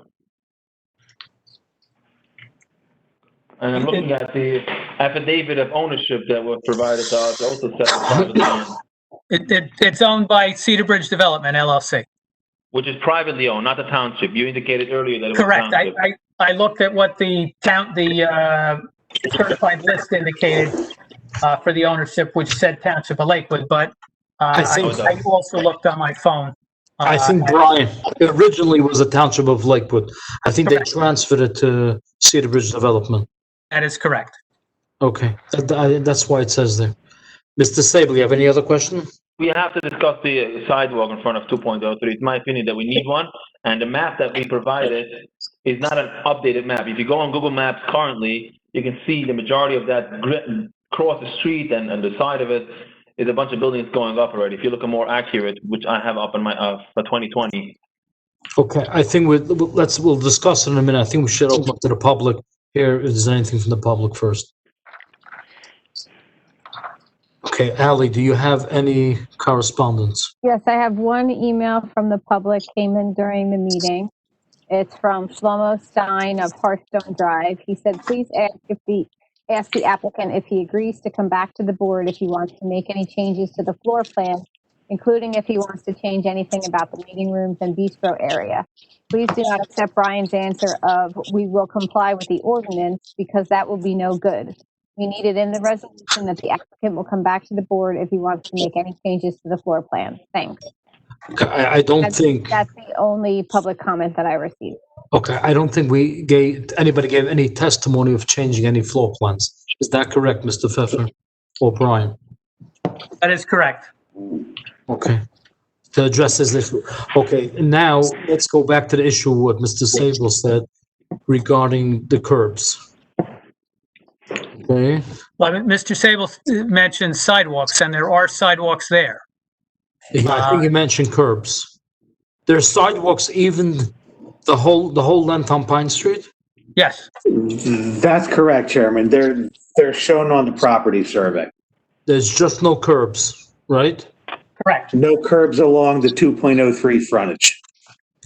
And I'm looking at the affidavit of ownership that was provided to us, also says it's privately owned. It's owned by Cedar Bridge Development, LLC. Which is privately owned, not the township. You indicated earlier that it was Correct. township. I looked at what the certified list indicated for the ownership, which said Township of Lakewood, but I also looked on my phone. I think, Brian, it originally was a township of Lakewood. I think they transferred it to Cedar Bridge Development. That is correct. Okay, that's why it says there. Mr. Sable, you have any other question? We have to discuss the sidewalk in front of 2.03. It's my opinion that we need one, and the map that we provided is not an updated map. If you go on Google Maps currently, you can see the majority of that across the street and the side of it is a bunch of buildings going up already. If you look at more accurate, which I have up on my for 2020. Okay, I think we'll discuss it in a minute. I think we should open up to the public here. If there's anything from the public first. Okay, Ally, do you have any correspondence? Yes, I have one email from the public, came in during the meeting. It's from Shlomo Stein of Hearthstone Drive. He said, please ask the applicant if he agrees to come back to the board if he wants to make any changes to the floor plan, including if he wants to change anything about the meeting rooms and bistro area. Please do not accept Brian's answer of, we will comply with the ordinance, because that will be no good. We need it in the resolution that the applicant will come back to the board if he wants to make any changes to the floor plan. Thanks. I don't think. That's the only public comment that I received. Okay, I don't think anybody gave any testimony of changing any floor plans. Is that correct, Mr. Pfeffer or Brian? That is correct. Okay. To address this issue. Okay, now let's go back to the issue of what Mr. Sable said regarding the curbs. Okay. Well, Mr. Sable mentioned sidewalks, and there are sidewalks there. I think you mentioned curbs. There's sidewalks even the whole length on Pine Street? Yes. That's correct, Chairman. They're shown on the property survey. There's just no curbs, right? Correct. No curbs along the 2.03 frontage.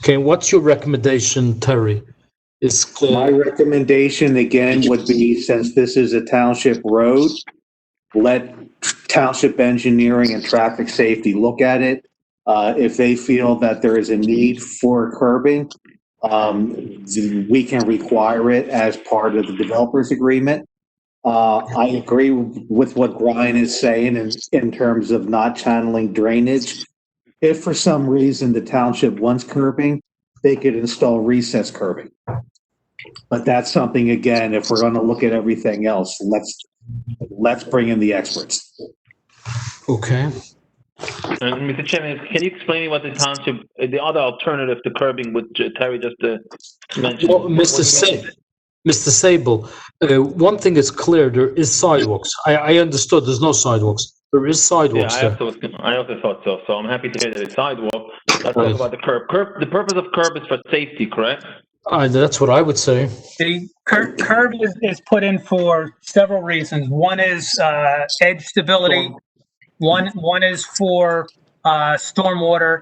Okay, what's your recommendation, Terry? My recommendation, again, would be, since this is a township road, let township engineering and traffic safety look at it. If they feel that there is a need for curbing, we can require it as part of the developer's agreement. I agree with what Brian is saying in terms of not channeling drainage. If for some reason the township wants curbing, they could install recessed curbing. But that's something, again, if we're going to look at everything else, let's bring in the experts. Okay. Mr. Chairman, can you explain what the township, the other alternative to curbing, which Terry just mentioned? Well, Mr. Sable, one thing is clear, there is sidewalks. I understood there's no sidewalks. There is sidewalks there. I also thought so. So I'm happy to hear that it's sidewalk. Let's talk about the curb. The purpose of curb is for safety, correct? That's what I would say. The curb is put in for several reasons. One is edge stability. One is for stormwater,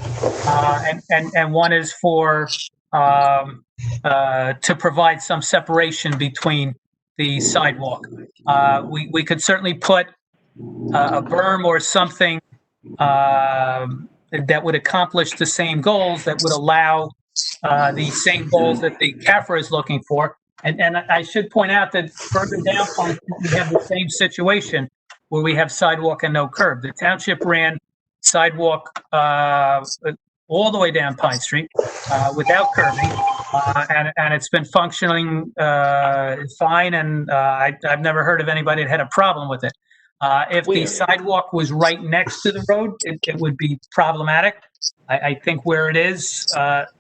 and one is for to provide some separation between the sidewalk. We could certainly put a berm or something that would accomplish the same goals, that would allow the same goals that the CAFRA is looking for. And I should point out that further down Pine Street, we have the same situation where we have sidewalk and no curb. The township ran sidewalk all the way down Pine Street without curbing, and it's been functioning fine, and I've never heard of anybody that had a problem with it. If the sidewalk was right next to the road, it would be problematic. I think where it is,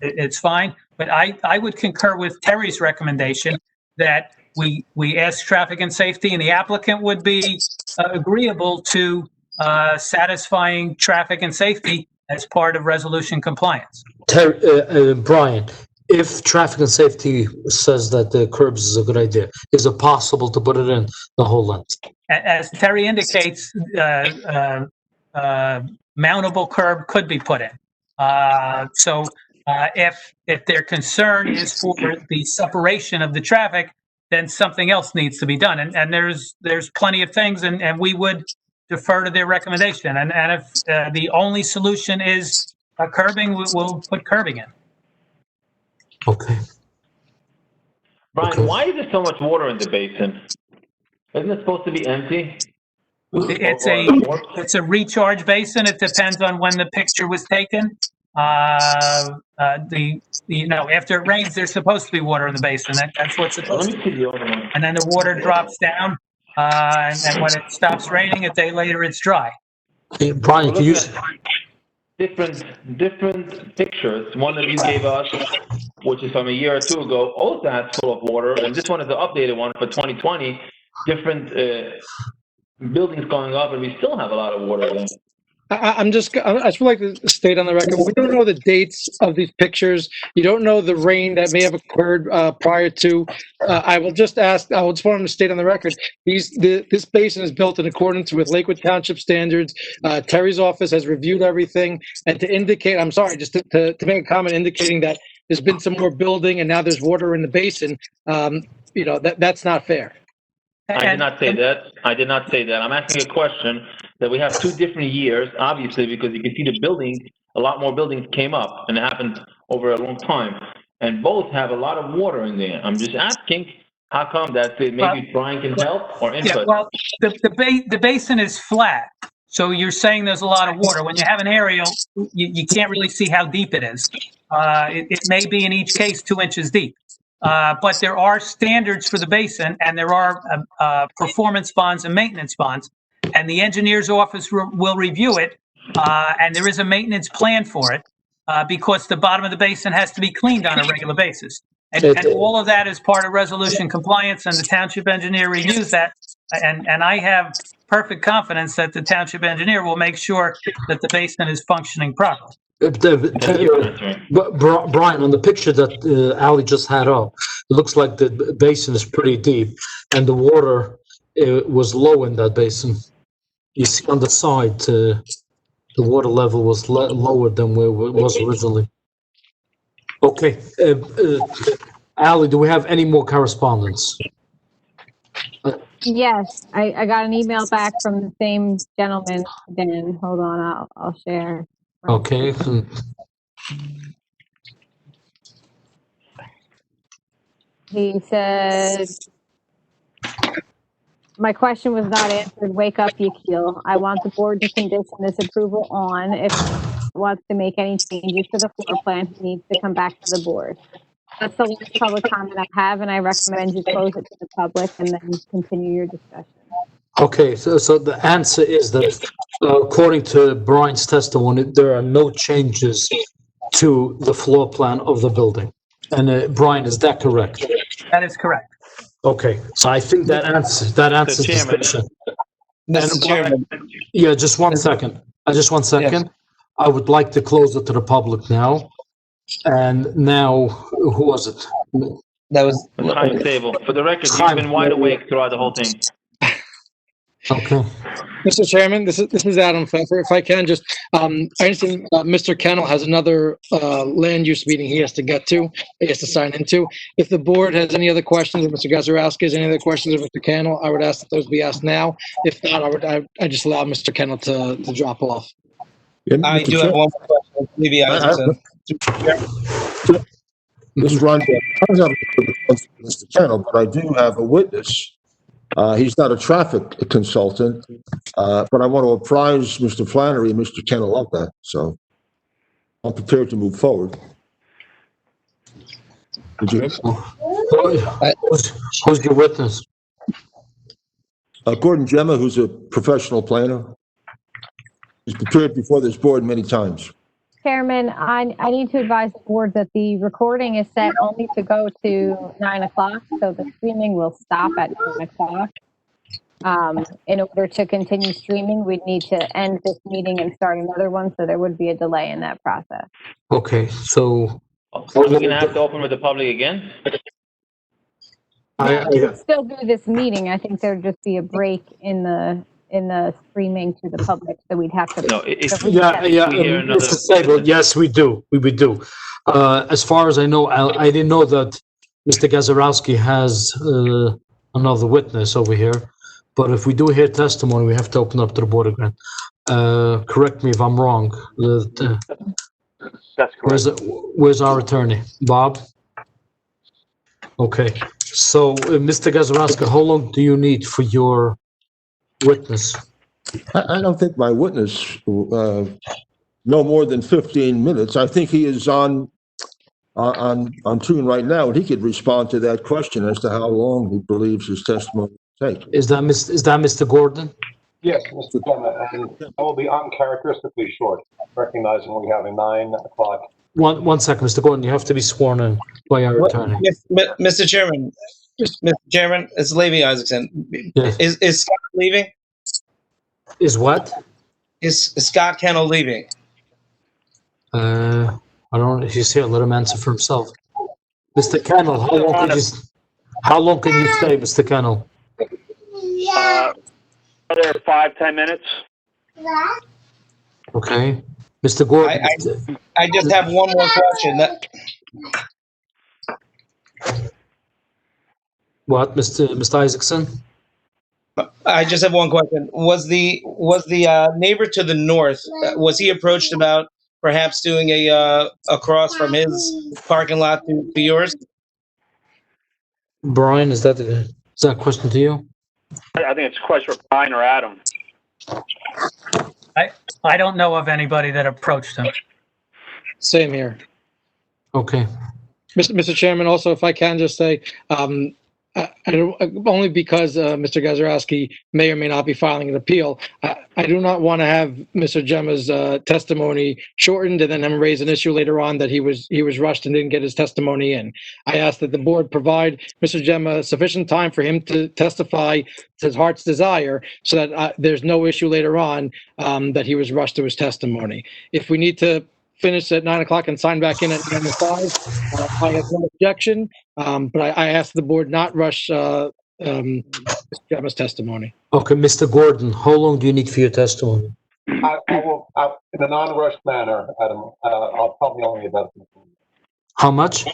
it's fine. But I would concur with Terry's recommendation that we ask traffic and safety, and the applicant would be agreeable to satisfying traffic and safety as part of resolution compliance. Brian, if traffic and safety says that the curbs is a good idea, is it possible to put it in the whole length? As Terry indicates, mountable curb could be put in. So if their concern is for the separation of the traffic, then something else needs to be done. And there's plenty of things, and we would defer to their recommendation. And if the only solution is curbing, we'll put curbing in. Okay. Brian, why is there so much water in the basin? Isn't it supposed to be empty? It's a recharge basin. It depends on when the picture was taken. After it rains, there's supposed to be water in the basin. That's what's supposed to be. And then the water drops down, and when it stops raining, a day later, it's dry. Hey, Brian, can you... Different pictures. One that you gave us, which is from a year or two ago, also has full of water, and this one is the updated one for 2020. Different buildings going up, and we still have a lot of water there. I just would like to state on the record, we don't know the dates of these pictures. You don't know the rain that may have occurred prior to. I just want to state on the record, this basin is built in accordance with Lakewood Township standards. Terry's office has reviewed everything, and to indicate, I'm sorry, just to make a comment indicating that there's been some more building and now there's water in the basin, that's not fair. I did not say that. I'm asking a question that we have 2 different years, obviously, because you can see the buildings, a lot more buildings came up, and it happened over a long time. And both have a lot of water in there. I'm just asking, how come that maybe Brian can help or input? Yeah, well, the basin is flat, so you're saying there's a lot of water. When you have an aerial, you can't really see how deep it is. It may be in each case 2 inches deep. But there are standards for the basin, and there are performance bonds and maintenance bonds, and the engineer's office will review it, and there is a maintenance plan for it, because the bottom of the basin has to be cleaned on a regular basis. And all of that is part of resolution compliance, and the township engineer reviews that, and I have perfect confidence that the township engineer will make sure that the basin is functioning properly. Brian, on the picture that Ali just had up, it looks like the basin is pretty deep, and the water was low in that basin. You see on the side, the water level was lower than where it was originally. Okay. Ali, do we have any more correspondence? Yes, I got an email back from the same gentleman again. Hold on, I'll share. Okay. He said, my question was not answered. Wake up, Yakil. I want the board to condition this approval on. If it wants to make any changes to the floor plan, he needs to come back to the board. That's the last public comment I have, and I recommend you close it to the public and then continue your discussion. Okay, so the answer is that according to Brian's testimony, there are no changes to the floor plan of the building. And Brian, is that correct? That is correct. Okay, so I think that answers the question. Mr. Chairman. Yeah, just one second. Just one second. Yes. I would like to close it to the public now. And now, who was it? That was Chaim Sable. For the record, you've been wide awake throughout the whole thing. Okay. Mr. Chairman, this is Adam Pfeffer. If I can just, I understand Mr. Kennel has another land use meeting he has to get to, he has to sign into. If the board has any other questions, or Mr. Gazarovski has any other questions of Mr. Kennel, I would ask that those be asked now. If not, I just allow Mr. Kennel to drop off. I do have one more question. Maybe I This is Ron. I don't have Mr. Kennel, but I do have a witness. He's not a traffic consultant, but I want to apprise Mr. Flannery and Mr. Kennel of that. So I'm prepared to move forward. Would you? Who's your witness? Gordon Gemma, who's a professional planner. He's prepared before this board many times. Chairman, I need to advise the board that the recording is set only to go to 9 o'clock, so the streaming will stop at 9 o'clock. In order to continue streaming, we'd need to end this meeting and start another one, so there would be a delay in that process. Okay, so. Are we going to have to open with the public again? We could still do this meeting. I think there'd just be a break in the streaming to the public, so we'd have to. No, Mr. Sable, yes, we do. We do. As far as I know, I didn't know that Mr. Gazarovski has another witness over here. But if we do hear testimony, we have to open up to the board again. Correct me if I'm wrong. That's correct. Where's our attorney? Bob? Okay. So, Mr. Gazarovski, how long do you need for your witness? I don't think my witness, no more than 15 minutes. I think he is on tune right now, and he could respond to that question as to how long he believes his testimony will take. Is that Mr. Gordon? Yes, Mr. Gemma, and I will be uncharacteristically short, recognizing we have a 9 o'clock. One second, Mr. Gordon, you have to be sworn in by our attorney. Mr. Chairman, it's Levi Isaacson. Yes. Is Scott leaving? Is what? Is Scott Kennel leaving? I don't know. He's here. Let him answer for himself. Mr. Kennel, how long can you stay, Mr. Kennel? Another 5-10 minutes. Okay. Mr. Gordon. I just have one more question. What, Mr. Isaacson? I just have one question. Was the neighbor to the north, was he approached about perhaps doing a cross from his parking lot to yours? Brian, is that a question to you? I think it's a question for Brian or Adam. I don't know of anybody that approached him. Same here. Okay. Mr. Chairman, also, if I can just say, I don't, only because Mr. Gazarovski may or may not be filing an appeal, I do not want to have Mr. Gemma's testimony shortened and then him raise an issue later on that he was rushed and didn't get his testimony in. I ask that the board provide Mr. Gemma sufficient time for him to testify to his heart's desire so that there's no issue later on that he was rushed to his testimony. If we need to finish at 9 o'clock and sign back in at 9:05, I have no objection, but I ask the board not rush Mr. Gemma's testimony. Okay, Mr. Gordon, how long do you need for your testimony? I will, in a non-rushed manner, Adam, I'll probably only about 15. How much?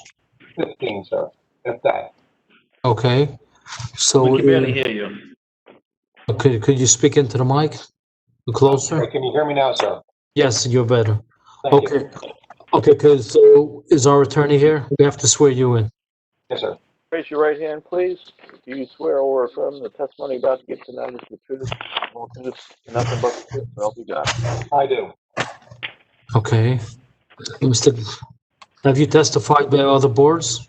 15, sir, if that. Okay. So we can barely hear you. Okay, could you speak into the mic? Closer? Can you hear me now, sir? Yes, you're better. Thank you. Okay, because is our attorney here? We have to swear you in. Yes, sir. Raise your right hand, please. Do you swear or affirm the testimony about to give tonight is the truth, the whole truth, and nothing but the truth, so help you God? I do. Okay. Have you testified by other boards?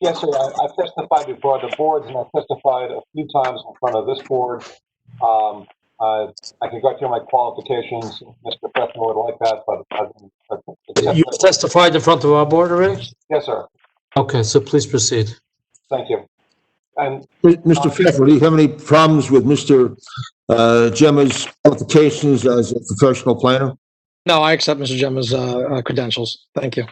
Yes, sir. I've testified before the boards, and I've testified a few times in front of this board. I can go through my qualifications. Mr. Preston would like that, but You've testified in front of our board already? Yes, sir. Okay, so please proceed. Thank you. And Mr. Pfeffer, do you have any problems with Mr. Gemma's qualifications as a professional planner? No, I accept Mr. Gemma's credentials. Thank you.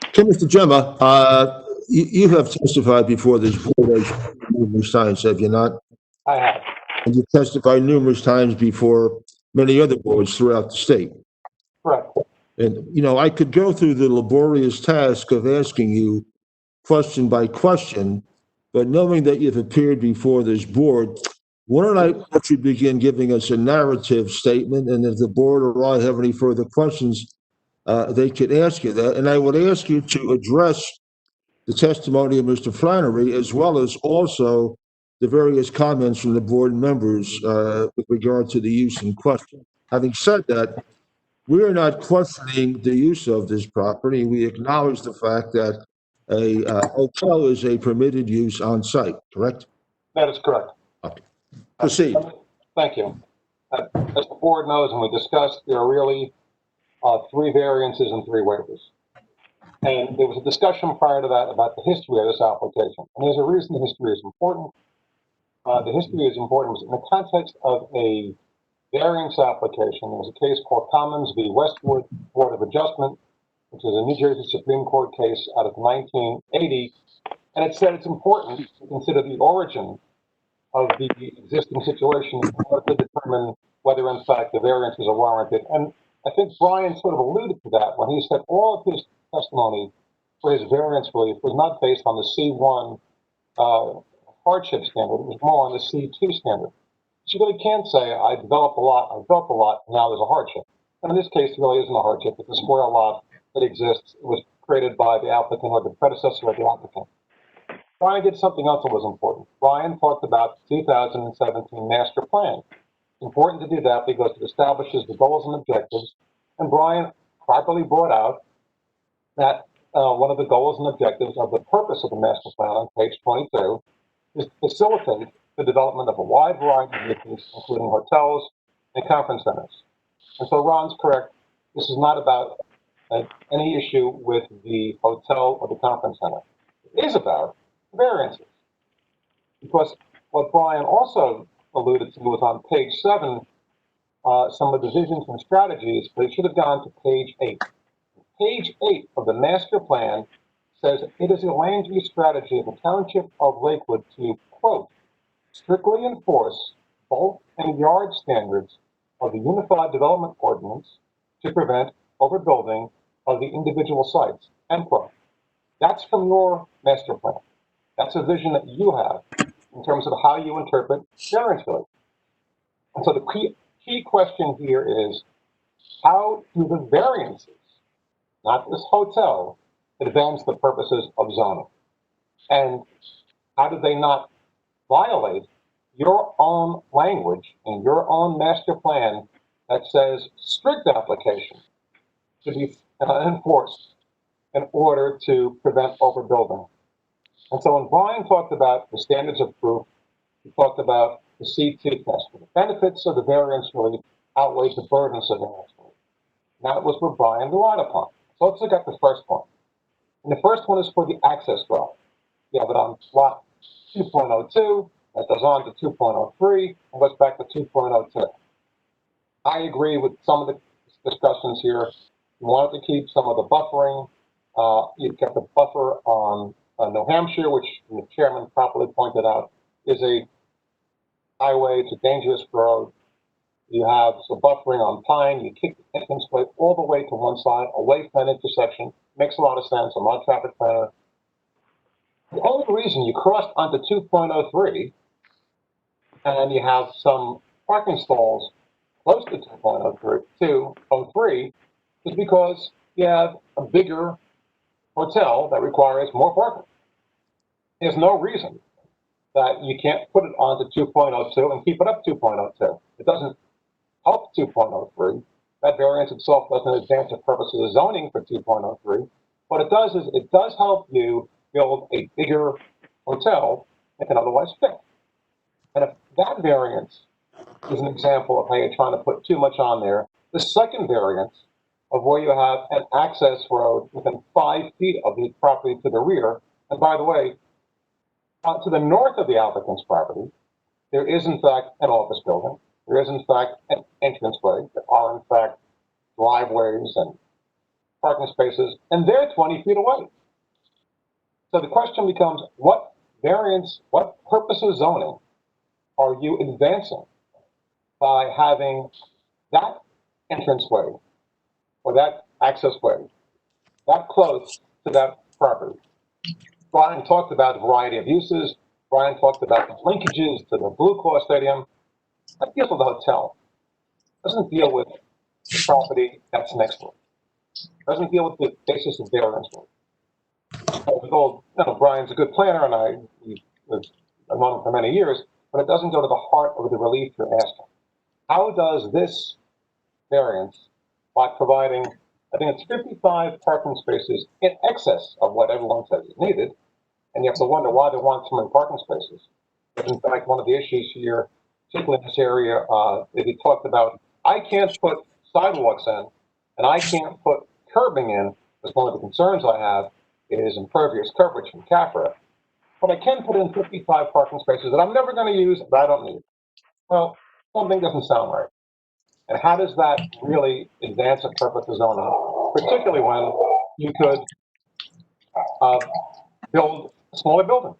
Okay, Mr. Gemma, you have testified before this board numerous times, have you not? I have. And you testified numerous times before many other boards throughout the state. Correct. And, I could go through the laborious task of asking you question by question, but knowing that you've appeared before this board, why don't I let you begin giving us a narrative statement, and if the board or I have any further questions, they could ask you that. And I would ask you to address the testimony of Mr. Flannery, as well as also the various comments from the board members with regard to the use in question. Having said that, we are not questioning the use of this property. We acknowledge the fact that a hotel is a permitted use on site, correct? That is correct. Proceed. Thank you. As the board knows and we discussed, there are really 3 variances and 3 waivers. And there was a discussion prior to that about the history of this application. And there's a reason the history is important. The history is important in the context of a variance application. There was a case called Commons v. Westwood Board of Adjustment, which is a New Jersey Supreme Court case out of 1980. And it said it's important to consider the origin of the existing situation in order to determine whether, in fact, the variances are warranted. And I think Brian sort of alluded to that when he said all of his testimony for his variance relief was not based on the C1 hardship standard. It was more on the C2 standard. So you really can't say, I developed a lot, and now there's a hardship. And in this case, there really isn't a hardship. It's a square lot that exists. It was created by the applicant or the predecessor of the applicant. Brian did something else that was important. Brian talked about the 2017 master plan. It's important to do that because it establishes the goals and objectives. And Brian properly brought out that one of the goals and objectives of the purpose of the master plan on page 22 is to facilitate the development of a wide variety of uses, including hotels and conference centers. And so Ron's correct. This is not about any issue with the hotel or the conference center. It is about variances. Because what Brian also alluded to was on page 7, some of the visions and strategies, but it should have gone to page 8. Page 8 of the master plan says it is a land use strategy of the Township of Lakewood to, quote, strictly enforce bulk and yard standards of the Unified Development Ordinance to prevent overbuilding of the individual sites, end quote. That's from your master plan. That's a vision that you have in terms of how you interpret variance relief. And so the key question here is, how do the variances, not this hotel, advance the purposes of zoning? And how do they not violate your own language in your own master plan that says strict application to be enforced in order to prevent overbuilding? And so when Brian talked about the standards of proof, he talked about the C2 test. The benefits of the variance relief outweigh the burdens of the variance relief. And that was what Brian relied upon. So let's look at the first one. And the first one is for the access drive. You have it on lot 2.02, that goes on to 2.03, and goes back to 2.02. I agree with some of the discussions here. You wanted to keep some of the buffering. You kept the buffer on New Hampshire, which the chairman properly pointed out is a highway, it's a dangerous road. You have some buffering on Pine. You kick the entrance way all the way to one side, away from that intersection. Makes a lot of sense. I'm not a traffic planner. The only reason you crossed onto 2.03 and you have some parking stalls close to 2.03 is because you have a bigger hotel that requires more parking. There's no reason that you can't put it onto 2.02 and keep it up 2.02. It doesn't help 2.03. That variance itself doesn't advance the purpose of the zoning for 2.03. What it does is it does help you build a bigger hotel that can otherwise fit. And if that variance is an example of how you're trying to put too much on there, the second variance of where you have an access road within 5 feet of the property to the rear, and by the way, to the north of the applicant's property, there is in fact an office building. There is in fact an entranceway. There are in fact driveways and parking spaces, and they're 20 feet away. So the question becomes, what variance, what purpose of zoning are you advancing by having that entranceway or that access way that close to that property? Brian talked about a variety of uses. Brian talked about the linkages to the Blue Cross Stadium. That deals with the hotel. It doesn't deal with the property that's next to it. It doesn't deal with the basis of variance. Brian's a good planner, and I've known him for many years, but it doesn't go to the heart of the relief you're asking. How does this variance, by providing, I think it's 55 parking spaces in excess of what everyone says is needed, and you have to wonder why they want so many parking spaces. But in fact, one of the issues here, particularly in this area, is he talked about, I can't put sidewalks in, and I can't put curbing in, because one of the concerns I have is impervious coverage from CAFRA. But I can put in 55 parking spaces that I'm never going to use, that I don't need. Well, something doesn't sound right. And how does that really advance the purpose of zoning, particularly when you could build a smaller building?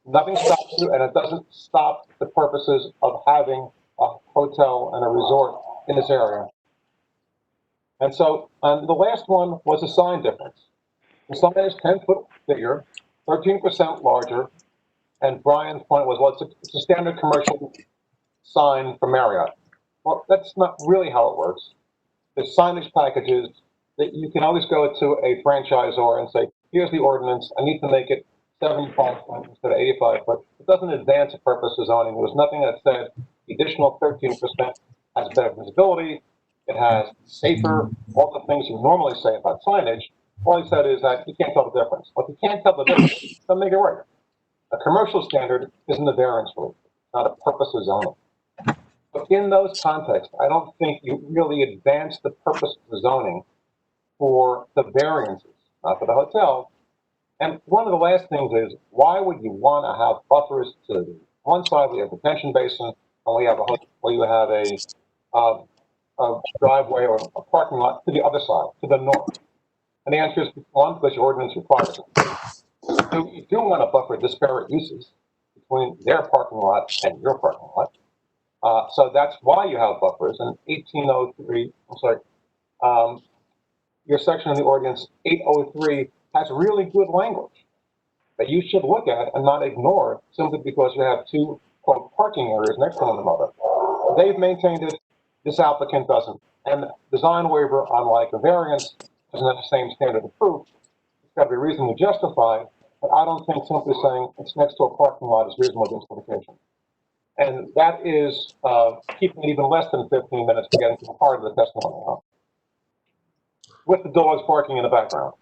Nothing stops you, and it doesn't stop the purposes of having a hotel and a resort in this area. And so the last one was a sign difference. The sign is 10 foot bigger, 13% larger, and Brian's point was, well, it's a standard commercial sign for Marriott. Well, that's not really how it works. There's signage packages that you can always go to a franchisor and say, here's the ordinance, I need to make it 75 foot instead of 85 foot. It doesn't advance the purpose of zoning. There was nothing that said the additional 13% has better visibility, it has safer, all the things you normally say about signage. All he said is that you can't tell the difference. Well, if you can't tell the difference, then make it work. A commercial standard isn't a variance rule, not a purpose of zoning. But in those contexts, I don't think you really advance the purpose of the zoning for the variances, not for the hotel. And one of the last things is, why would you want to have buffers to one side? We have the detention basin, and we have a driveway or a parking lot to the other side, to the north. And the answer is, one, because your ordinance requires it. So you do want to buffer disparate uses between their parking lot and your parking lot. So that's why you have buffers. And 1803, your section of the ordinance 803 has really good language that you should look at and not ignore simply because you have two, quote, parking areas next to one another. They've maintained it, this applicant doesn't. And design waiver, unlike a variance, doesn't have the same standard of proof. It's got to be reasonably justified, but I don't think simply saying it's next to a parking lot is reasonable justification. And that is keeping it even less than 15 minutes to get into the heart of the testimony, with the dogs barking in the background.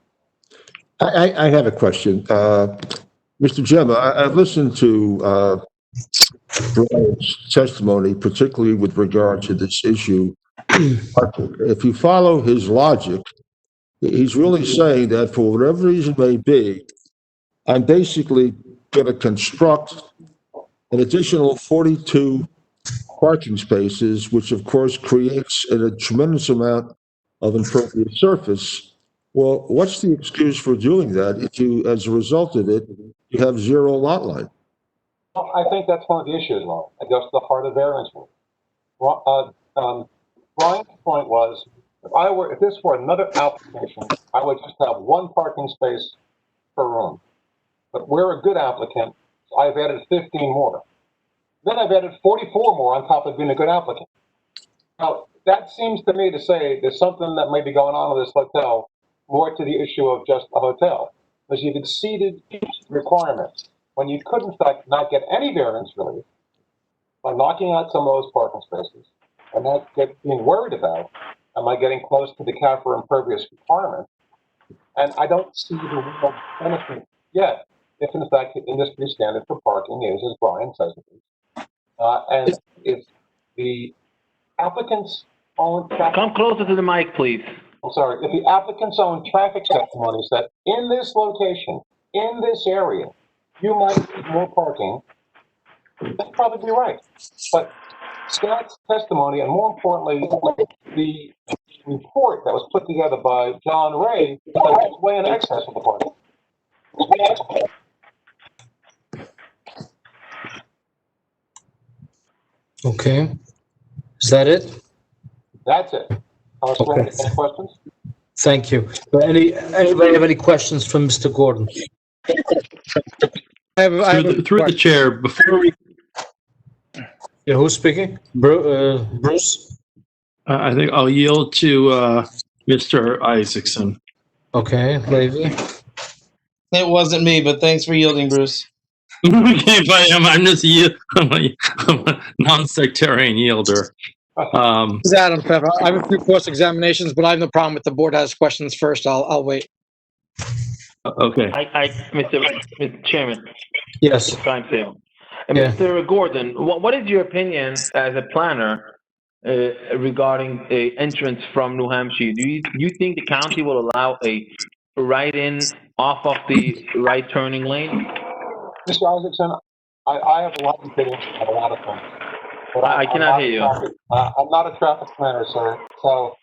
I have a question. Mr. Gemma, I've listened to Brian's testimony, particularly with regard to this issue. If you follow his logic, he's really saying that for whatever reason may be, I'm basically going to construct an additional 42 parking spaces, which of course creates a tremendous amount of impervious surface. Well, what's the excuse for doing that if you, as a result of it, you have zero lot line? Well, I think that's one of the issues, Ron. It goes to the heart of variance. Brian's point was, if this were another application, I would just have one parking space per room. But we're a good applicant, so I've added 15 more. Then I've added 44 more on top of being a good applicant. Now, that seems to me to say there's something that may be going on with this hotel, more to the issue of just a hotel, because you've exceeded requirements when you could, in fact, not get any variance relief by knocking out some of those parking spaces and not being worried about, am I getting close to the CAFRA impervious requirement? And I don't see the real benefit yet, if in fact the industry standard for parking is, as Brian says it is. And if the applicant's own traffic... Come closer to the mic, please. I'm sorry. If the applicant's own traffic testimony said, in this location, in this area, you might need more parking, that's probably right. But Scott's testimony, and more importantly, the report that was put together by John Ray, was way in excess of the parking. Okay. Is that it? That's it. Okay. Any questions? Thank you. Anybody have any questions for Mr. Gordon? Through the chair, before we... Yeah, who's speaking? Bruce? I think I'll yield to Mr. Isaacson. Okay, Levy. It wasn't me, but thanks for yielding, Bruce. Okay, but I'm just I'm a non-sectarian yielder. This is Adam Pfeffer. I have a few cross examinations, but I have no problem if the board has questions first. I'll wait. Okay. Mr. Chairman. Yes. Time save. Yeah. Mr. Gordon, what is your opinion as a planner regarding a entrance from New Hampshire? Do you think the county will allow a right-in off of the right turning lane? Mr. Isaacson, I have a lot of opinions on a lot of things. But I cannot hear you. I'm not a traffic planner, sir. So,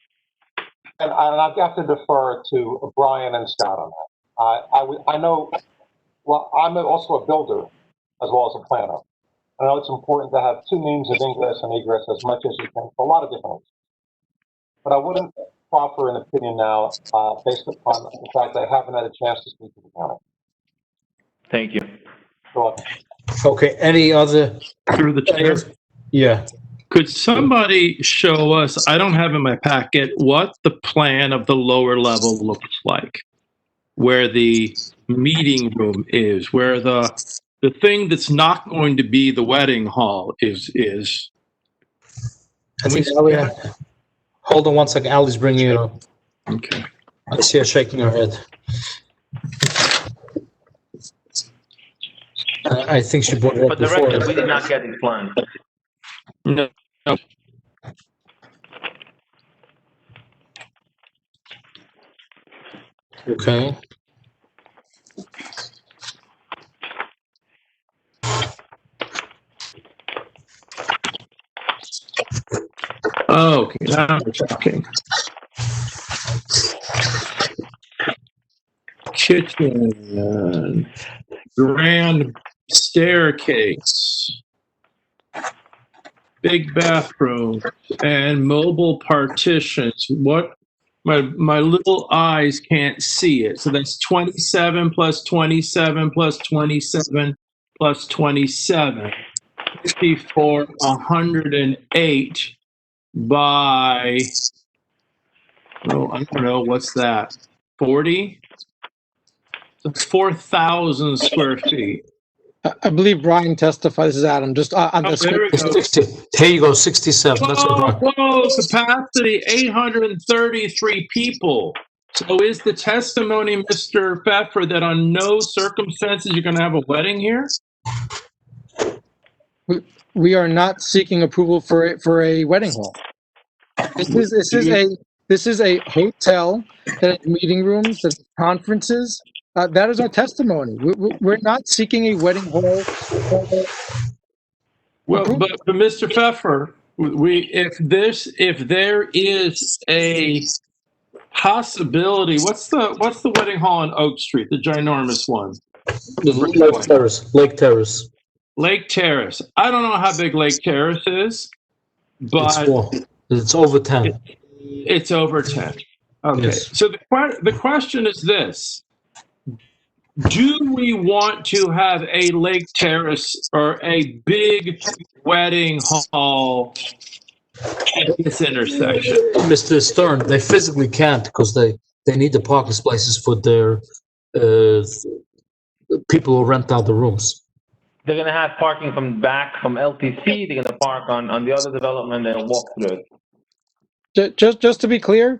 and I've got to defer to Brian and Scott on that. I know, well, I'm also a builder as well as a planner. I know it's important to have two means of ingress and egress as much as you can for a lot of different reasons. But I wouldn't offer an opinion now based upon the fact that I haven't had a chance to speak to the county. Thank you. You're welcome. Okay, any other? Through the chair? Yeah. Could somebody show us, I don't have in my packet, what the plan of the lower level looks like? Where the meeting room is, where the thing that's not going to be the wedding hall is. I think hold on one second. Ali's bringing it up. Okay. I see her shaking her head. I think she brought it up But the before. record, we did not get the plan. No. Okay. Oh, okay, now we're talking. Kitchen, grand staircase, big bathroom, and mobile partitions. What? My little eyes can't see it. So that's 27 plus 27 plus 27 plus 27. 54, 108 by, oh, I don't know, what's that? 40? So it's 4,000 square feet. I believe Brian testified. This is Adam. Just on the there we go. 60. Here you go, 67. That's what Whoa, capacity 833 people. So is the testimony, Mr. Pfeffer, that on no circumstances you're going to have a wedding here? We are not seeking approval for a wedding hall. This is a hotel that has meeting rooms, that has conferences. That is our testimony. We're not seeking a wedding hall. Well, but Mr. Pfeffer, if there is a possibility, what's the wedding hall on Oak Street, the ginormous one? Lake Terrace. Lake Terrace. Lake Terrace. I don't know how big Lake Terrace is, but it's over 10. It's over 10. Okay. Yes. So the question is this. Do we want to have a Lake Terrace or a big wedding hall at this intersection? Mr. Stern, they physically can't because they need the parking spaces for their people who rent out the rooms. They're going to have parking from back from LTC. They're going to park on the other development and walk through it. Just to be clear,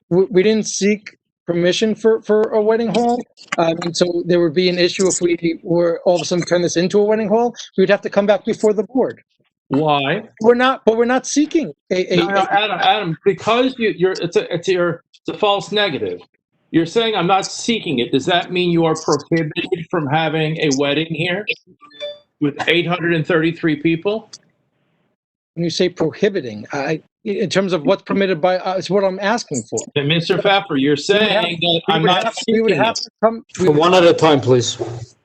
we didn't seek permission for a wedding hall. And so there would be an issue if we were all of a sudden turn this into a wedding hall. We would have to come back before the board. Why? We're not seeking Adam, because it's a false negative. You're saying I'm not seeking it. Does that mean you are prohibited from having a wedding here with 833 people? When you say prohibiting, in terms of what's permitted by, it's what I'm asking for. And Mr. Pfeffer, you're saying that I'm not seeking it. One at a time, please.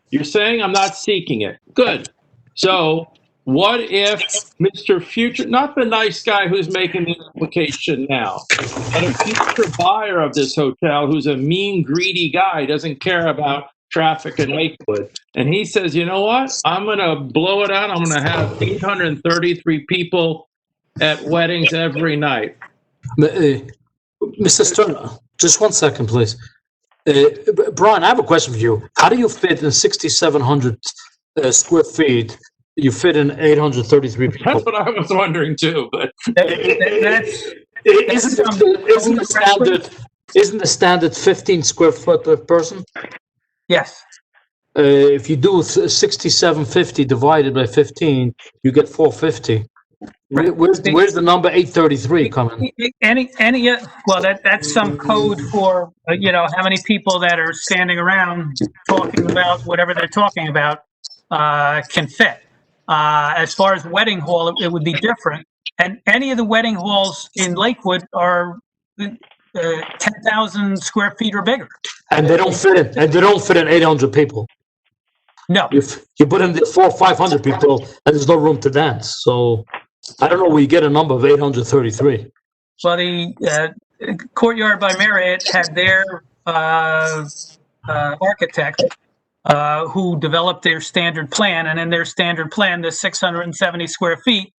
You're saying I'm not seeking it. Good. So what if Mr. Future, not the nice guy who's making the application now, but a future buyer of this hotel who's a mean, greedy guy, doesn't care about traffic in Lakewood, and he says, you know what, I'm going to blow it out. I'm going to have 833 people at weddings every night. Mr. Stern, just 1 second, please. Brian, I have a question for you. How do you fit in 6,700 square feet? You fit in 833 people. That's what I was wondering too, but Isn't the standard 15 square foot per person? Yes. If you do 6,750 divided by 15, you get 450. Where's the number 833 coming? Well, that's some code for, how many people that are standing around talking about whatever they're talking about can fit. As far as wedding hall, it would be different. And any of the wedding halls in Lakewood are 10,000 square feet or bigger. And they don't fit in 800 people. No. You put in the 400 or 500 people, and there's no room to dance. So I don't know where you get a number of 833. Well, the Courtyard by Marriott had their architect who developed their standard plan, and in their standard plan, the 670 square feet,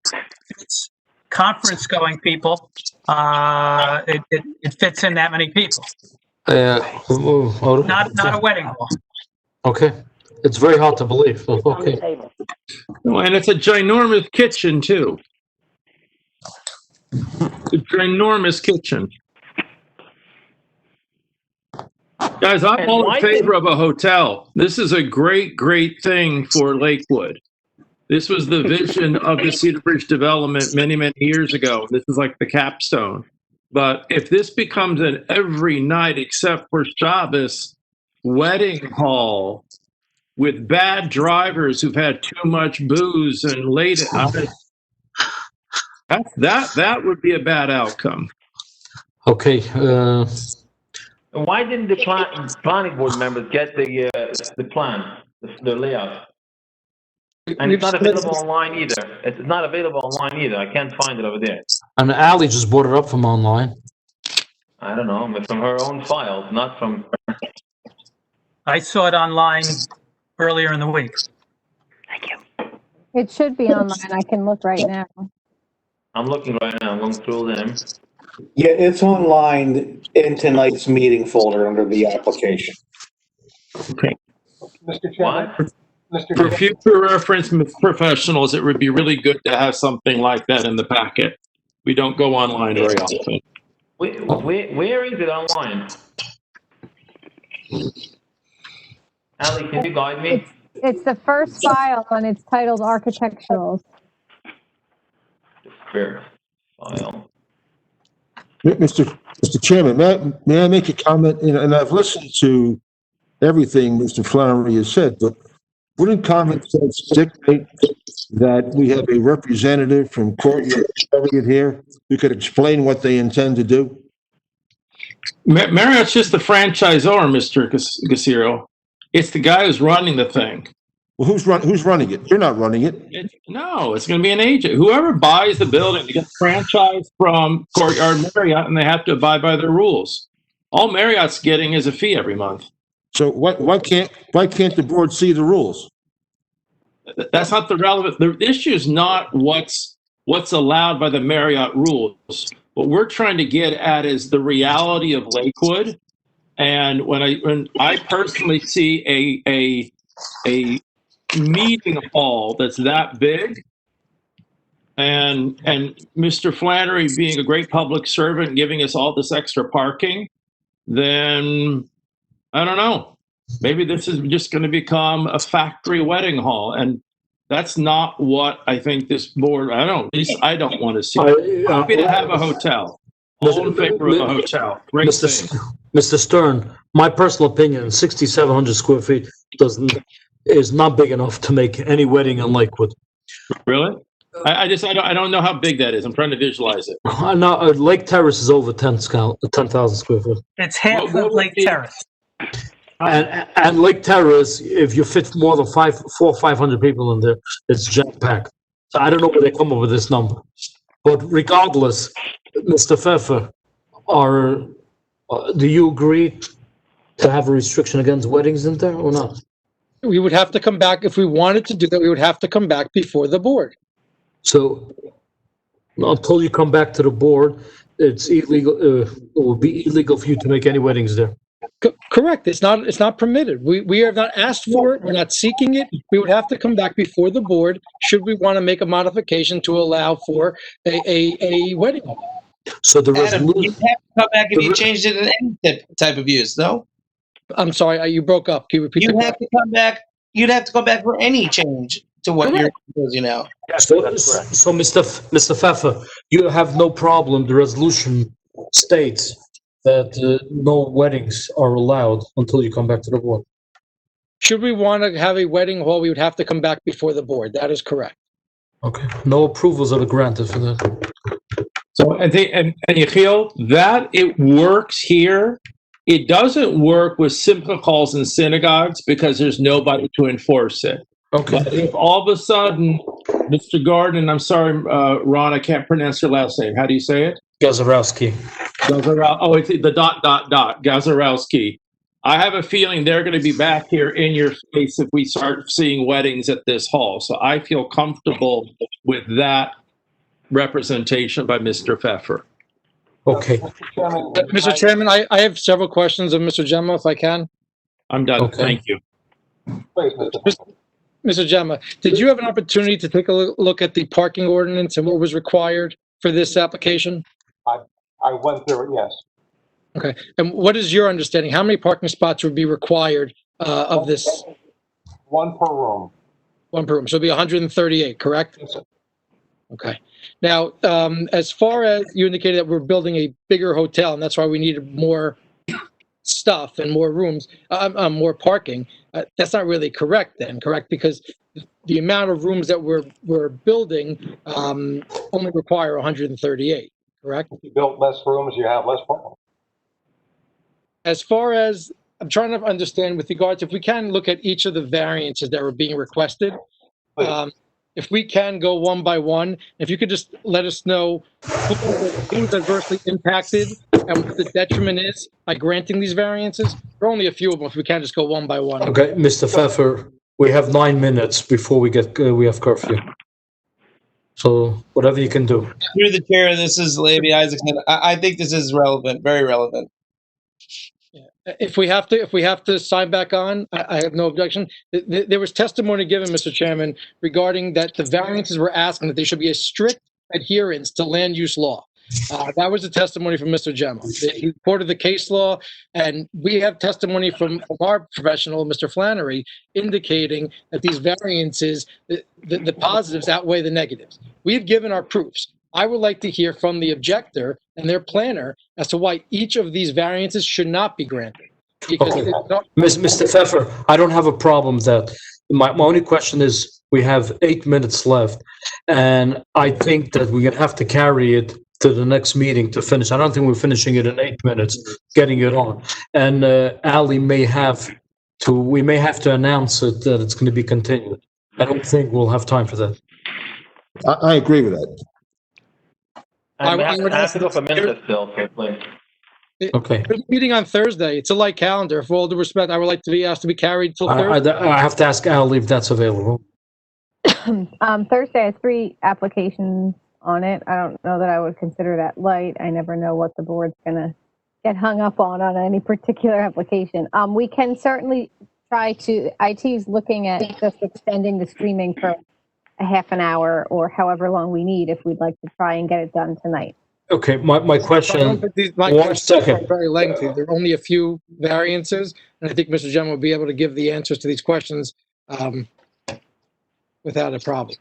it's conference-going people. It fits in that many people. Not a wedding hall. Okay. It's very hard to believe. Okay. And it's a ginormous kitchen too. A ginormous kitchen. Guys, I'm all in favor of a hotel. This is a great, great thing for Lakewood. This was the vision of the Cedar Bridge development many, many years ago. This is like the capstone. But if this becomes an every night except for Shabbos wedding hall with bad drivers who've had too much booze and late, that would be a bad outcome. Okay. Why didn't the planning board members get the plan, the layout? And it's not available online either. It's not available online either. I can't find it over there. And Ali just brought it up from online. I don't know, but from her own files, not from. I saw it online earlier in the week. Thank you. It should be online. I can look right now. I'm looking right now. I'm going through them. Yeah, it's online in tonight's meeting folder under the application. Okay. Mr. Chairman? For future reference professionals, it would be really good to have something like that in the packet. We don't go online very often. Where is it online? Ali, can you guide me? It's the first file, and it's titled Architecturals. The first file. Mr. Chairman, may I make a comment? And I've listened to everything Mr. Flannery has said, but wouldn't common sense dictate that we have a representative from Courtyard here who could explain what they intend to do? Marriott's just the franchisor, Mr. Gasiro. It's the guy who's running the thing. Well, who's running it? You're not running it. No, it's going to be an agent. Whoever buys the building, they get franchised from Courtyard Marriott, and they have to abide by their rules. All Marriott's getting is a fee every month. So why can't the board see the rules? That's not the relevant. The issue is not what's allowed by the Marriott rules. What we're trying to get at is the reality of Lakewood. And when I personally see a meeting hall that's that big, and Mr. Flannery being a great public servant, giving us all this extra parking, then I don't know. Maybe this is just going to become a factory wedding hall, and that's not what I think this board. At least I don't want to see. Happy to have a hotel. All in favor of a hotel. Great thing. Mr. Stern, my personal opinion, 6,700 square feet is not big enough to make any wedding in Lakewood. Really? I don't know how big that is. I'm trying to visualize it. No, Lake Terrace is over 10,000 square foot. It's half of Lake Terrace. And Lake Terrace, if you fit more than 400 or 500 people in there, it's jam-packed. So I don't know where they come up with this number. But regardless, Mr. Pfeffer, do you agree to have a restriction against weddings in there or not? We would have to come back, if we wanted to do that, we would have to come back before the board. So until you come back to the board, it's illegal. It will be illegal for you to make any weddings there. Correct. It's not permitted. We have not asked for it. We're not seeking it. We would have to come back before the board should we want to make a modification to allow for a wedding hall. So the Adam, resolution. you'd have to come back if you changed it in any type of use, no? I'm sorry, you broke up. Can you repeat the question? You'd have to come back for any change to what you're proposing now. So Mr. Pfeffer, you have no problem. The resolution states that no weddings are allowed until you come back to the board. Should we want to have a wedding hall, we would have to come back before the board. That is correct. Okay. No approvals are granted for that. So, and Yechiel, that it works here. It doesn't work with simcha halls and synagogues because there's nobody to enforce it. Okay. But if all of a sudden, Mr. Gordon, I'm sorry, Ron, I can't pronounce your last name. How do you say it? Gazarowski. Oh, it's the ... Gazarowski. I have a feeling they're going to be back here in your face if we start seeing weddings at this hall. So I feel comfortable with that representation by Mr. Pfeffer. Okay. Mr. Chairman, I have several questions of Mr. Gemma, if I can. I'm done. Okay. Thank you. Mr. Gemma, did you have an opportunity to take a look at the parking ordinance and what was required for this application? I went through it, yes. Okay. And what is your understanding? How many parking spots would be required of this? One per room. One per room. So it'd be 138, correct? Yes, sir. Okay. Now, as far as you indicated that we're building a bigger hotel, and that's why we needed more stuff and more rooms, more parking. That's not really correct then, correct? Because the amount of rooms that we're building only require 138, correct? If you build less rooms, you have less parking. As far as, I'm trying to understand with regards, if we can look at each of the variances that were being requested, if we can go one by one, if you could just let us know who's adversely impacted and what the detriment is by granting these variances. There are only a few of them, if we can just go one by one. Okay, Mr. Pfeffer, we have 9 minutes before we have curfew. So whatever you can do. Through the chair, this is Levi Isaacson. I think this is relevant, very relevant. If we have to sign back on, I have no objection. There was testimony given, Mr. Chairman, regarding that the variances were asking that there should be a strict adherence to land use law. That was the testimony from Mr. Gemma. He quoted the case law, and we have testimony from our professional, Mr. Flannery, indicating that these variances, the positives outweigh the negatives. We've given our proofs. I would like to hear from the objector and their planner as to why each of these variances should not be granted. Because Okay. Mr. Pfeffer, I don't have a problem with that. My only question is, we have 8 minutes left, and I think that we're gonna have to carry it to the next meeting to finish. I don't think we're finishing it in 8 minutes, getting it on. And Ali may have to announce it that it's gonna be continued. I don't think we'll have time for that. I agree with that. I would have ask to go for minutes still, please. Okay. There's a meeting on Thursday. It's a light calendar. For all due respect, I would like to be asked to be carried till Thursday. I have to ask Ali if that's available. Thursday has 3 applications on it. I don't know that I would consider that light. I never know what the board's gonna get hung up on any particular application. We can certainly try to, IT's looking at just extending the streaming for a half an hour or however long we need if we'd like to try and get it done tonight. Okay, my question, My one questions second. are very lengthy. There are only a few variances, and I think Mr. Gemma will be able to give the answers to these questions without a problem.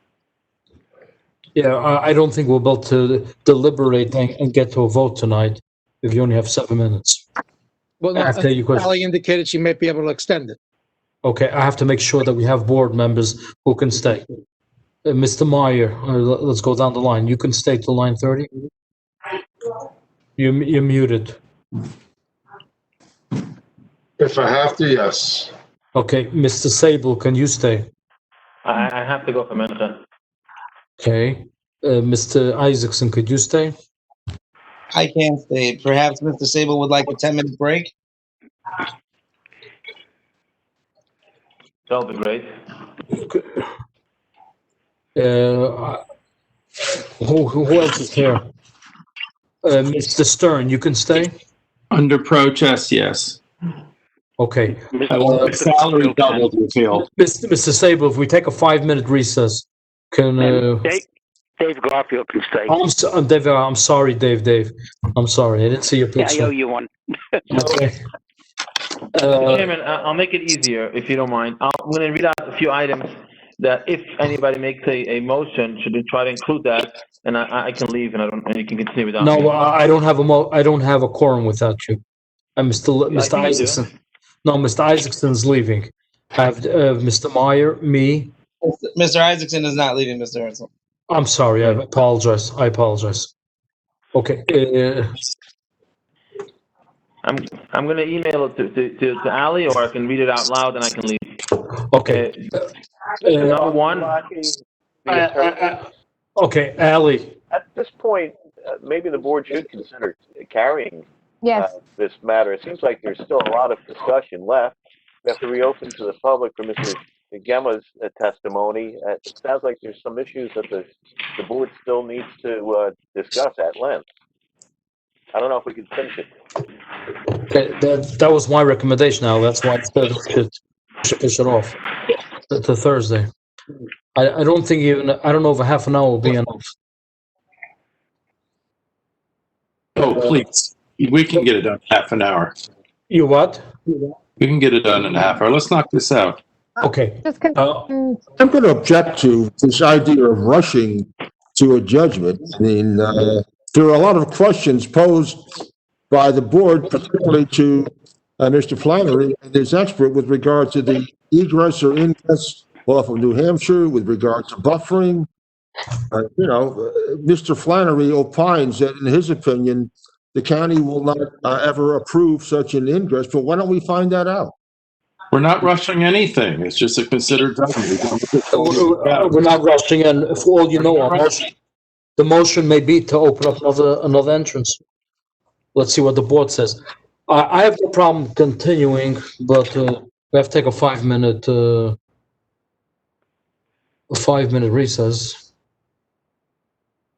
Yeah, I don't think we'll be able to deliberate and get to a vote tonight if you only have 7 minutes. Well, no, After your question. Ali indicated she might be able to extend it. Okay, I have to make sure that we have board members who can stay. Mr. Meyer, let's go down the line. You can stay till 9:30? You're muted. If I have to, yes. Okay, Mr. Sable, can you stay? I have to go for minutes. Okay. Mr. Isaacson, could you stay? I can't stay. Perhaps Mr. Sable would like a 10-minute break? That'll be great. Who else is here? Mr. Stern, you can stay? Under protest, yes. Okay. Salary doubled, you feel. Mr. Sable, if we take a 5-minute recess, can, Dave Garfield can stay. Dave, I'm sorry, Dave. I'm sorry. I didn't see your Yeah, I picture. owe you one. Okay. Mr. Chairman, I'll make it easier if you don't mind. I'm going to read out a few items that if anybody makes a motion, should we try to include that? And I can leave and you can continue without me. No, I don't have a quorum without you. I'm Mr. think you do. Isaacson. No, Mr. Isaacson's leaving. I have Mr. Meyer, me. Mr. Isaacson is not leaving, Mr. Herzl. I'm sorry. I apologize. Okay. I'm going to email it to Ali, or I can read it out loud and I can leave. Okay. Number one. Okay, Ali. At this point, maybe the board should consider carrying Yes. this matter. It seems like there's still a lot of discussion left. We have to reopen to the public for Mr. Gemma's testimony. It sounds like there's some issues that the board still needs to discuss at length. I don't know if we can finish it. Okay, that was my recommendation now. That's why I said we should push it off to Thursday. I don't think I don't know if a half an hour will be enough. Oh, please. We can get it done in half an hour. You what? We can get it done in a half hour. Let's knock this out. Okay. I'm going to object to this idea of rushing to a judgment. I mean, there are a lot of questions posed by the board, particularly to Mr. Flannery and his expert with regard to the egress or ingress off of New Hampshire, with regard to buffering. Mr. Flannery opines that, in his opinion, the county will not ever approve such an ingress. But why don't we find that out? We're not rushing anything. It's just a considered judgment. We're not rushing, and for all you know, the motion may be to open up another entrance. Let's see what the board says. I have no problem continuing, but we have to take a 5-minute recess.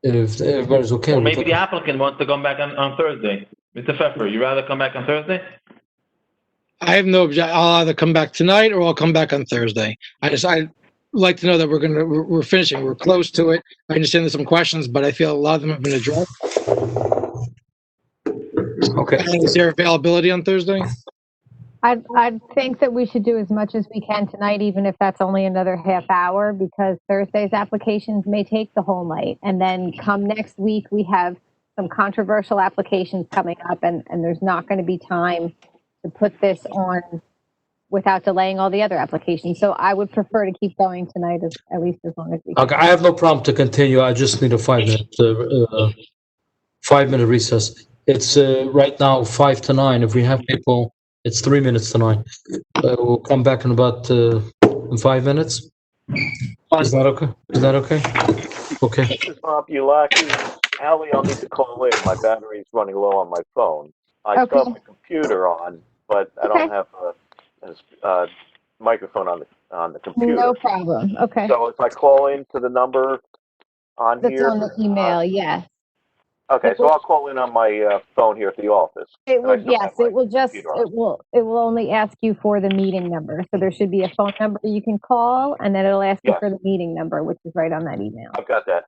If everybody's okay. Or with maybe it. the applicant wants to come back on Thursday. Mr. Pfeffer, you rather come back on Thursday? I have no objection. I'll either come back tonight or I'll come back on Thursday. I'd like to know that we're finishing. We're close to it. I understand there's some questions, but I feel a lot of them have been addressed. Okay. Is there availability on Thursday? I'd think that we should do as much as we can tonight, even if that's only another half hour, because Thursday's applications may take the whole night. And then come next week, we have some controversial applications coming up, and there's not going to be time to put this on without delaying all the other applications. So I would prefer to keep going tonight, at least as long as we can. Okay, I have no problem to continue. I just need a 5-minute recess. It's right now 5 to 9. If we have people, it's 3 minutes to 9. We'll come back in about in 5 minutes. Is that okay? Okay. This is Bob Ulaki. Ali, I'll need to call in. My battery's running low on my phone. I still have my computer on, but I don't have a microphone on the computer. No problem. Okay. So if I call in to the number on That's here. on the email, yes. Okay, so I'll call in on my phone here at the office. It will, yes, it will only ask you for the meeting number. So there should be a phone number you can call, and then it'll ask you for the meeting number, which is right on that email. I've got that.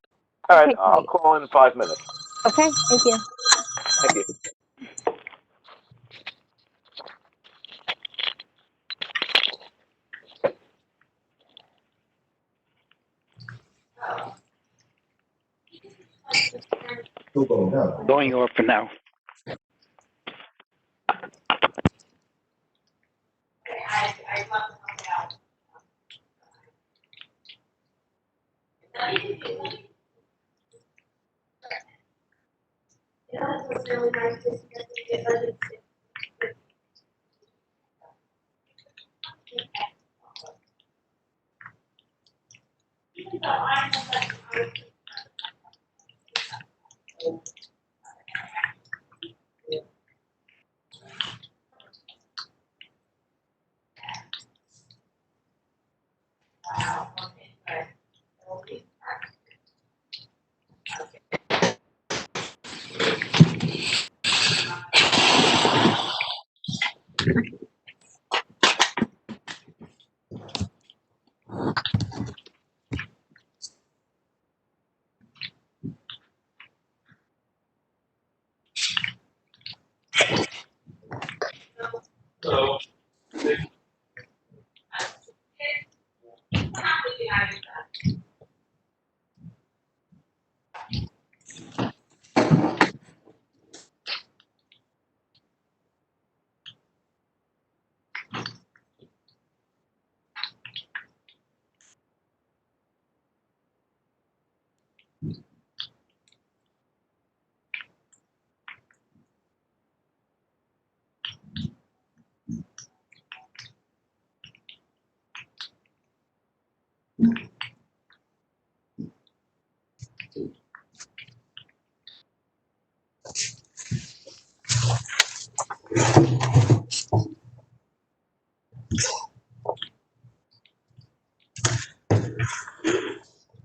All right, I'll call in 5 minutes. Okay, thank you. Thank you. Going off for now.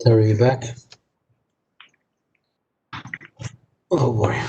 Terry, you back? Oh boy.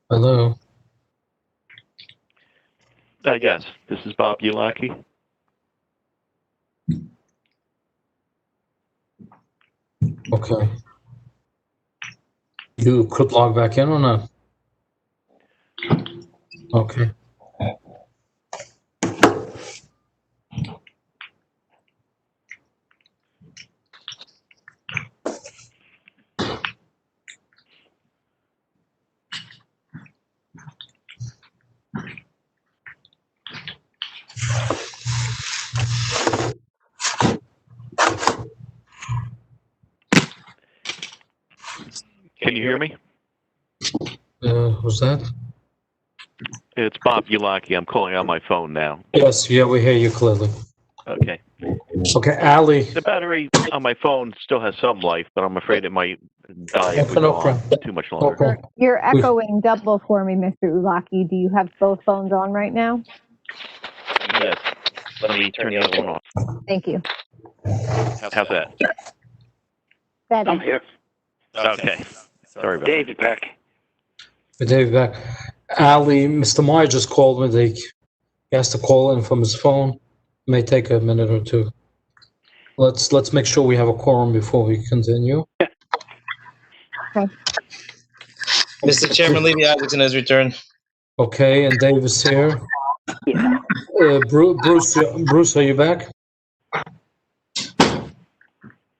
Hello. Yes, this is Bob Ulaki. Okay. You could log back in or not? Okay. Can you hear me? Who's that? It's Bob Ulaki. I'm calling on my phone now. Yes, yeah, we hear you clearly. Okay. Okay, Ali. The battery on my phone still has some life, but I'm afraid it might die if we Okay, no go on problem. too much longer. Okay. You're echoing double for me, Mr. Ulaki. Do you have both phones on right now? Yes. Let me turn the other one off. Thank you. How's that? Better. I'm here. Okay. Sorry about David back. Dave back. Ali, Mr. Meyer just called me. He has to call in from his phone. It may take a minute or two. Let's make sure we have a quorum before we continue. Okay. Mr. Chairman, Levy Isaacson has returned. Okay, and Dave is here. Yeah. Bruce, are you back?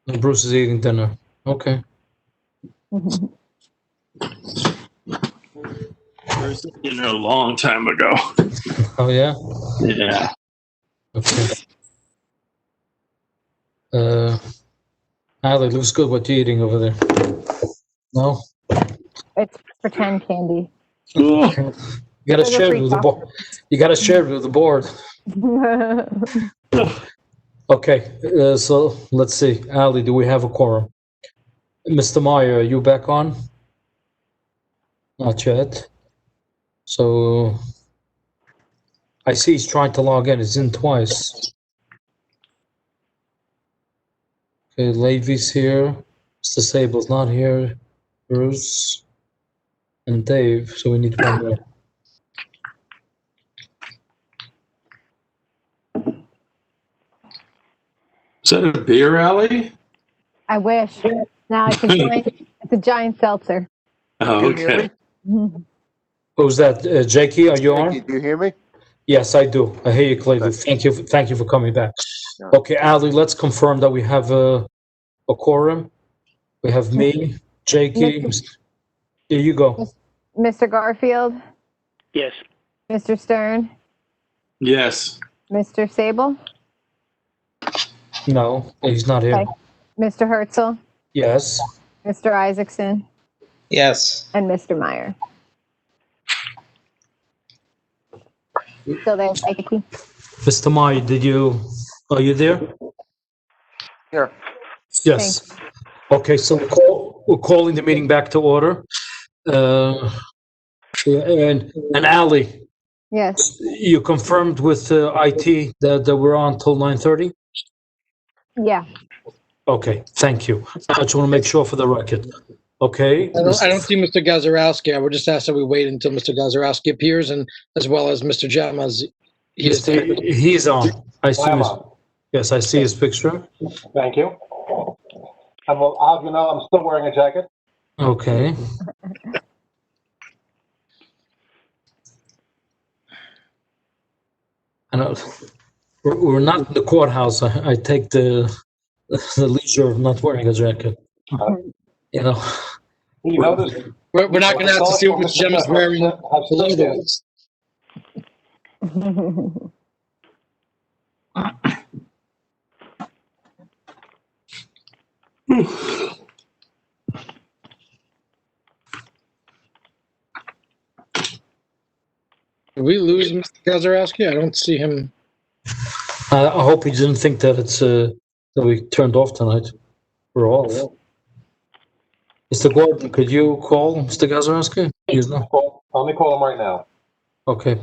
No, Bruce is eating dinner. Okay. First dinner a long time ago. Oh yeah. Yeah. Okay. Ali, looks good. What you eating over there? No. It's pretend candy. You gotta Sugar share it free with the board. You gotta share it with the board. Okay. So let's see. Ali, do we have a quorum? Mr. Meyer, are you back on? Not yet. So I see he's trying to log in. He's in twice. Okay, Levy's here. Mr. Sable's not here. Bruce and Dave. So we need one more. Is that a beer alley? I wish. Now it's a giant seltzer. Oh, okay. Who's that? Jakey, are you Jakey, on? do you hear me? Yes, I do. I hear you clearly. Thank you for coming back. Okay, Ali, let's confirm that we have a quorum. We have me, Jakey. Here you go. Mr. Garfield, Yes. Mr. Stern, Yes. Mr. Sable, No, he's not here. okay. Mr. Herzl, Yes. Mr. Isaacson, Yes. and Mr. Meyer. Still there, Jakey? Mr. Meyer, are you there? Here. Yes. Okay, so we're calling the meeting back to order. And Ally, Yes, you confirmed with IT that we're on till 9:30? yeah. Okay, thank you. I just want to make sure for the record. Okay. I don't see Mr. Gazarovski. I would just ask that we wait until Mr. Gazarovski appears, and as well as Mr. Gemma's. He's on. I see I'm his, on. yes, I see his picture. Thank you. I'll have you know, I'm still wearing a jacket. Okay. I know, we're not in the courthouse. I take the leisure of not wearing a jacket. You know. You notice We're not going to have to see what Mr. Gemma's wearing below the waist. Did we lose Mr. Gazarovski? I don't see him. I hope he didn't think that that we turned off tonight. We're off. Mr. Gordon, could you call Mr. Gazarovski? He's not. Let me call him right now. Okay.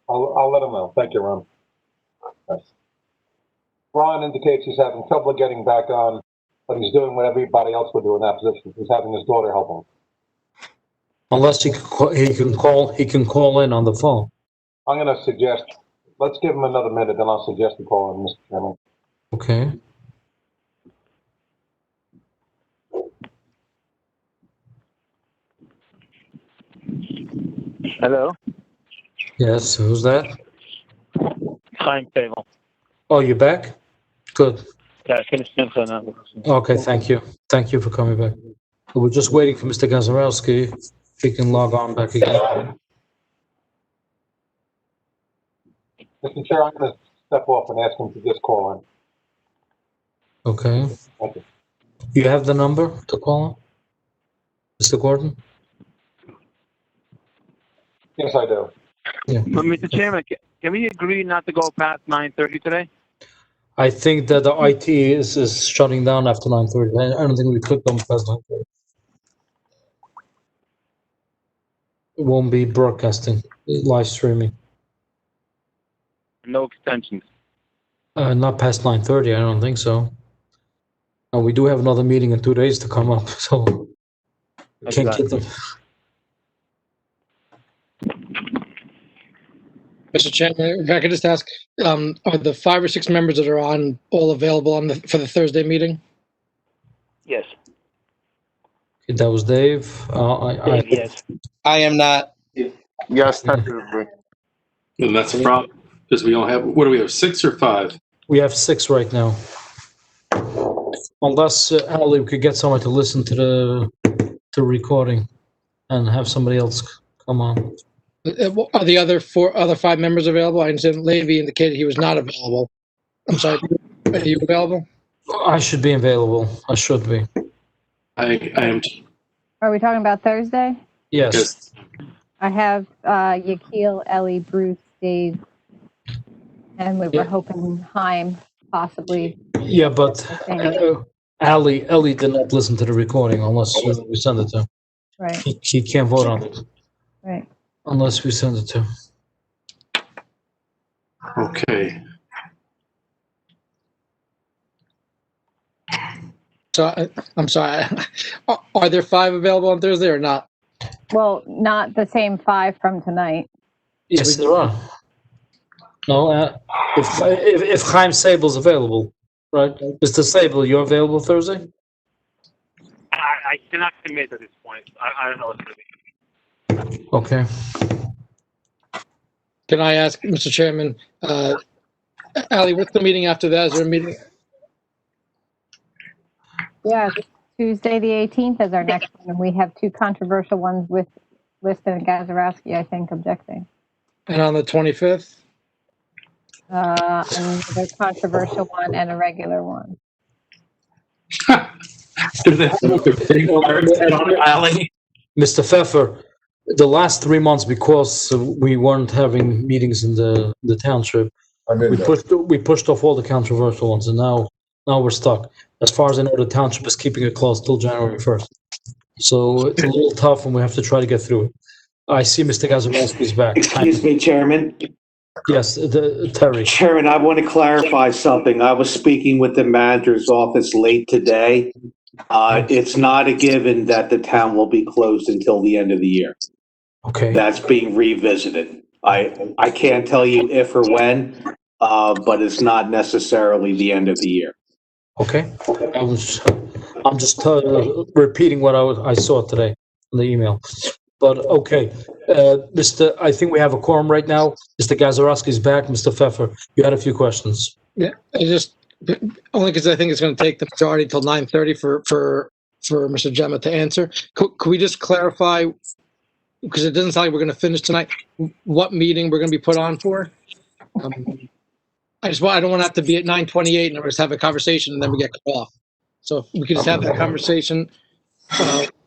I'll let him know. Thank you, Ron. Thanks. Ron indicates he's having trouble getting back on, but he's doing what everybody else would do in that position. He's having his daughter help him. Unless he can call in on the phone. I'm going to suggest, let's give him another minute, then I'll suggest we call him, Mr. Chairman. Okay. Hello? Yes, who's that? Timetable. Oh, you're back? Good. Yeah, I finished now. Okay, thank you. Thank you for coming back. We're just waiting for Mr. Gazarovski. He can log on back again. Mr. Chair, I'm going to step off and ask him to just call in. Okay. Thank you. You have the number to call him? Mr. Gordon? Yes, I do. Yeah. But Mr. Chairman, can we agree not to go past 9:30 today? I think that the IT is shutting down after 9:30. I don't think we could come past 9:30. It won't be broadcasting, live streaming. No extensions. Not past 9:30, I don't think so. We do have another meeting in 2 days to come up, so we can't get them. Mr. Chairman, if I could just ask, are the 5 or 6 members that are on all available for the Thursday meeting? Yes. That was Dave. Dave, yes. I am not. Yes, technically. And that's a problem, because we don't have, what do we have, 6 or 5? We have 6 right now. Unless, Ali, we could get someone to listen to the recording and have somebody else come on. Are the other 5 members available? I understand Levy indicated he was not available. I'm sorry, are you available? I should be available. I should be. I am. Are we talking about Thursday? Yes. I have Yakil, Ellie, Bruce, Dave, and we were hoping Haim possibly. Yeah, but Ali did not listen to the recording unless we send it to him. Right. He can't vote on it. Right. Unless we send it to him. Okay. So I'm sorry. Are there 5 available on Thursday or not? Well, not the same 5 from tonight. Yes, there are. No, if Chaim Sable's available, right? Mr. Sable, you're available Thursday? I cannot commit at this point. I don't know what's going to be. Okay. Can I ask, Mr. Chairman, Ali, what's the meeting after that? Is there a meeting? Yeah, Tuesday, the 18th is our next one, and we have two controversial ones with Liston and Gazarovski, I think, objecting. And on the 25th? Another controversial one and a regular one. Do they have a big word on Alley? Mr. Pfeffer, the last 3 months, because we weren't having meetings in the township, we pushed off all the controversial ones, and now we're stuck. As far as I know, the township is keeping it closed till January 1st. So it's a little tough, and we have to try to get through it. I see Mr. Gazarovski's back. Excuse me, Chairman. Yes, Terry. Chairman, I want to clarify something. I was speaking with the manager's office late today. It's not a given that the town will be closed until the end of the year. Okay. That's being revisited. I can't tell you if or when, but it's not necessarily the end of the year. Okay. I'm just repeating what I saw today in the email. But okay, I think we have a quorum right now. Mr. Gazarovski's back. Mr. Pfeffer, you had a few questions. Yeah, only because I think it's going to take the majority till 9:30 for Mr. Gemma to answer. Could we just clarify, because it doesn't sound like we're going to finish tonight, what meeting we're going to be put on for? I don't want to have to be at 9:28 and we're just have a conversation and then we get cut off. So if we could just have that conversation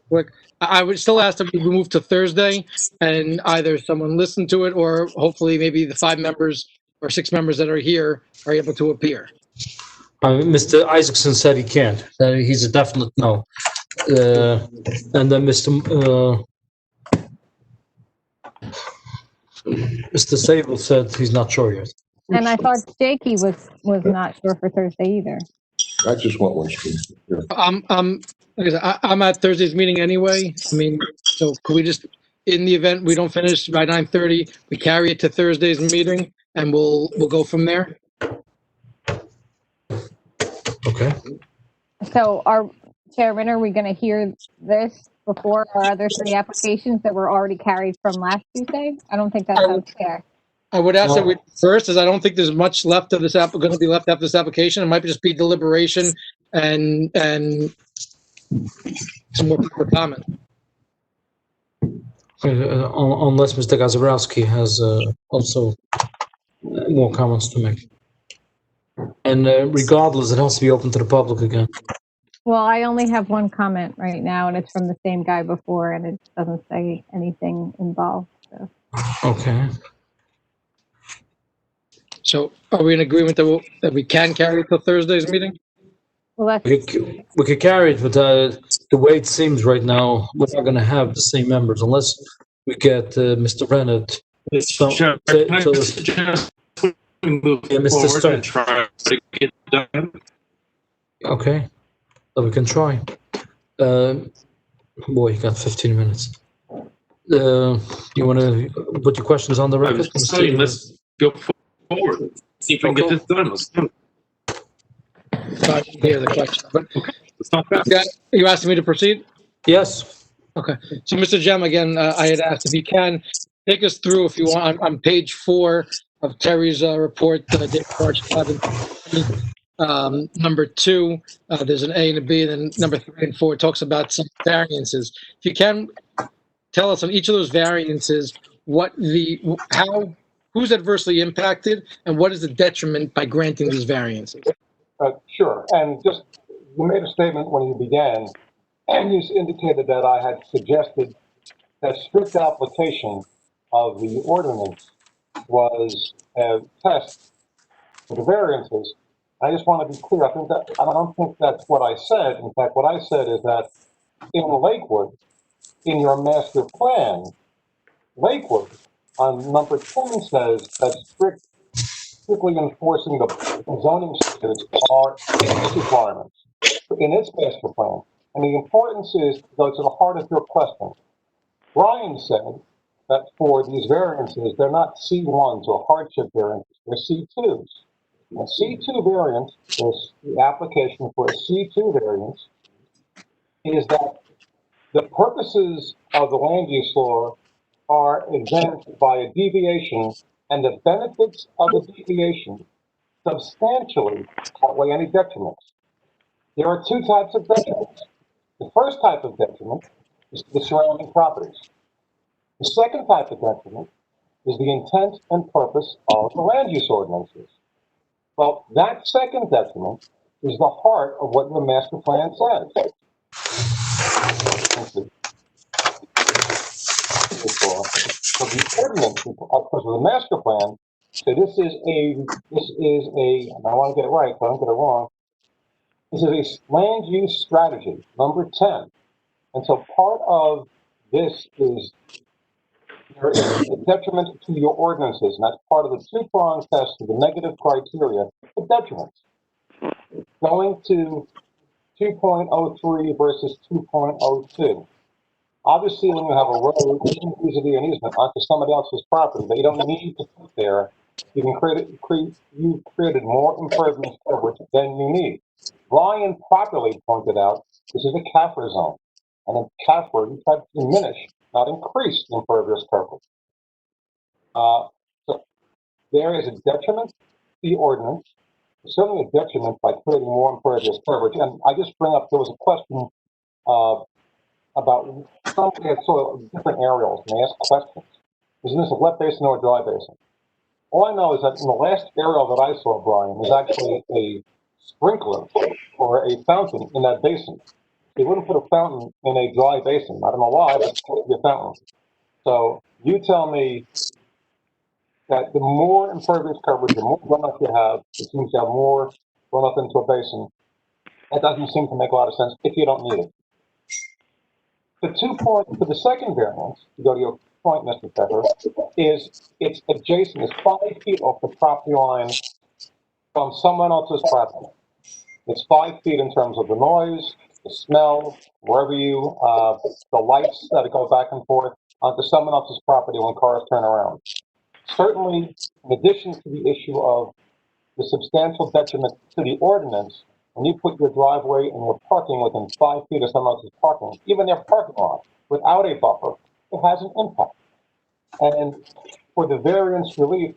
quick. I would still ask that we move to Thursday and either someone listen to it or hopefully maybe the 5 members or 6 members that are here are able to appear. Mr. Isaacson said he can't. He's a definite no. And then Mr. Sable said he's not sure yet. And I thought Jakey was not sure for Thursday either. I just want one screen. Like I said, I'm at Thursday's meeting anyway. I mean, so could we just, in the event we don't finish by 9:30, we carry it to Thursday's meeting and we'll go from there? Okay. So our Chairman, are we going to hear this before our other 3 applications that were already carried from last Tuesday? I don't think that sounds fair. I would ask that we first, as I don't think there's much left of this going to be left after this application. It might just be deliberation and some more public comment. Unless Mr. Gazarovski has also more comments to make. And regardless, it has to be open to the public again. Well, I only have one comment right now, and it's from the same guy before, and it doesn't say anything involved. So. Okay. So are we in agreement that we can carry it till Thursday's meeting? Well, we could carry it, but the way it seems right now, we're not going to have the same members unless we get Mr. Rennett. Mr. Stern. Try to get done. Okay, so we can try. Boy, you got 15 minutes. You want to put your questions on the record? I'm saying let's go forward. See if we can get this done. Let's do it. I didn't hear the question. But Let's talk about yeah, you asking me to proceed? Yes. Okay. So, Mr. Gem, again, I had asked if you can take us through, if you want, on page 4 of Terry's report, dated March 11th. Number 2, there's an A and a B, and then number 3 and 4 talks about some variances. If you can tell us on each of those variances, who's adversely impacted, and what is the detriment by granting these variances? Sure. And just, you made a statement when you began, and you indicated that I had suggested that strict application of the ordinance was a test for the variances. I just want to be clear. I don't think that's what I said. In fact, what I said is that in Lakewood, in your master plan, Lakewood on number 10 says that strictly enforcing the zoning standards are its requirements in its master plan. And the importance is to go to the heart of your question. Brian said that for these variances, they're not C1s or hardship variances, they're C2s. A C2 variance is the application for a C2 variance is that the purposes of the land use law are exempt by a deviation, and the benefits of the deviation substantially outweigh any detriments. There are two types of detriments. The first type of detriment is to the surrounding properties. The second type of detriment is the intent and purpose of the land use ordinances. Well, that second detriment is the heart of what the master plan says. So the ordinance, because of the master plan, so this is a, and I want to get it right, so I don't get it wrong. This is a land use strategy, number 10. And so part of this is there is a detriment to your ordinances, and that's part of the two-pronged test of the negative criteria for detriments. Going to 2.03 versus 2.02. Obviously, when you have a road, even vis-a-vis an easement onto somebody else's property that you don't need to put there, you can you've created more impervious coverage than you need. Brian properly pointed out this is a CAFR zone, and in CAFR you try to diminish, not increase, impervious coverage. So there is a detriment to the ordinance, certainly a detriment by creating more impervious coverage. And I just bring up, there was a question about somebody had sort of different aerials, and they asked questions. Isn't this a wet basin or a dry basin? All I know is that in the last aerial that I saw, Brian, was actually a sprinkler or a fountain in that basin. They wouldn't put a fountain in a dry basin. I don't know why, but it would be a fountain. So you tell me that the more impervious coverage, the more runoff you have, it seems to have more runoff into a basin. That doesn't seem to make a lot of sense if you don't need it. For the second variance, to go to your point, Mr. Pepper, is it's adjacent, it's 5 feet off the property line from someone else's property. It's 5 feet in terms of the noise, the smell, wherever you, the lights that go back and forth onto someone else's property when cars turn around. Certainly, in addition to the issue of the substantial detriment to the ordinance, when you put your driveway and your parking within 5 feet of someone else's parking, even their parking lot, without a buffer, it has an impact. And for the variance relief,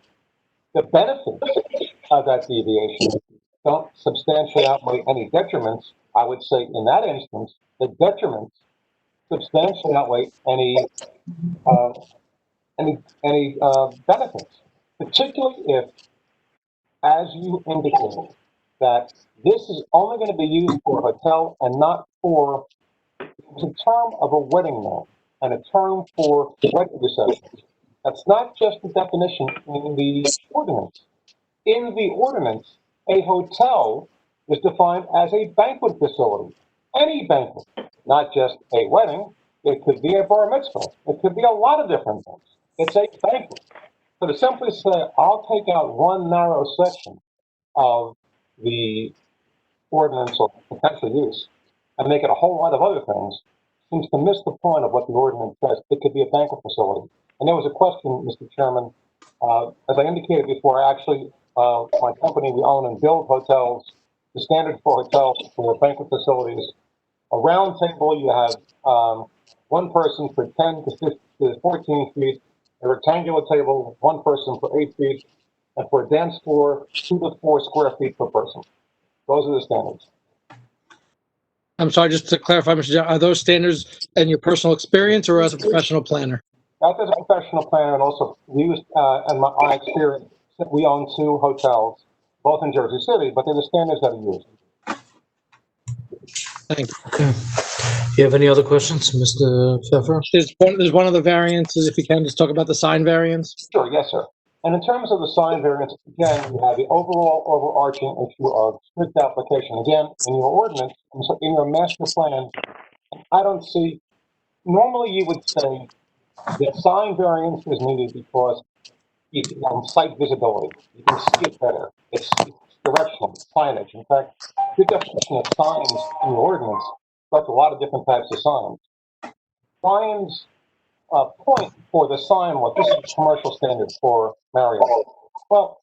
the benefits of that deviation don't substantially outweigh any detriments. I would say in that instance, the detriments substantially outweigh any benefits, particularly if, as you indicated, that this is only going to be used for a hotel and not for, it's a term of a wedding known and a term for wedding receptions. That's not just the definition in the ordinance. In the ordinance, a hotel is defined as a banquet facility. Any banquet, not just a wedding. It could be a bar mitzvah. It could be a lot of different things. It's a banquet. So to simply say, I'll take out one narrow section of the ordinance or potential use and make it a whole lot of other things seems to miss the point of what the ordinance says. It could be a banquet facility. And there was a question, Mr. Chairman, as I indicated before, actually, my company, we own and build hotels. The standard for hotels for banquet facilities, a round table, you have one person for 10 to 14 feet, a rectangular table, one person for 8 feet, and for a dance floor, 2 to 4 square feet per person. Those are the standards. I'm sorry, just to clarify, Mr. Johnson, are those standards in your personal experience or as a professional planner? Not as a professional planner, and also used in my experience. We own 2 hotels, both in Jersey City, but they're the standards that are used. Thank you. Okay. You have any other questions, Mr. Pfeffer? There's one of the variances, if you can, just talk about the sign variance. Sure, yes, sir. And in terms of the sign variance, again, you have the overall overarching issue of strict application. Again, in your ordinance, in your master plan, I don't see, normally you would say that sign variance is needed because you can site visibility. You can see it better. It's directional, signage. In fact, your definition of signs in your ordinance reflects a lot of different types of signs. Brian's point for the sign was this is a commercial standard for Marriott. Well,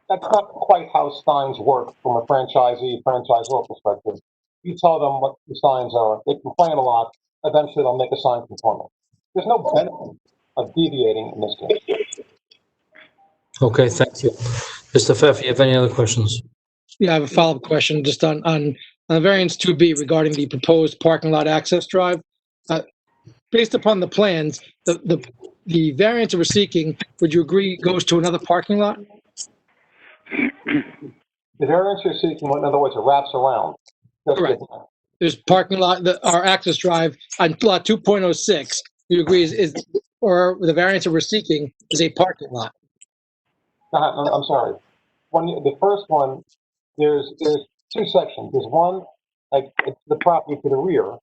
that's not quite how signs work from a franchisor perspective. You tell them what the signs are. They complain a lot. eventually they'll make a sign conforming. There's no benefit of deviating in this case. Okay, thank you. Mr. Pfeffer, you have any other questions? Yeah, I have a follow-up question just on variance 2B regarding the proposed parking lot access drive. Based upon the plans, the variance we're seeking, would you agree goes to another parking lot? The variance you're seeking, in other words, it wraps around. Correct. There's parking lot, our access drive on lot 2.06, you agree or the variance that we're seeking is a parking lot? I'm sorry. The first one, there's two sections. There's one, like, it's the property to the rear,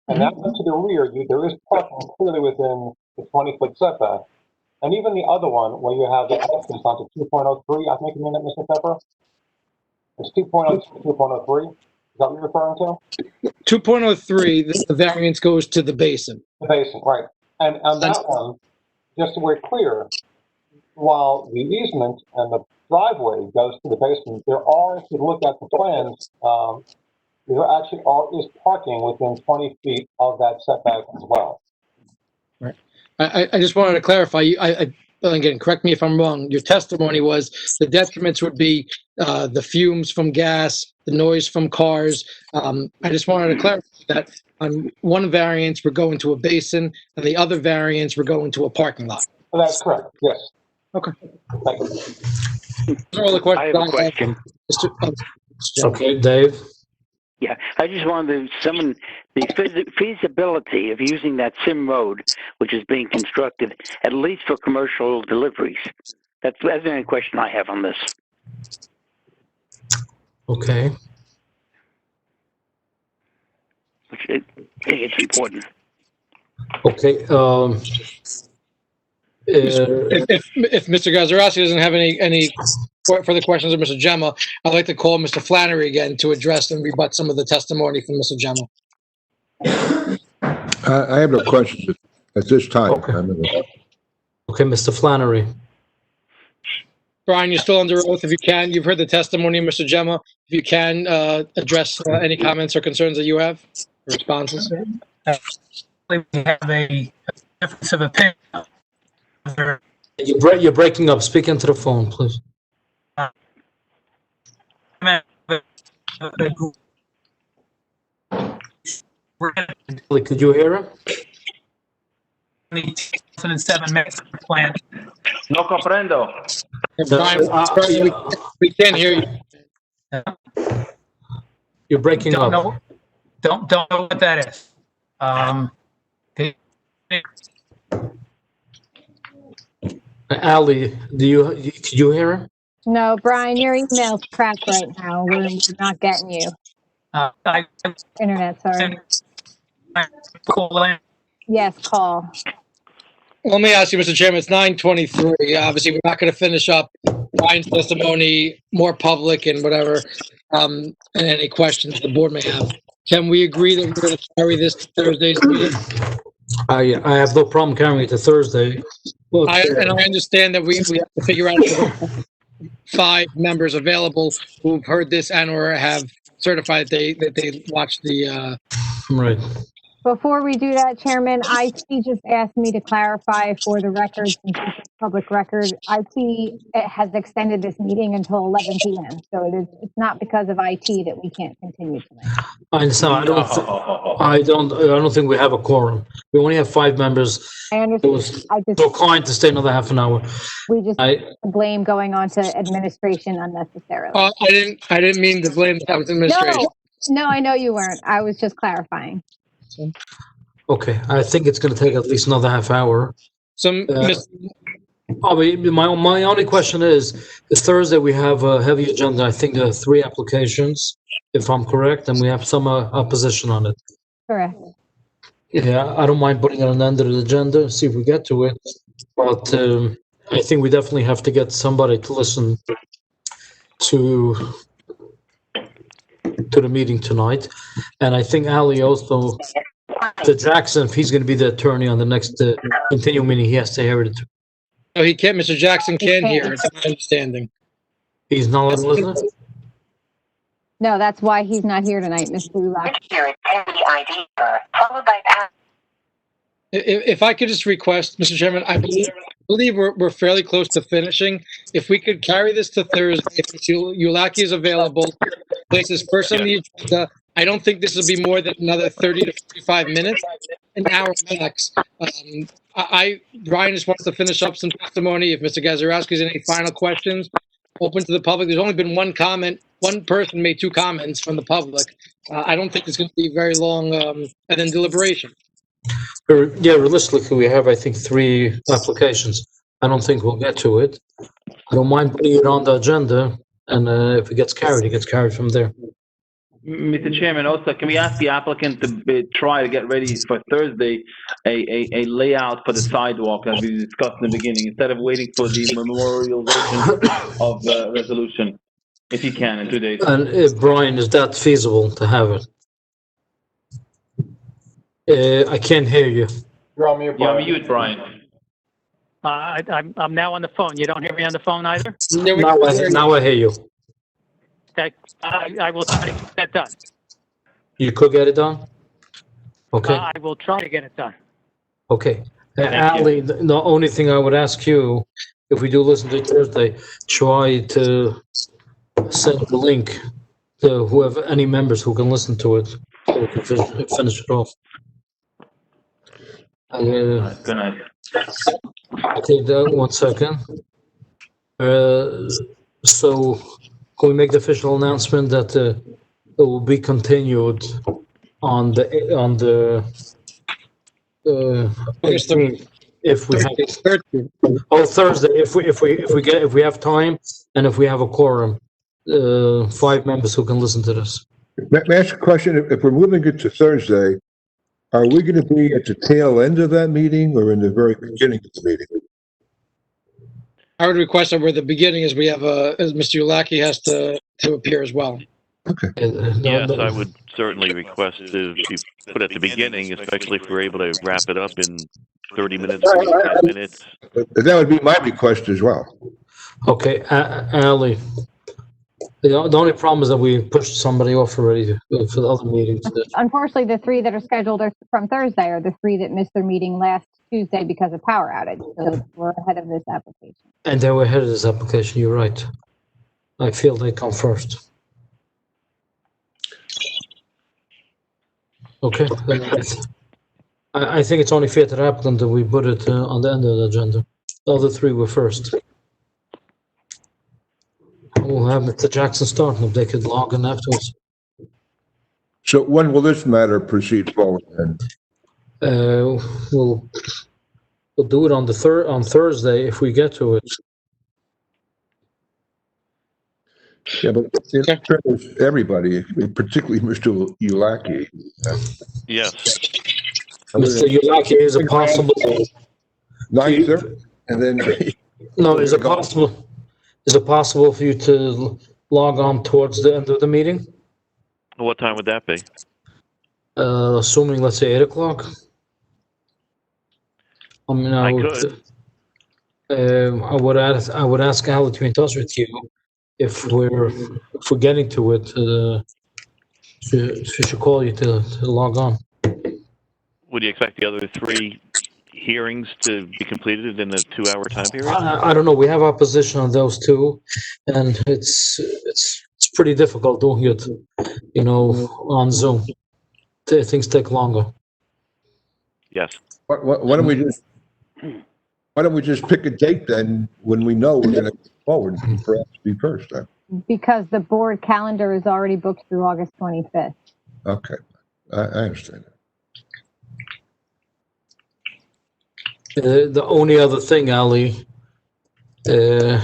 and that one to the rear, there is parking clearly within the 20-foot setback. And even the other one, where you have the access onto 2.03, I think you mean that, Mr. Pepper? It's 2.02, 2.03. Is that what you're referring to? 2.03, the variance goes to the basin. The basin, right. And on that one, just so we're clear, while the easement and the driveway goes to the basement, there are, if you look at the plans, there actually is parking within 20 feet of that setback as well. Right. I just wanted to clarify, again, correct me if I'm wrong, your testimony was the detriments would be the fumes from gas, the noise from cars. I just wanted to clarify that on one variance, we're going to a basin, and the other variance, we're going to a parking lot. Well, that's correct, yes. Okay. Thank you. Those are all the questions I have a question. Okay, Dave? Yeah, I just wanted to summon the feasibility of using that Sim Road, which is being constructed, at least for commercial deliveries. That's the only question I have on this. Okay. Which I think it's important. Okay, If Mr. Gazarovski doesn't have any further questions of Mr. Gemma, I'd like to call Mr. Flannery again to address and rebut some of the testimony from Mr. Gemma. I have no questions at this time. Okay, Mr. Flannery. Brian, you're still under oath. If you can, you've heard the testimony of Mr. Gemma. If you can address any comments or concerns that you have, responses. We have a difference of opinion. You're breaking up. Speak into the phone, please. Could you hear him? 2007 master plan. No comprendo. Brian, we can't hear you. You're breaking Don't up. know, don't know what that is. Ali, could you hear him? No, Brian, your email's crap right now. We're not getting you. Internet, sorry. Yes, call. Let me ask you, Mr. Chairman, it's 9:23. Obviously, we're not going to finish up Brian's testimony, more public and whatever, and any questions the board may have. Can we agree that we're going to carry this to Thursday's meeting? I have no problem carrying it to Thursday. Look, I understand that we have to figure out if there are 5 members available who've heard this and or have certified that they watched the. Right. Before we do that, Chairman, IT just asked me to clarify for the record, since it's a public record, IT has extended this meeting until 11 p.m. So it's not because of IT that we can't continue tonight. I understand. I don't think we have a quorum. We only have 5 members. I understand. It was so kind to stay another half an hour. We just blame going on to administration unnecessarily. I didn't mean to blame that with administration. No, I know you weren't. I was just clarifying. Okay, I think it's going to take at least another half hour. My only question is Thursday we have a heavy agenda. I think 3 applications, if I'm correct, and we have some opposition on it. Correct. Yeah, I don't mind putting it on the end of the agenda, see if we get to it. But I think we definitely have to get somebody to listen to the meeting tonight. And I think Ali also, the Jackson, if he's going to be the attorney on the next continuing meeting, he has to hear it. No, he can't. Mr. Jackson can hear. It's my understanding. He's not allowed to listen? No, that's why he's not here tonight, Mr. Ulach. If I could just request, Mr. Chairman, I believe we're fairly close to finishing. If we could carry this to Thursday, if Mr. Ullaki is available, place this first on the agenda. I don't think this will be more than another 30 to 45 minutes, an hour max. Brian just wants to finish up some testimony. If Mr. Gazarovski has any final questions, open to the public. There's only been one comment. One person made 2 comments from the public. I don't think it's going to be very long, and then deliberation. Yeah, realistically, we have, I think, 3 applications. I don't think we'll get to it. I don't mind putting it on the agenda, and if it gets carried from there. Mr. Chairman, also, can we ask the applicant to try to get ready for Thursday a layout for the sidewalk as we discussed in the beginning, instead of waiting for the memorialization of the resolution, if you can, in 2 days? And if Brian, is that feasible to have it? I can't hear you. You're on mute, Yeah, Brian. mute, Brian. I'm now on the phone. You don't hear me on the phone either? Now I hear you. I will try to get that done. You could get it done? Okay. I will try to get it done. Okay. Ali, the only thing I would ask you, if we do listen to it Thursday, try to send the link to whoever, any members who can listen to it, so we can finish it off. Good night. Okay, 1 second. So, can we make the official announcement that it will be continued on the 18th, if we have Thursday, if we have time and if we have a quorum, 5 members who can listen to this. May I ask a question? If we're moving it to Thursday, are we going to be at the tail end of that meeting or in the very beginning of the meeting? I would request that where the beginning is, we have as Mr. Ullaki has to appear as well. Okay. Yes, I would certainly request to be put at the beginning, especially if we're able to wrap it up in 30 minutes, 45 minutes. That would be my request as well. Okay, Ali. The only problem is that we pushed somebody off already for the other meetings. Unfortunately, the 3 that are scheduled from Thursday are the 3 that missed their meeting last Tuesday because of power outage. So we're ahead of this application. And they were ahead of this application, you're right. I feel they come first. Okay. I think it's only fair to the applicant that we put it on the end of the agenda. The other 3 were first. We'll have Mr. Jackson start, and if they could log in afterwards. So when will this matter proceed forward then? We'll do it on Thursday if we get to it. Yeah, but in terms of everybody, particularly Mr. Ullaki. Yes. Mr. Ullaki, is it possible? 9:30, and then. No, is it possible? Is it possible for you to log on towards the end of the meeting? What time would that be? Assuming, let's say, 8 o'clock. I mean, I would. I would ask Ali to be in touch with you if we're getting to it. She should call you to log on. Would you expect the other 3 hearings to be completed in a 2-hour time period? I don't know. We have opposition on those 2, and it's pretty difficult doing it, on Zoom. Things take longer. Yes. Why don't we just pick a date then when we know we're going to go forward and perhaps be first? Because the board calendar is already booked through August 25th. Okay, I understand that. The only other thing, Ali, I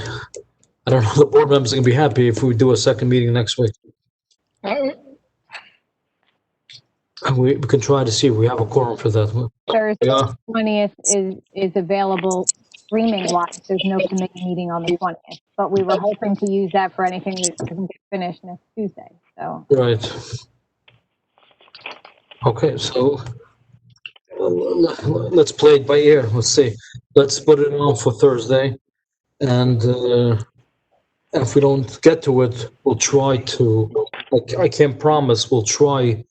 don't know, the board members are going to be happy if we do a second meeting next week. We can try to see if we have a quorum for that. Thursday, 20th is available streaming-wise. There's no committee meeting on the 20th, but we were hoping to use that for anything that doesn't get finished next Tuesday. So Right. Okay, so let's play it by ear. Let's see. Let's put it on for Thursday, and if we don't get to it, we'll try to. I can't promise. We'll try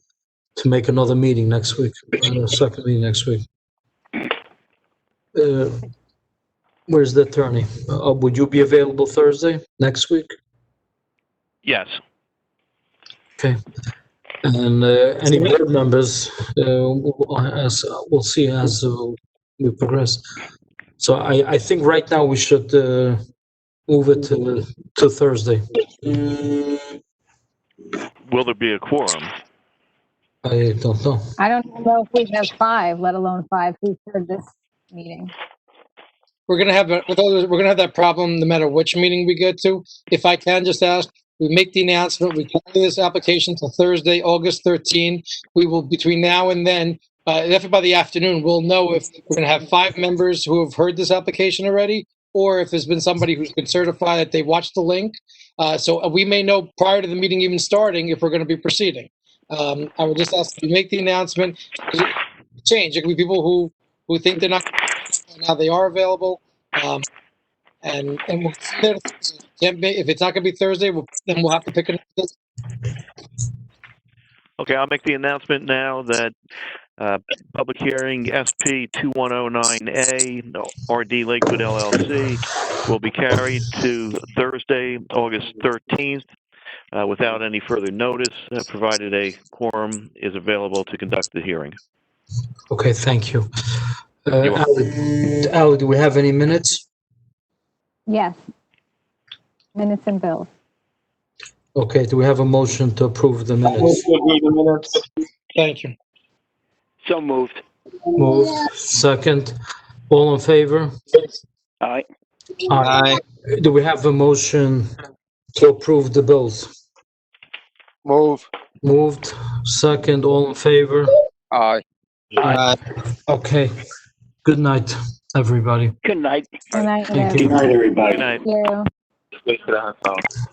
to make another meeting next week, a second meeting next week. Where's the attorney? Would you be available Thursday next week? Yes. Okay. And any board members, as we'll see as we progress. So I think right now we should move it to Thursday. Will there be a quorum? I don't know. I don't know if we have 5, let alone 5 who heard this meeting. We're gonna have that problem no matter which meeting we get to. If I can just ask, we make the announcement, we carry this application to Thursday, August 13. We will, between now and then, definitely by the afternoon, we'll know if we're gonna have 5 members who have heard this application already, or if there's been somebody who's been certified that they watched the link. So we may know prior to the meeting even starting if we're gonna be proceeding. I would just ask you to make the announcement. Change. It could be people who think they're not, now they are available. And we'll see that if it's not going to be Thursday, then we'll have to pick another day. Okay, I'll make the announcement now that public hearing SP 2109A, RD Lakewood LLC, will be carried to Thursday, August 13th, without any further notice, provided a quorum is available to conduct the hearing. Okay, thank you. Ali, do we have any minutes? Yes. Minutes and bills. Okay, do we have a motion to approve the minutes? Thank you. So moved. Moved. Second. All in favor? Aye. Aye. Do we have a motion to approve the bills? Move. Moved. Second. All in favor? Aye. Aye. Okay. Good night, everybody. Good night. Good night, Thank you. everybody. everybody. Good night. Thank you.